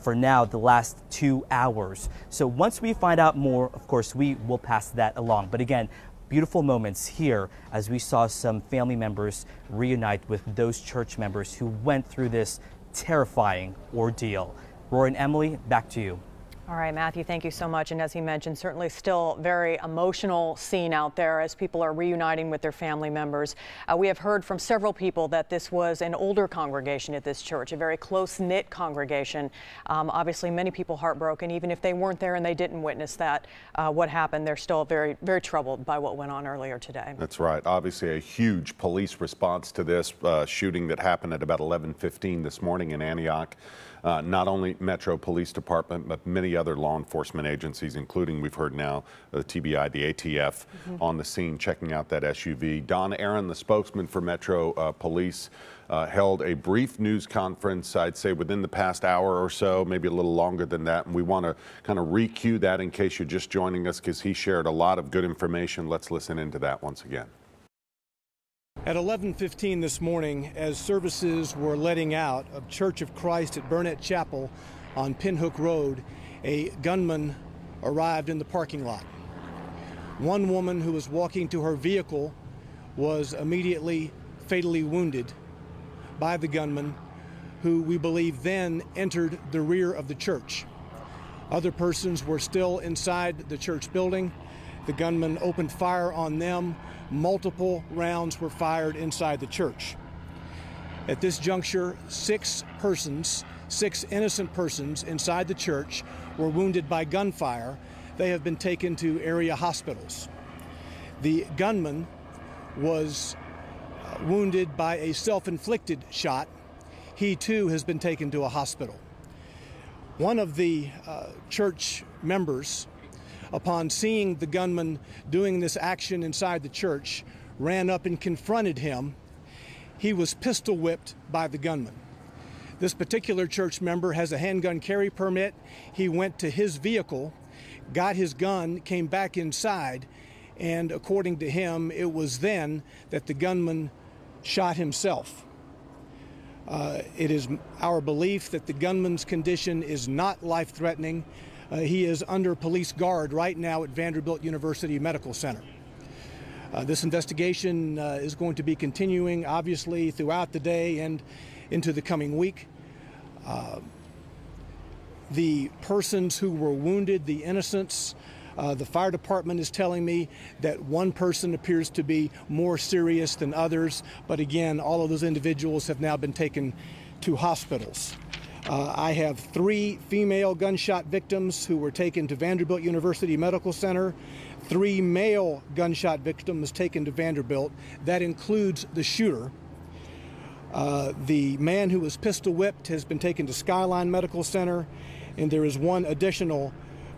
for now the last 2 hours. So once we find out more, of course, we will pass that along. But again, beautiful moments here as we saw some family members reunite with those church members who went through this terrifying ordeal. Roy and Emily, back to you. All right, Matthew, thank you so much. And as he mentioned, certainly still very emotional scene out there as people are reuniting with their family members. We have heard from several people that this was an older congregation at this church, a very close-knit congregation. Obviously, many people heartbroken, even if they weren't there and they didn't witness that, what happened. They're still very, very troubled by what went on earlier today. That's right. Obviously, a huge police response to this shooting that happened at about 11:15 this morning in Antioch. Not only Metro Police Department, but many other law enforcement agencies, including, we've heard now, the TBI, the ATF, on the scene checking out that SUV. Don Aaron, the spokesman for Metro Police, held a brief news conference, I'd say within the past hour or so, maybe a little longer than that. And we want to kind of re-cue that in case you're just joining us, because he shared a lot of good information. Let's listen into that once again. At 11:15 this morning, as services were letting out of Church of Christ at Burnette Chapel on Pinhook Road, a gunman arrived in the parking lot. One woman who was walking to her vehicle was immediately fatally wounded by the gunman, who we believe then entered the rear of the church. Other persons were still inside the church building. The gunman opened fire on them. Multiple rounds were fired inside the church. At this juncture, 6 innocent persons inside the church were wounded by gunfire. They have been taken to area hospitals. The gunman was wounded by a self-inflicted shot. He too has been taken to a hospital. One of the church members, upon seeing the gunman doing this action inside the church, ran up and confronted him. He was pistol whipped by the gunman. This particular church member has a handgun carry permit. He went to his vehicle, got his gun, came back inside, and according to him, it was then that the gunman shot himself. It is our belief that the gunman's condition is not life-threatening. He is under police guard right now at Vanderbilt University Medical Center. This investigation is going to be continuing, obviously, throughout the day and into the coming week. The persons who were wounded, the innocents, the fire department is telling me that one person appears to be more serious than others, but again, all of those individuals have now been taken to hospitals. I have 3 female gunshot victims who were taken to Vanderbilt University Medical Center, 3 male gunshot victims taken to Vanderbilt. That includes the shooter. The man who was pistol whipped has been taken to Skyline Medical Center, and there is 1 additional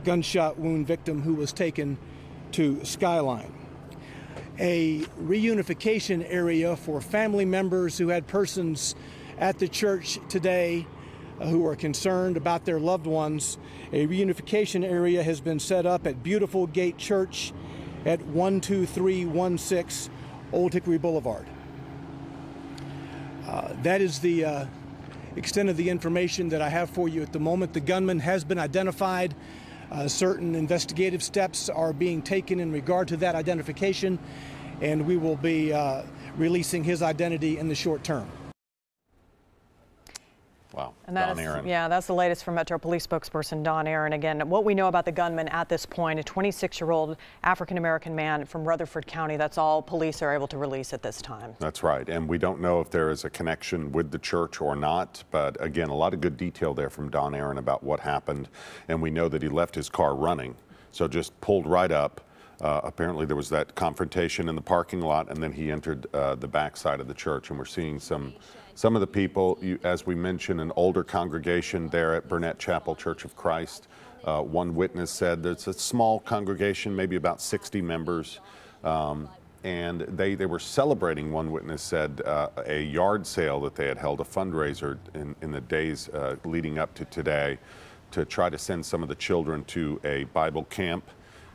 gunshot wound victim who was taken to Skyline. A reunification area for family members who had persons at the church today who are concerned about their loved ones. A reunification area has been set up at Beautiful Gate Church at 12316 Old Hickory Boulevard. That is the extent of the information that I have for you at the moment. The gunman has been identified. Certain investigative steps are being taken in regard to that identification, and we will be releasing his identity in the short term. Wow. And that Don is, Aaron. yeah, that's the latest from Metro Police spokesperson Don Aaron. Again, what we know about the gunman at this point, a 26-year-old African-American man from Rutherford County. That's all police are able to release at this time. That's right. And we don't know if there is a connection with the church or not. But again, a lot of good detail there from Don Aaron about what happened. And we know that he left his car running. So just pulled right up. Apparently there was that confrontation in the parking lot, and then he entered the backside of the church. And we're seeing some of the people, as we mentioned, an older congregation there at Burnette Chapel Church of Christ. One witness said there's a small congregation, maybe about 60 members, and they were celebrating, one witness said, a yard sale that they had held, a fundraiser in the days leading up to today to try to send some of the children to a Bible camp.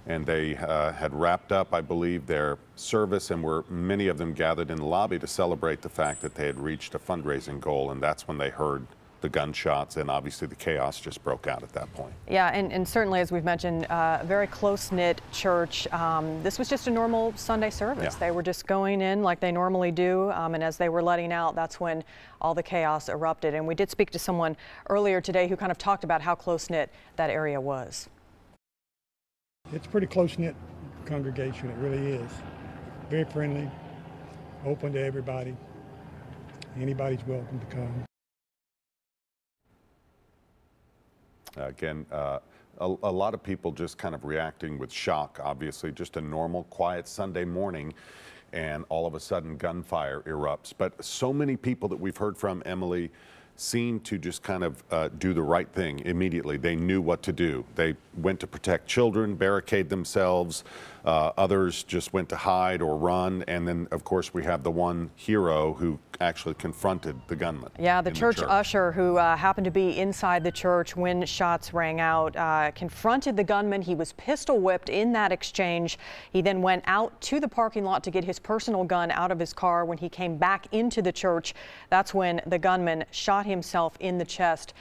And they had wrapped up, I believe, their service, and many of them gathered in the lobby to celebrate the fact that they had reached a fundraising goal. And that's when they heard the gunshots, and obviously the chaos just broke out at that point. Yeah, and certainly, as we've mentioned, a very close-knit church. This was just a normal Sunday service. Yeah. They were just going in like they normally do, and as they were letting out, that's when all the chaos erupted. And we did speak to someone earlier today who kind of talked about how close-knit that area was. It's a pretty close-knit congregation, it really is. Very friendly, open to everybody. Anybody's welcome to come. Again, a lot of people just kind of reacting with shock, obviously, just a normal, quiet Sunday morning, and all of a sudden gunfire erupts. But so many people that we've heard from, Emily, seemed to just kind of do the right thing immediately. They knew what to do. They went to protect children, barricade themselves. Others just went to hide or run. And then, of course, we have the one hero who actually confronted the gunman. Yeah, the church usher who happened to be inside the church when shots rang out, confronted the gunman. He was pistol whipped in that exchange. He then went out to the parking lot to get his personal gun out of his car. When he came back into the church, that's when the gunman shot himself in the chest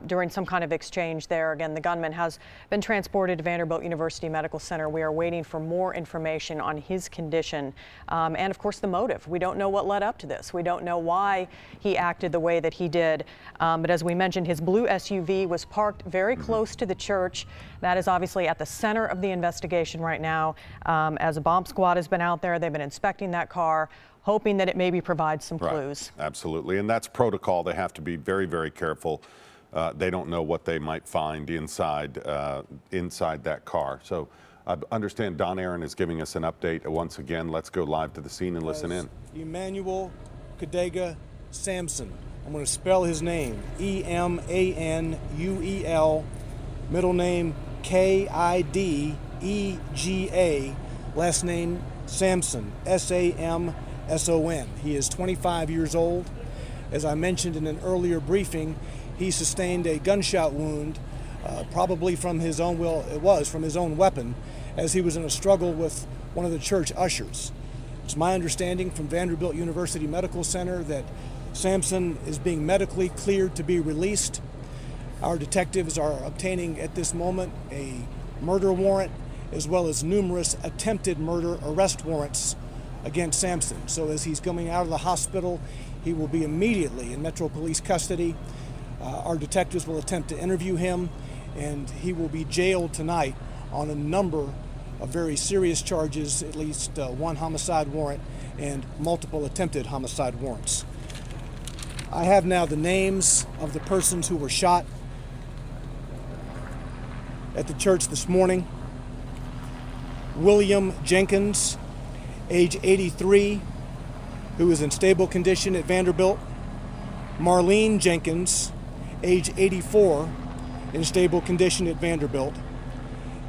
during some kind of exchange there. Again, the gunman has been transported to Vanderbilt University Medical Center. We are waiting for more information on his condition and, of course, the motive. We don't know what led up to this. We don't know why he acted the way that he did. But as we mentioned, his blue SUV was parked very close to the church. That is obviously at the center of the investigation right now. As a bomb squad has been out there, they've been inspecting that car, hoping that it maybe provides some clues. Absolutely. And that's protocol. They have to be very, very careful. They don't know what they might find inside that car. So I understand Don Aaron is giving us an update once again. Let's go live to the scene and listen in. Emmanuel Kadega Sampson. I'm going to spell his name. E-M-A-N-U-E-L, middle name K-I-D-E-G-A, last name Sampson, S-A-M-S-O-N. He is 25 years old. As I mentioned in an earlier briefing, he sustained a gunshot wound, probably from his own, from his own weapon, as he was in a struggle with one of the church ushers. It's my understanding from Vanderbilt University Medical Center that Sampson is being medically cleared to be released. Our detectives are obtaining at this moment a murder warrant as well as numerous attempted murder arrest warrants against Sampson. So as he's coming out of the hospital, he will be immediately in Metro Police custody. Our detectives will attempt to interview him, and he will be jailed tonight on a number of very serious charges, at least one homicide warrant and multiple attempted homicide warrants. I have now the names of the persons who were shot at the church this morning. William Jenkins, age 83, who is in stable condition at Vanderbilt. Marlene Jenkins, age 84, in stable condition at Vanderbilt.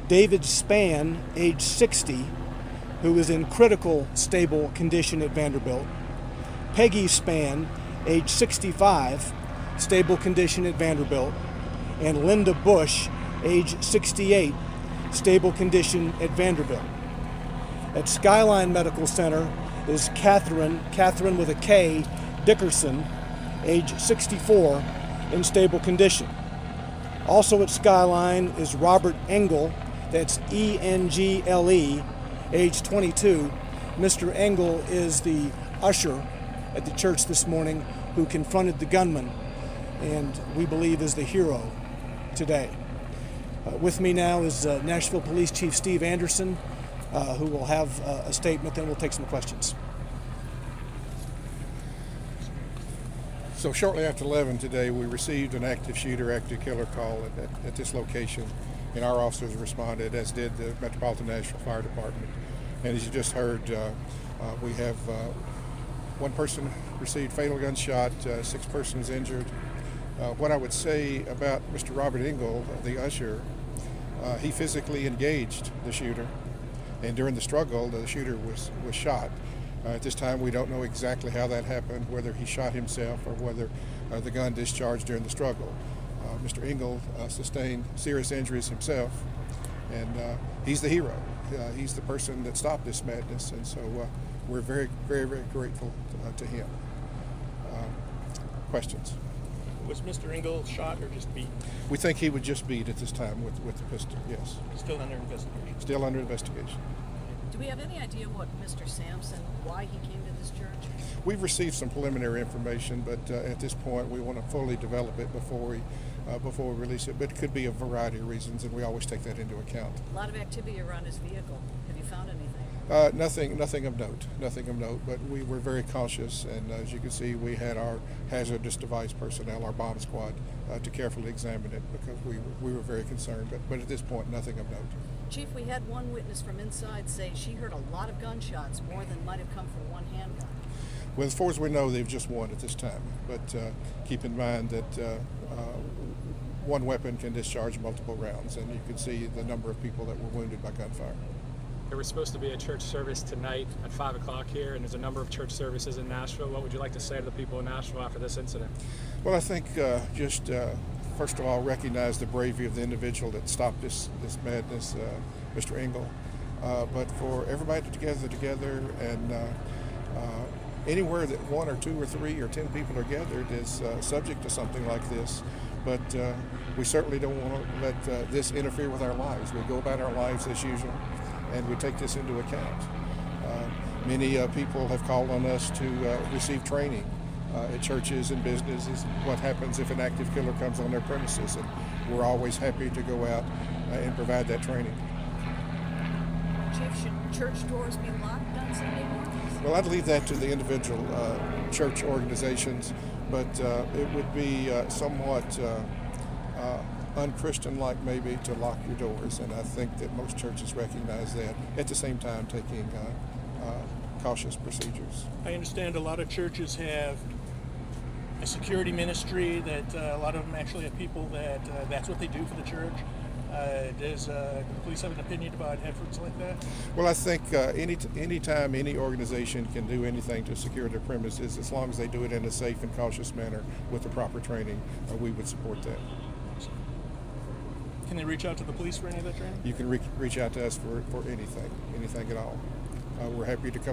David Spann, age 60, who is in critical stable condition at Vanderbilt. Peggy Spann, age 65, stable condition at Vanderbilt. And Linda Bush, age 68, stable condition at Vanderbilt. At Skyline Medical Center is Catherine with a K, Dickerson, age 64, in stable condition. Also at Skyline is Robert Engel, that's E-N-G-L-E, age 22. Mr. Engel is the usher at the church this morning who confronted the gunman and we believe is the hero today. With me now is Nashville Police Chief Steve Anderson, who will have a statement, then we'll take some questions. So shortly after 11 today, we received an active shooter, active killer call at this location, and our officers responded, as did the Metropolitan Nashville Fire Department. And as you just heard, we have one person received fatal gunshot, 6 persons injured. What I would say about Mr. Robert Engel, the usher, he physically engaged the shooter, and during the struggle, the shooter was shot. At this time, we don't know exactly how that happened, whether he shot himself or whether the gun discharged during the struggle. Mr. Engel sustained serious injuries himself, and he's the hero. He's the person that stopped this madness, and so we're very, very, very grateful to him. Questions? Was Mr. Engel shot or just beat? We think he was just beat at this time with the pistol, yes. Still under investigation? Still under investigation. Do we have any idea what Mr. Sampson, why he came to this church? We've received some preliminary information, but at this point we want to fully develop it before we release it. But it could be a variety of reasons, and we always take that into account. A lot of activity around his vehicle. Have you found anything? Nothing of note, but we were very cautious, and as you can see, we had our hazardous device personnel, our bomb squad, to carefully examine it because we were very concerned, but at this point, nothing of note. Chief, we had one witness from inside say she heard a lot of gunshots, more than might have come from one handgun. Well, as far as we know, they've just one at this time, but keep in mind that one weapon can discharge multiple rounds, and you can see the number of people that were wounded by gunfire. There was supposed to be a church service tonight at 5 o'clock here, and there's a number of church services in Nashville. What would you like to say to the people in Nashville after this incident? Well, I think first of all, recognize the bravery of the individual that stopped this madness, Mr. Engel. But for everybody to gather together, and anywhere that 1 or 2 or 3 or 10 people are gathered is subject to something like this. But we certainly don't want to let this interfere with our lives. We go about our lives as usual, and we take this into account. Many people have called on us to receive training at churches and businesses, what happens if an active killer comes on their premises, and we're always happy to go out and provide that training. Chief, should church doors be locked on Sunday mornings? Well, I'd leave that to the individual church organizations, but it would be somewhat unchristian-like maybe to lock your doors, and I think that most churches recognize that, at the same time taking cautious procedures. I understand a lot of churches have a security ministry, that a lot of them actually have people that that's what they do for the church. Does the police have an opinion about efforts like that? Well, I think anytime any organization can do anything to secure their premises, as long as they do it in a safe and cautious manner with the proper training, we would support that. Can they reach out to the police for any of that training? You can reach out to us for anything at all. We're happy to come